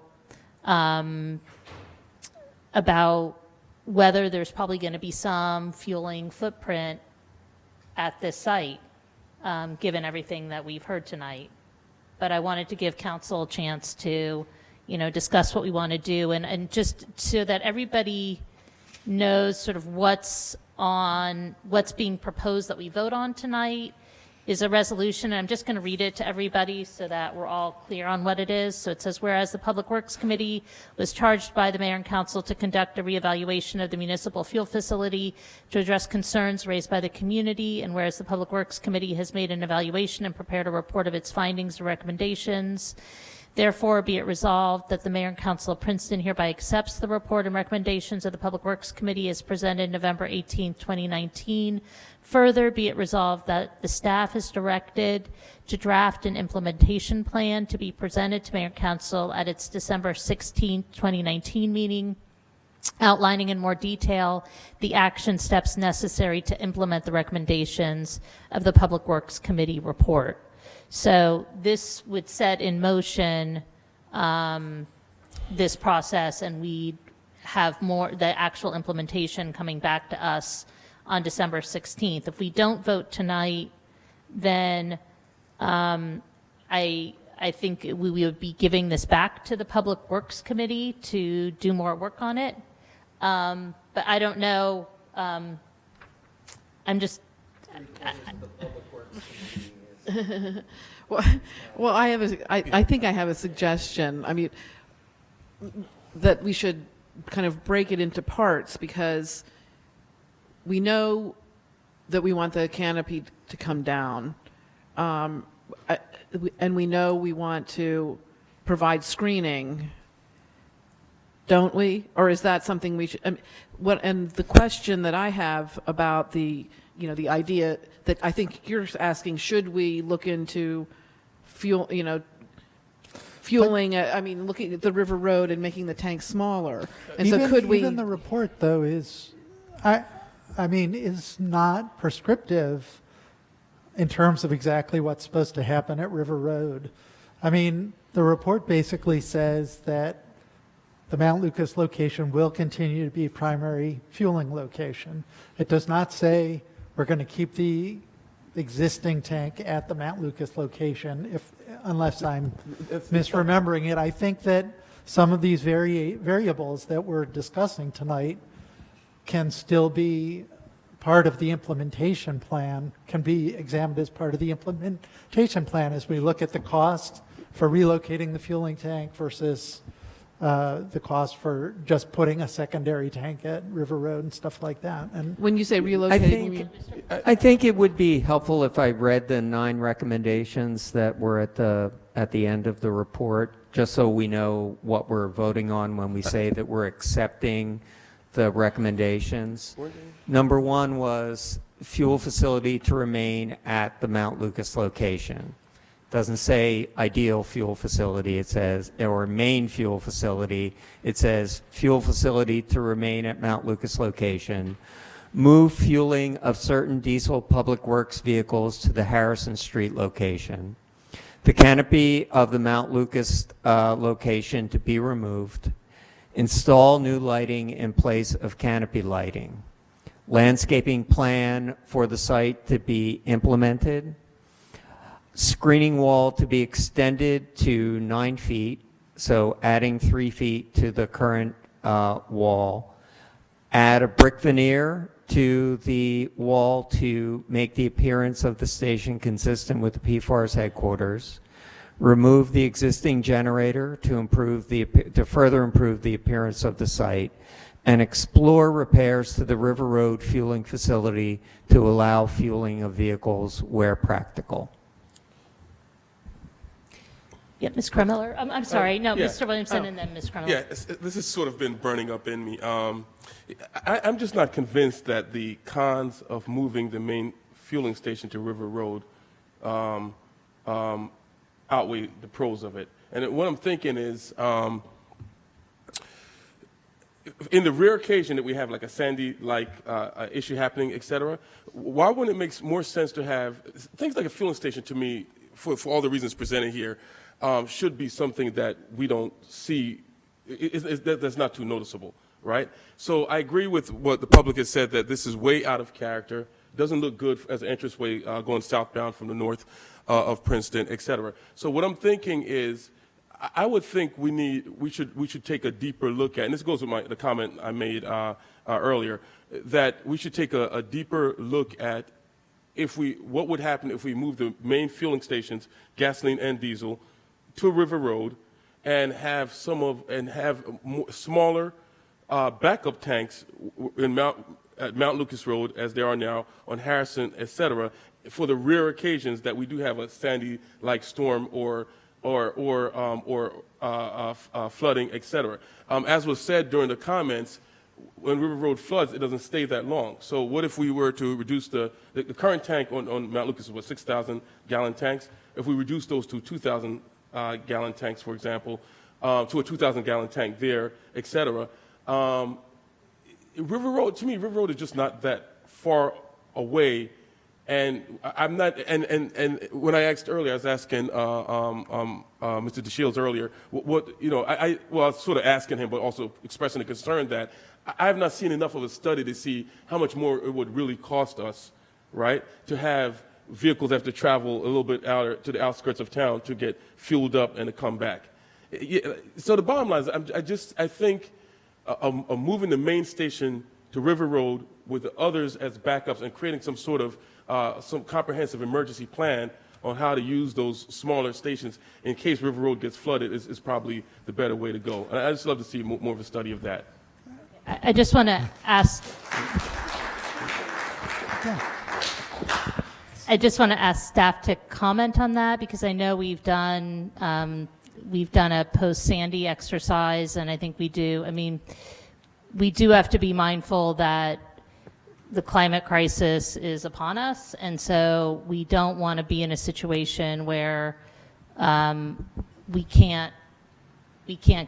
whether there's probably going to be some fueling footprint at this site, given everything that we've heard tonight. But I wanted to give council a chance to, you know, discuss what we want to do, and just so that everybody knows sort of what's being proposed that we vote on tonight is a resolution. And I'm just going to read it to everybody so that we're all clear on what it is. So it says, whereas the Public Works Committee was charged by the Mayor and Council to conduct a reevaluation of the municipal fuel facility to address concerns raised by the community, and whereas the Public Works Committee has made an evaluation and prepared a report of its findings and recommendations, therefore, be it resolved that the Mayor and Council of Princeton hereby accepts the report and recommendations of the Public Works Committee as presented November 18, 2019. Further, be it resolved that the staff is directed to draft an implementation plan to be presented to Mayor and Council at its December 16, 2019 meeting, outlining in more detail the action steps necessary to implement the recommendations of the Public Works Committee report. So this would set in motion this process, and we'd have the actual implementation coming back to us on December 16th. If we don't vote tonight, then I think we would be giving this back to the Public Works Committee to do more work on it. But I don't know. I'm just. Well, I think I have a suggestion. I mean, that we should kind of break it into parts, because we know that we want the canopy to come down, and we know we want to provide screening, don't we? Or is that something we should? And the question that I have about the idea that I think you're asking, should we look into fueling, looking at the River Road and making the tank smaller. And so could we? Even the report, though, is not prescriptive in terms of exactly what's supposed to happen at River Road. I mean, the report basically says that the Mount Lucas location will continue to be a primary fueling location. It does not say we're going to keep the existing tank at the Mount Lucas location, unless I'm misremembering it. I think that some of these variables that we're discussing tonight can still be part of the implementation plan, can be examined as part of the implementation plan as we look at the cost for relocating the fueling tank versus the cost for just putting a secondary tank at River Road and stuff like that. And When you say relocating, you mean? I think it would be helpful if I read the 9 recommendations that were at the end of the report, just so we know what we're voting on when we say that we're accepting the recommendations. Number 1 was fuel facility to remain at the Mount Lucas location. Doesn't say ideal fuel facility, it says, or main fuel facility. It says fuel facility to remain at Mount Lucas location. Move fueling of certain diesel public works vehicles to the Harrison Street location. The canopy of the Mount Lucas location to be removed. Install new lighting in place of canopy lighting. Landscaping plan for the site to be implemented. Screening wall to be extended to 9 feet, so adding 3 feet to the current wall. Add a brick veneer to the wall to make the appearance of the station consistent with the PFAR's headquarters. Remove the existing generator to further improve the appearance of the site, and explore repairs to the River Road fueling facility to allow fueling of vehicles where practical. Yeah, Ms. Kremiller. I'm sorry. No, yeah. Mr. Williamson and then Ms. Kremiller. Yeah, this has sort of been burning up in me. I'm just not convinced that the cons of moving the main fueling station to River Road outweigh the pros of it. And what I'm thinking is, in the rare occasion that we have like a Sandy-like issue happening, et cetera, why wouldn't it make more sense to have things like a fueling station? To me, for all the reasons presented here, should be something that we don't see, that's not too noticeable, right? So I agree with what the public has said, that this is way out of character, doesn't look good as an entranceway going southbound from the north of Princeton, et cetera. So what I'm thinking is, I would think we should take a deeper look at, and this goes with the comment I made earlier, that we should take a deeper look at what would happen if we move the main fueling stations, gasoline and diesel, to River Road, and have smaller backup tanks at Mount Lucas Road, as there are now on Harrison, et cetera, for the rare occasions that we do have a Sandy-like storm or flooding, et cetera. As was said during the comments, when River Road floods, it doesn't stay that long. So what if we were to reduce the current tank on Mount Lucas is what, 6,000 gallon tanks? If we reduce those to 2,000 gallon tanks, for example, to a 2,000 gallon tank there, et cetera. River Road, to me, River Road is just not that far away. And I'm not, and when I asked earlier, I was asking Mr. DeShields earlier, I was sort of asking him, but also expressing a concern that I have not seen enough of a study to see how much more it would really cost us, right, to have vehicles have to travel a little bit out to the outskirts of town to get fueled up and to come back. So the bottom line is, I think moving the main station to River Road with the others as backups and creating some sort of some comprehensive emergency plan on how to use those smaller stations in case River Road gets flooded is probably the better way to go. And I just love to see more of a study of that. I just want to ask. I just want to ask staff to comment on that, because I know we've done a post-Sandy exercise, and I think we do. I mean, we do have to be mindful that the climate crisis is upon us, and so we don't want to be in a situation where we can't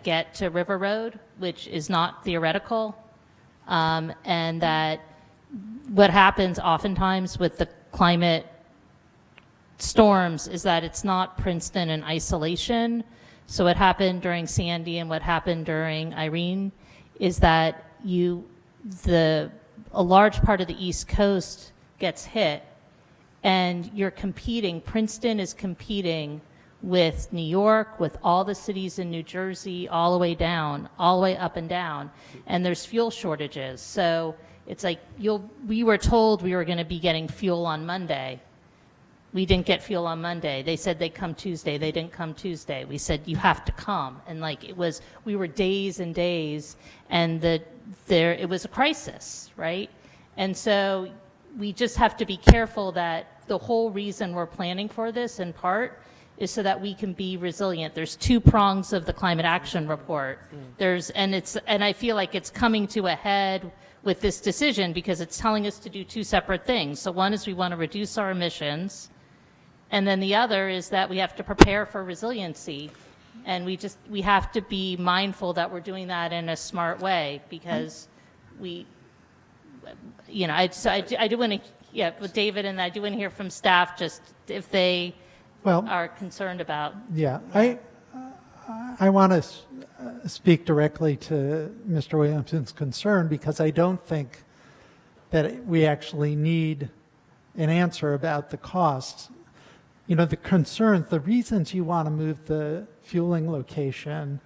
get to River Road, which is not theoretical, and that what happens oftentimes with the climate storms is that it's not Princeton in isolation. So what happened during Sandy and what happened during Irene is that a large part of the East Coast gets hit, and you're competing. Princeton is competing with New York, with all the cities in New Jersey, all the way down, all the way up and down, and there's fuel shortages. So it's like we were told we were going to be getting fuel on Monday, We didn't get fuel on Monday. They said they'd come Tuesday. They didn't come Tuesday. We said, you have to come. And like, we were days and days, and it was a crisis, right? And so we just have to be careful that the whole reason we're planning for this, in part, is so that we can be resilient. There's two prongs of the climate action report. And I feel like it's coming to a head with this decision because it's telling us to do two separate things. So one is we want to reduce our emissions, and then the other is that we have to prepare for resiliency. And we have to be mindful that we're doing that in a smart way, because I do want to, with David, and I do want to hear from staff just if they are concerned about. Yeah, I want to speak directly to Mr. Williamson's concern, because I don't think that we actually need an answer about the costs. You know, the concerns, the reasons you want to move the fueling location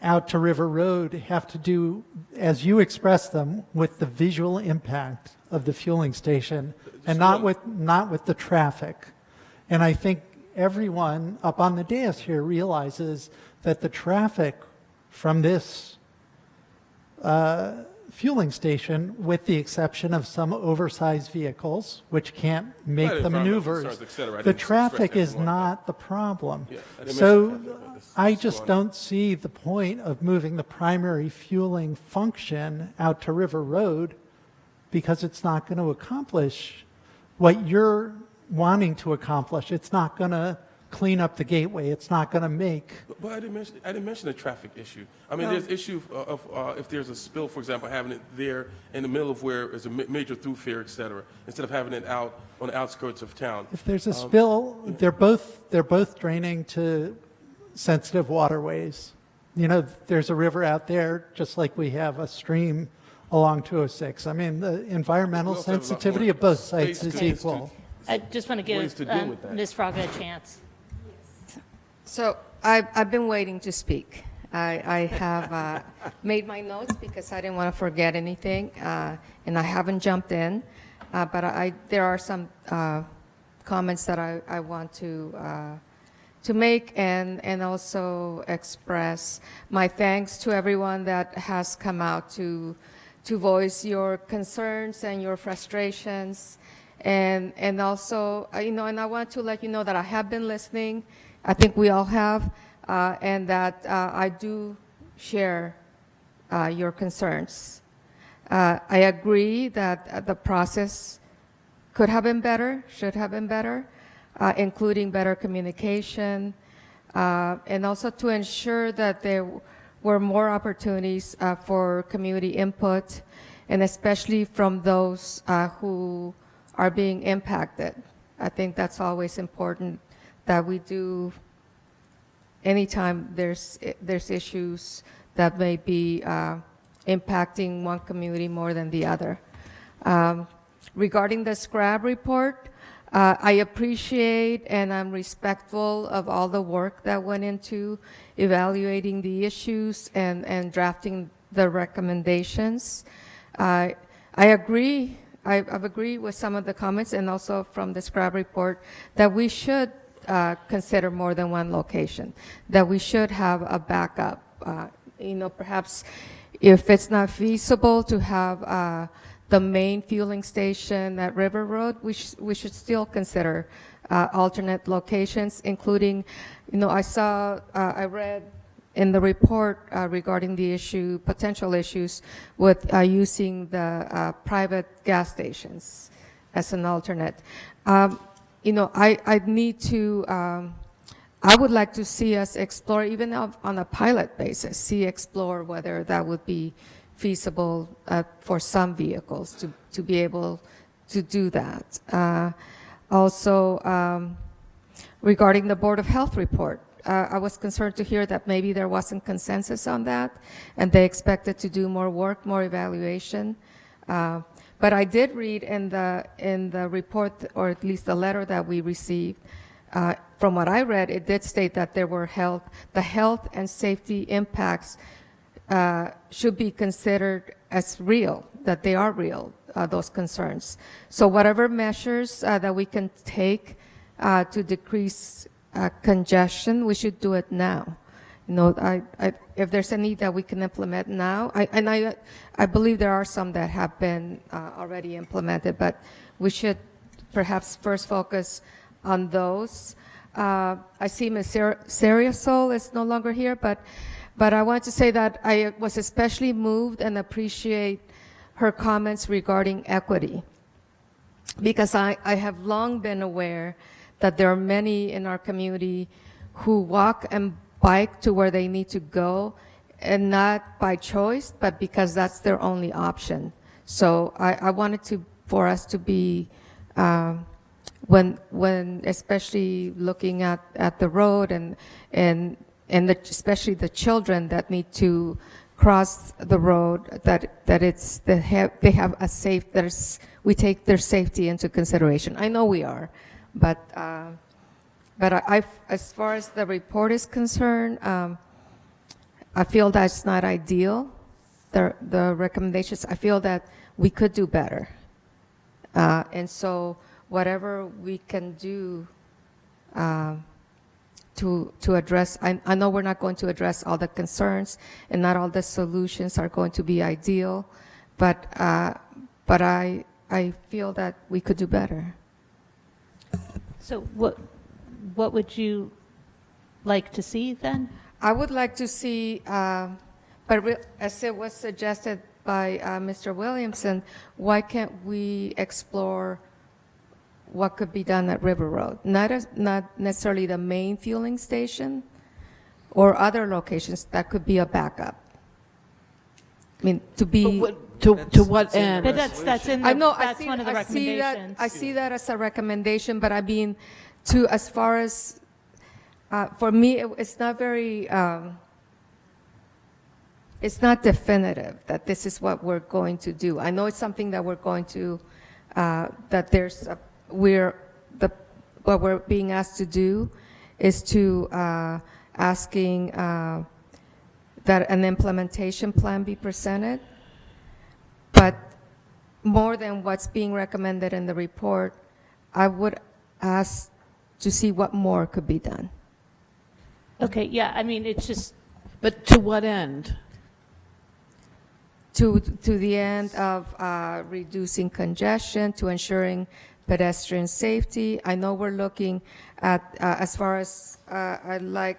out to River Road have to do, as you express them, with the visual impact of the fueling station, and not with the traffic. And I think everyone up on the dais here realizes that the traffic from this fueling station, with the exception of some oversized vehicles, which can't make the maneuvers, the traffic is not the problem. So I just don't see the point of moving the primary fueling function out to River Road, because it's not going to accomplish what you're wanting to accomplish. It's not going to clean up the gateway. It's not going to make. But I didn't mention the traffic issue. I mean, there's issue of if there's a spill, for example, having it there in the middle of where there's a major thoroughfare, et cetera, instead of having it out on the outskirts of town. If there's a spill, they're both draining to sensitive waterways. You know, there's a river out there, just like we have a stream along 206. I mean, the environmental sensitivity of both sites is equal. I just want to give Ms. Fraga a chance. So I've been waiting to speak. I have made my notes because I didn't want to forget anything, and I haven't jumped in. But there are some comments that I want to make, and also express my thanks to everyone that has come out to voice your concerns and your frustrations. And also, and I want to let you know that I have been listening. I think we all have, and that I do share your concerns. I agree that the process could have been better, should have been better, including better communication, and also to ensure that there were more opportunities for community input, and especially from those who are being impacted. I think that's always important that we do anytime there's issues that may be impacting one community more than the other. Regarding the SCRAB report, I appreciate and I'm respectful of all the work that went into evaluating the issues and drafting the recommendations. I agree. I've agreed with some of the comments, and also from the SCRAB report, that we should consider more than one location, that we should have a backup. Perhaps if it's not feasible to have the main fueling station at River Road, we should still consider alternate locations, including, I read in the report regarding the potential issues with using the private gas stations as an alternate. I would like to see us explore, even on a pilot basis, explore whether that would be feasible for some vehicles to be able to do that. Also, regarding the Board of Health report, I was concerned to hear that maybe there wasn't consensus on that, and they expected to do more work, more evaluation. But I did read in the report, or at least the letter that we received, from what I read, it did state that there were the health and safety impacts should be considered as real, that they are real, those concerns. So whatever measures that we can take to decrease congestion, we should do it now. You know, if there's any that we can implement now, I believe there are some that have been already implemented, but we should perhaps first focus on those. I see Ms. Seriasol is no longer here, but I want to say that I was especially moved and appreciate her comments regarding equity, because I have long been aware that there are many in our community who walk and bike to where they need to go, and not by choice, but because that's their only option. So I wanted for us to be, when especially looking at the road and especially the children that need to cross the road, that they have a safe, we take their safety into consideration. I know we are, but as far as the report is concerned, I feel that's not ideal. The recommendations, I feel that we could do better. And so whatever we can do to address, I know we're not going to address all the concerns, and not all the solutions are going to be ideal, but I feel that we could do better. So what would you like to see then? I would like to see, as it was suggested by Mr. Williamson, why can't we explore what could be done at River Road? Not necessarily the main fueling station, or other locations that could be a backup. I mean, to be... To what end? But that's in the, I know, that's one of the recommendations. I see that as a recommendation, but I mean, as far as, for me, it's not very, it's not definitive that this is what we're going to do. I know it's something that we're going to, that there's, what we're being asked to do is to asking that an implementation plan be presented. But more than what's being recommended in the report, I would ask to see what more could be done. Okay, yeah, I mean, it's just... But to what end? To the end of reducing congestion, to ensuring pedestrian safety. I know we're looking at, as far as, I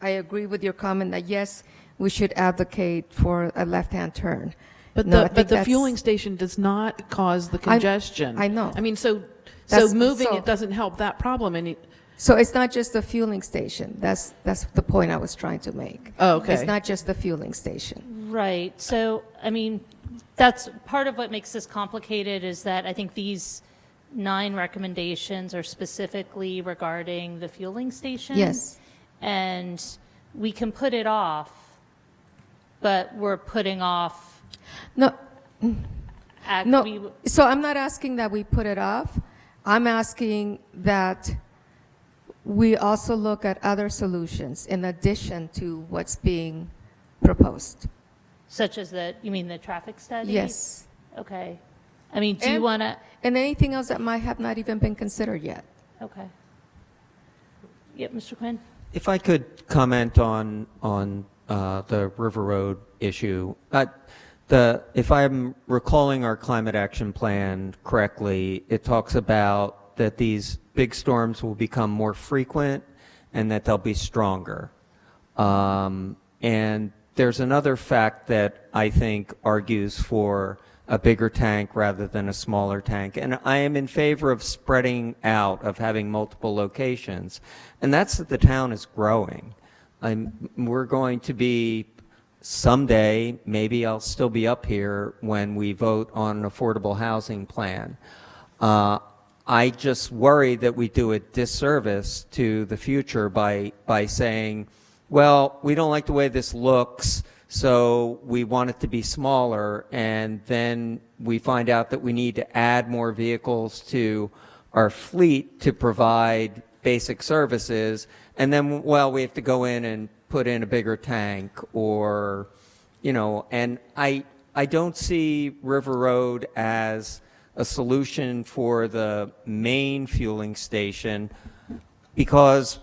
agree with your comment that yes, we should advocate for a left-hand turn. But the fueling station does not cause the congestion. I know. I mean, so moving it doesn't help that problem. So it's not just the fueling station. That's the point I was trying to make. Oh, okay. It's not just the fueling station. Right. So, I mean, that's part of what makes this complicated, is that I think these 9 recommendations are specifically regarding the fueling station. Yes. And we can put it off, but we're putting off. No. So I'm not asking that we put it off. I'm asking that we also look at other solutions in addition to what's being proposed. Such as you mean the traffic study? Yes. Okay. I mean, do you want to? And anything else that might have not even been considered yet. Okay. Yep, Mr. Quinn? If I could comment on the River Road issue. If I'm recalling our climate action plan correctly, it talks about that these big storms will become more frequent and that they'll be stronger. And there's another fact that I think argues for a bigger tank rather than a smaller tank. And I am in favor of spreading out, of having multiple locations. And that's that the town is growing. We're going to be, someday, maybe I'll still be up here when we vote on an affordable housing plan. I just worry that we do a disservice to the future by saying, well, we don't like the way this looks, so we want it to be smaller, and then we find out that we need to add more vehicles to our fleet to provide basic services, and then, well, we have to go in and put in a bigger tank, or, and I I don't see River Road as a solution for the main fueling station, because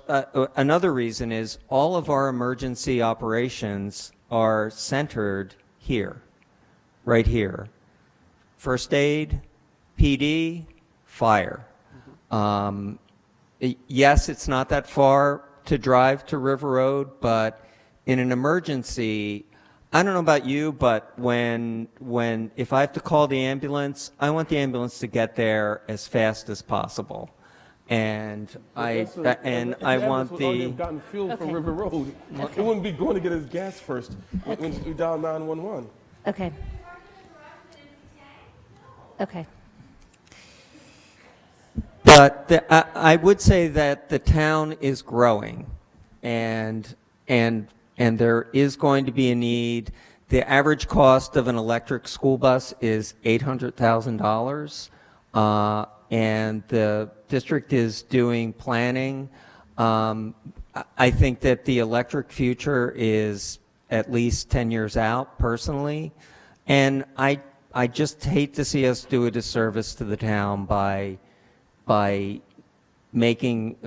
another reason is all of our emergency operations are centered here, right here. First aid, PD, fire. Yes, it's not that far to drive to River Road, but in an emergency, I don't know about you, but if I have to call the ambulance, I want the ambulance to get there as fast as possible. And I want the gotten fuel from River Road. It wouldn't be going to get his gas first when we dial 911. Okay. Okay. But I would say that the town is growing, and there is going to be a need. The average cost of an electric school bus is $800,000, and the district is doing planning. I think that the electric future is at least 10 years out, personally, and I just hate to see us do a disservice to the town by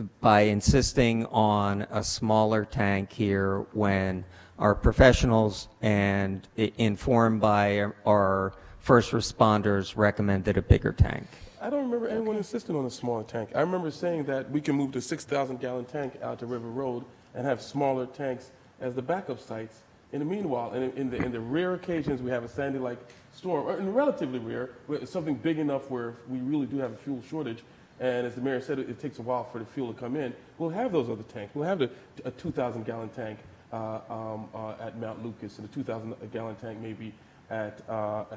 insisting on a smaller tank here when our professionals and informed by our first responders recommended a bigger tank. I don't remember anyone insisting on a smaller tank. I remember saying that we can move the 6,000-gallon tank out to River Road and have smaller tanks as the backup sites. In the meanwhile, in the rare occasions we have a Sandy-like storm, or in relatively rare, something big enough where we really do have a fuel shortage, and as the mayor said, it takes a while for the fuel to come in, we'll have those other tanks. We'll have a 2,000-gallon tank at Mount Lucas, and a 2,000-gallon tank maybe at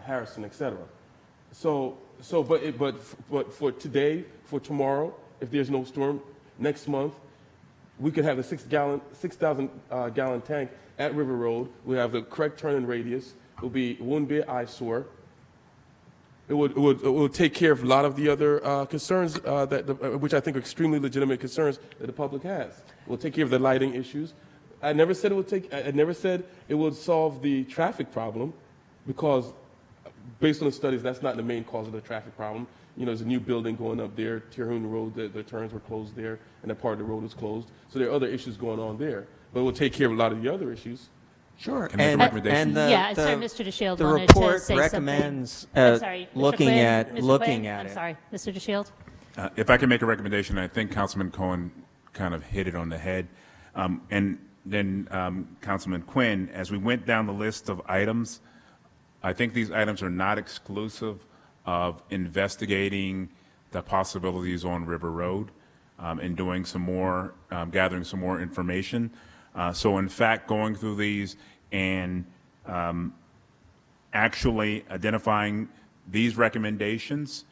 Harrison, et cetera. But for today, for tomorrow, if there's no storm, next month, we could have a 6,000-gallon tank at River Road. We have the correct turn-in radius. It wouldn't be an eyesore. It would take care of a lot of the other concerns which I think are extremely legitimate concerns that the public has. It will take care of the lighting issues. I never said it would solve the traffic problem, because based on the studies, that's not the main cause of the traffic problem. You know, there's a new building going up there, Terhune Road, the turns were closed there, and that part of the road is closed. So there are other issues going on there. But it will take care of a lot of the other issues. Sure. Can I make a recommendation? Sorry, Mr. DeShield the wanted to report say recommends something. I'm sorry, Mr. looking Quinn, at Mr. looking Quinn? at I'm it. sorry, Mr. DeShield. If I can make a recommendation, I think Councilman Cohen kind of hit it on the head. And then Councilman Quinn, as we went down the list of items, I think these items are not exclusive of investigating the possibilities on River Road and doing some more, gathering some more information. So in fact, going through these and actually identifying these recommendations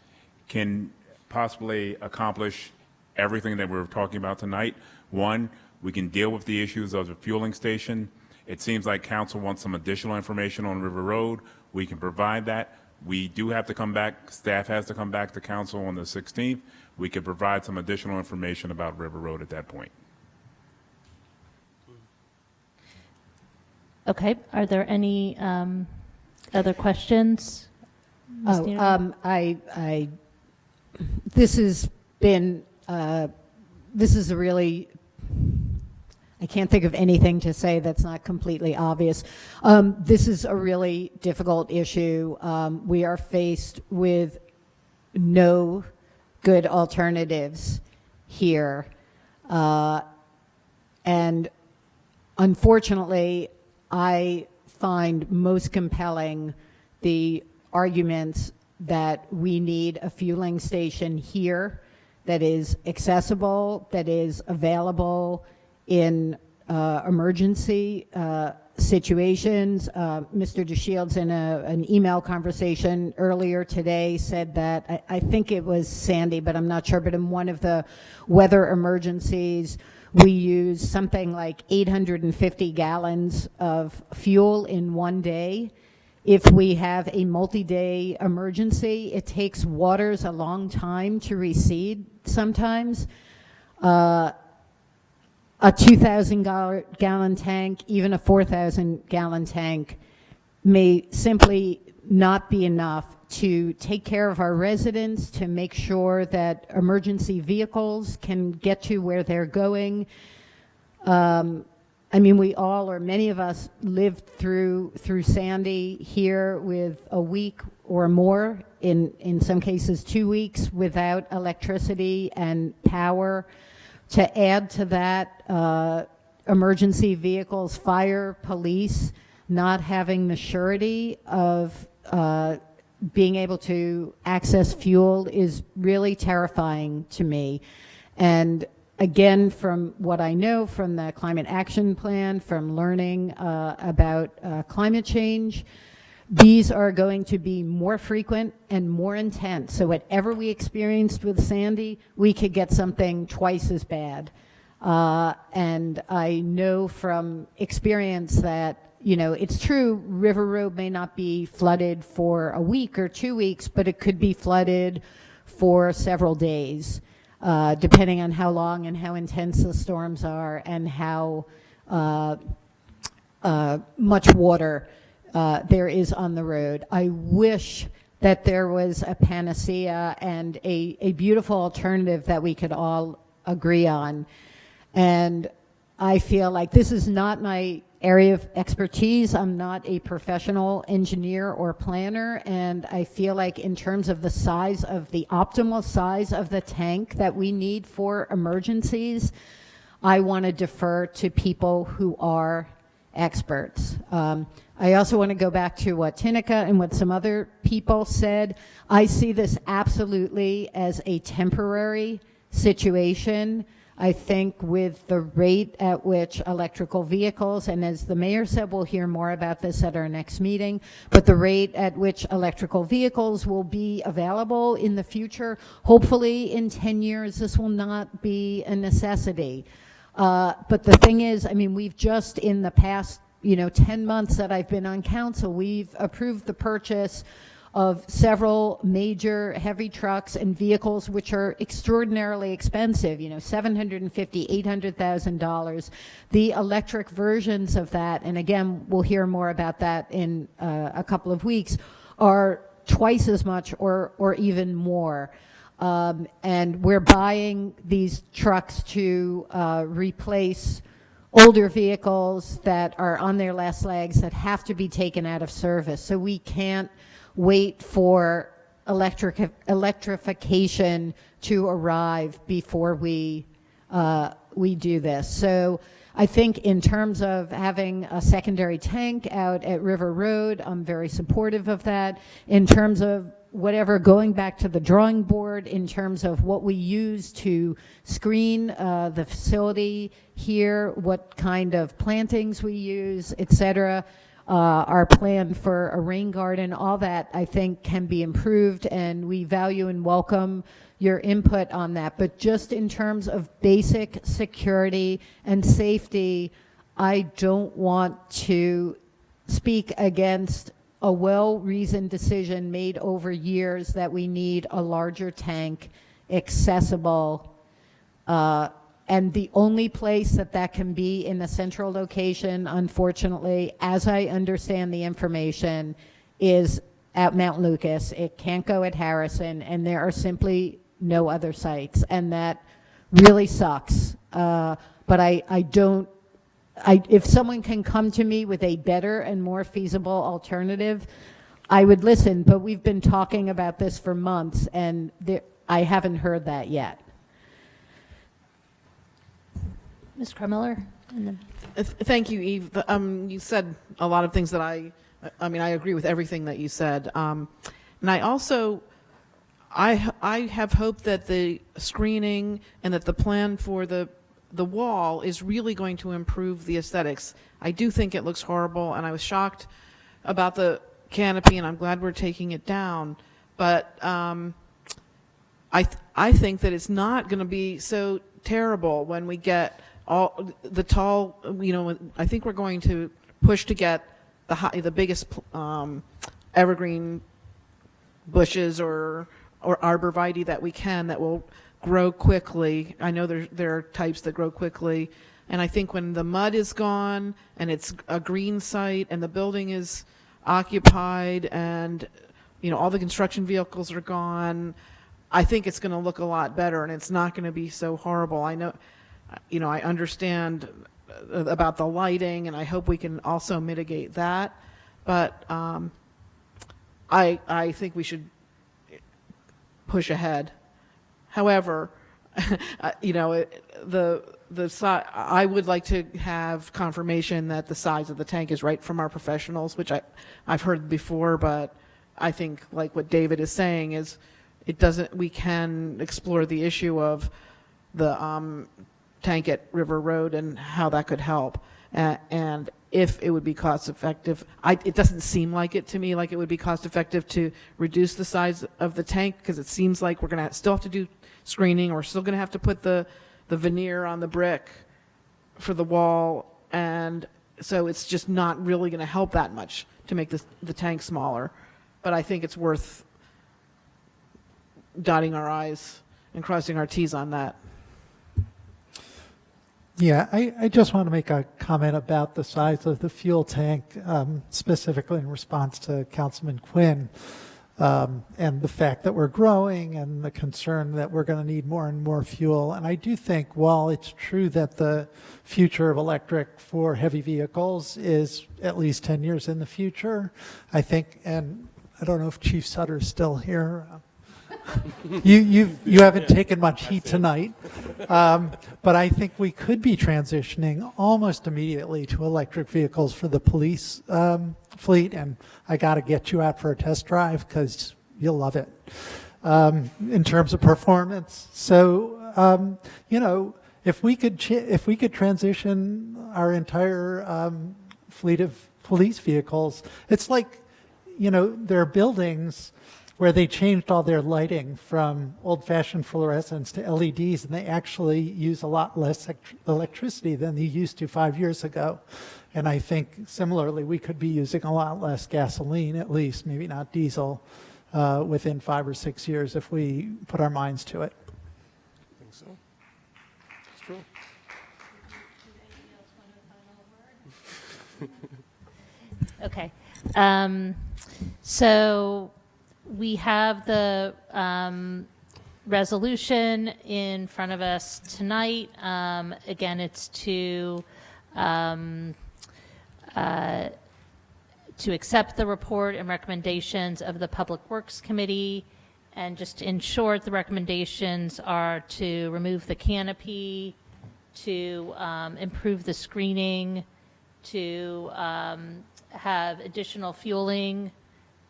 can possibly accomplish everything that we're talking about tonight. One, we can deal with the issues of the fueling station. It seems like council wants some additional information on River Road. We can provide that. We do have to come back, staff has to come back to council on the 16th. We could provide some additional information about River Road at that point. Okay, are there any other questions? Ms. Dino? This has been, this is a really, I can't think of anything to say that's not completely obvious. This is a really difficult issue. We are faced with no good alternatives here. And unfortunately, I find most compelling the arguments that we need a fueling station here that is accessible, that is available in emergency situations. Mr. DeShields in an email conversation earlier today said that, I think it was Sandy, but I'm not sure, but in one of the weather emergencies, we use something like 850 gallons of fuel in one day. If we have a multi-day emergency, it takes waters a long time to recede sometimes. A 2,000 gallon tank, even a 4,000 gallon tank may simply not be enough to take care of our residents, to make sure that emergency vehicles can get to where they're going. I mean, we all, or many of us, lived through Sandy here with a week or more, in some cases 2 weeks, without electricity and power. To add to that, emergency vehicles, fire, police, not having the surety of being able to access fuel is really terrifying to me. And again, from what I know from the Climate Action Plan, from learning about climate change, these are going to be more frequent and more intense. So whatever we experienced with Sandy, we could get something twice as bad. And I know from experience that, you know, it's true, River Road may not be flooded for a week or 2 weeks, but it could be flooded for several days, depending on how long and how intense the storms are and how much water there is on the road. I wish that there was a panacea and a beautiful alternative that we could all agree on. And I feel like this is not my area of expertise. I'm not a professional engineer or planner, and I feel like in terms of the size of the optimal size of the tank that we need for emergencies, I want to defer to people who are experts. I also want to go back to what Tineka and what some other people said. I see this absolutely as a temporary situation. I think with the rate at which electrical vehicles, and as the mayor said, we'll hear more about this at our next meeting, but the rate at which electrical vehicles will be available in the future, hopefully in 10 years, this will not be a necessity. But the thing is, I mean, we've just in the past, 10 months that I've been on council, we've approved the purchase of several major heavy trucks and vehicles which are extraordinarily expensive, $750,000, $800,000. The electric versions of that, and again, we'll hear more about that in a couple of weeks, are twice as much or even more. And we're buying these trucks to replace older vehicles that are on their last legs that have to be taken out of service. So we can't wait for electrification to arrive before we do this. So I think in terms of having a secondary tank out at River Road, I'm very supportive of that. In terms of whatever, going back to the drawing board, in terms of what we use to screen the facility here, what kind of plantings we use, et cetera, our plan for a rain garden, all that I think can be improved, and we value and welcome your input on that. But just in terms of basic security and safety, I don't want to speak against a well-reasoned decision made over years that we need a larger tank, accessible, and the only place that can be in a central location, unfortunately, as I understand the information, is at Mount Lucas. It can't go at Harrison, and there are simply no other sites, and that really sucks. But if someone can come to me with a better and more feasible alternative, I would listen, but we've been talking about this for months, and I haven't heard that yet. Ms. Kremiller? Thank you, Eve. You said a lot of things that I agree with everything that you said. And I also, I have hope that the screening and that the plan for the wall is really going to improve the aesthetics. I do think it looks horrible, and I was shocked about the canopy, and I'm glad we're taking it down. But I think that it's not going to be so terrible when we get all the tall, I think we're going to push to get the biggest evergreen bushes or arborvitae that we can that will grow quickly. I know there are types that grow quickly, and I think when the mud is gone and it's a green site and the building is occupied and, all the construction vehicles are gone, I think it's going to look a lot better and it's not going to be so horrible. I know, I understand about the lighting and I hope we can also mitigate that. But I think we should push ahead. However, I would like to have confirmation that the size of the tank is right from our professionals, which I've heard before, but I think like what David is saying is we can explore the issue of the tank at River Road and how that could help. And if it would be cost effective, it doesn't seem like it to me like it would be cost effective to reduce the size of the tank, because it seems like we're going to still have to do screening, or we're still going to have to put the veneer on the brick for the wall, and so it's just not really going to help that much to make the tank smaller. But I think it's worth dotting our I's and crossing our T's on that. Yeah, I just want to make a comment about the size of the fuel tank, specifically in response to Councilman Quinn, and the fact that we're growing and the concern that we're going to need more and more fuel. And I do think while it's true that the future of electric for heavy vehicles is at least 10 years in the future, I think, and I don't know if Chief Sutter's still here. You haven't taken much heat tonight, but I think we could be transitioning almost immediately to electric vehicles for the police fleet, and I got to get you out for a test drive because you'll love it in terms of performance. So if we could transition our entire fleet of police vehicles, it's like there are buildings where they changed all their lighting from old-fashioned fluorescents to LEDs, and they actually use a lot less electricity than they used to 5 years ago. And I think similarly, we could be using a lot less gasoline, at least, maybe not diesel, within 5 or 6 years if we put our minds to it. I think so. It's true. Okay. So we have the resolution in front of us tonight. Again, it's to accept the report and recommendations of the Public Works Committee. And just in short, the recommendations are to remove the canopy, to improve the screening, to have additional fueling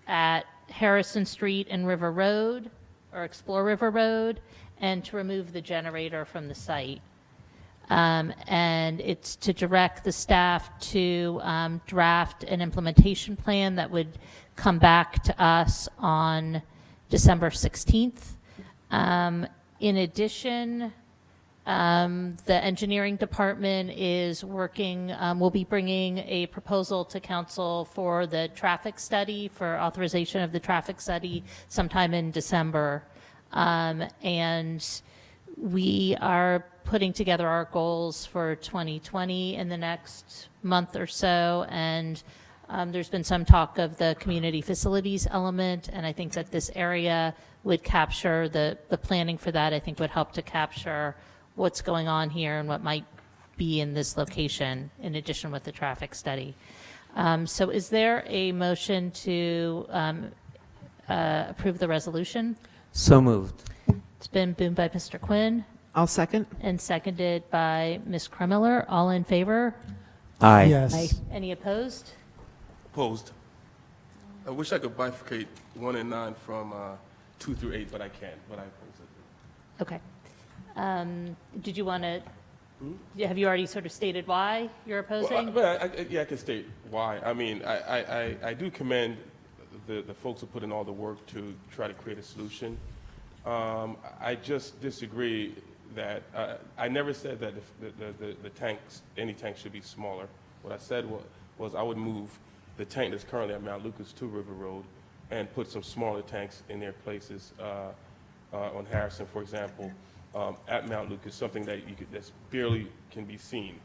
at Harrison Street and River Road, or Explore River Road, and to remove the generator from the site. And it's to direct the staff to draft an implementation plan that would come back to us on December 16th. In addition, the engineering department is working, we'll be bringing a proposal to council for the traffic study, for authorization of the traffic study sometime in December. And we are putting together our goals for 2020 in the next month or so. And there's been some talk of the community facilities element, and I think that this area would capture the planning for that, I think would help to capture what's going on here and what might be in this location, in addition with the traffic study. So is there a motion to approve the resolution? So moved. It's been moved by Mr. Quinn. I'll second. And seconded by Ms. Kremiller. All in favor? Aye. Yes. Aye. Any opposed? Opposed. I wish I could bifurcate 1 and 9 from 2 through 8, but I can't. But I oppose it. Okay. Did you want to, have you already sort of stated why you're opposing? Well, I can state why. I mean, I do commend the folks who put in all the work to try to create a solution. I just disagree that, I never said that the tanks, any tank should be smaller. What I said was I would move the tank that's currently at Mount Lucas to River Road and put some smaller tanks in their places, on Harrison, for example. At Mount Lucas, something that that's barely can be seen,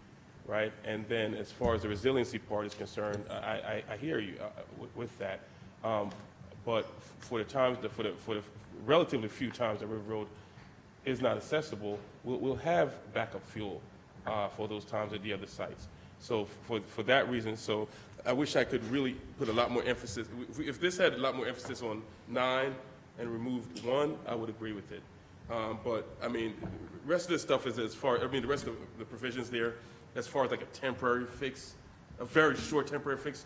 right? And then as far as the resiliency part is concerned, I hear you with that. But for the relatively few times that River Road is not accessible, we'll have backup fuel for those times at the other sites. So for that reason, so I wish I could really put a lot more emphasis. If this had a lot more emphasis on 9 and removed 1, I would agree with it. But I mean, the rest of this stuff is the rest of the provisions there, as far as like a temporary fix, a very short temporary fix,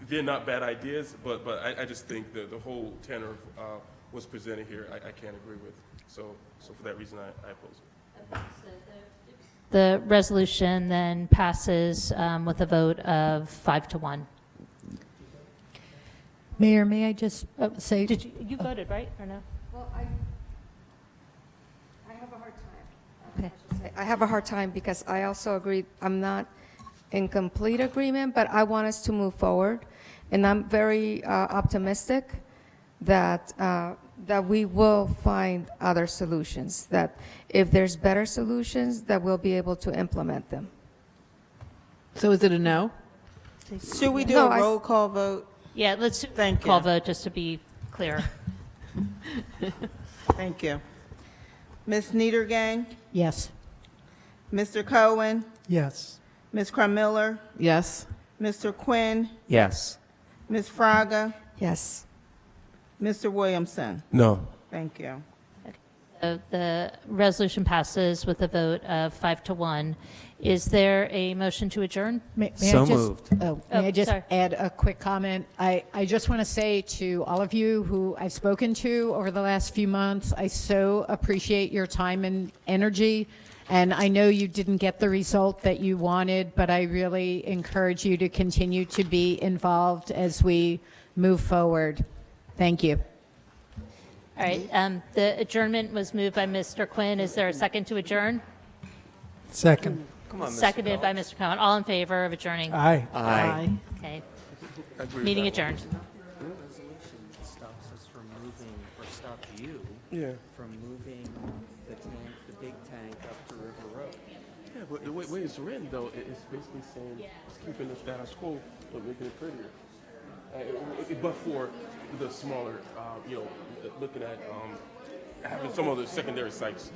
they're not bad ideas, but I just think the whole tenor of what's presented here, I can't agree with. So for that reason, I oppose it. The resolution then passes with a vote of 5-1. Mayor, may I just say? Did you voted, right, or no? Well, I have a hard time. Okay. I have a hard time because I also agree, I'm not in complete agreement, but I want us to move forward. And I'm very optimistic that that we will find other solutions, that if there's better solutions, that we'll be able to implement them. So is it a no? Should we do No, a roll call vote? Yeah, let's do a Thank call you. vote just to be clear. Thank you. Ms. Niedergang? Yes. Mr. Cohen? Yes. Ms. Crummiller? Yes. Mr. Quinn? Yes. Ms. Fraga? Yes. Mr. Williamson? No. Thank you. The resolution passes with a vote of 5-1. Is there a motion to adjourn? May So I just, moved. may I just sorry. add a quick comment? I just want to say to all of you who I've spoken to over the last few months, I so appreciate your time and energy. And I know you didn't get the result that you wanted, but I really encourage you to continue to be involved as we move forward. Thank you. All right, the adjournment was moved by Mr. Quinn. Is there a second to adjourn? Second. Come on, Mr. Seconded by Collins. Mr. Cohen. All in favor of adjourning? Aye. Aye. Okay, I agree with meeting that. adjourned. The resolution stops us from moving, or stops you from moving the tank, the big tank up to River Road. Yeah, but the way it's written, though, it's basically saying it's keeping the status quo, but making it prettier. But for the smaller, looking at having some of the secondary sites.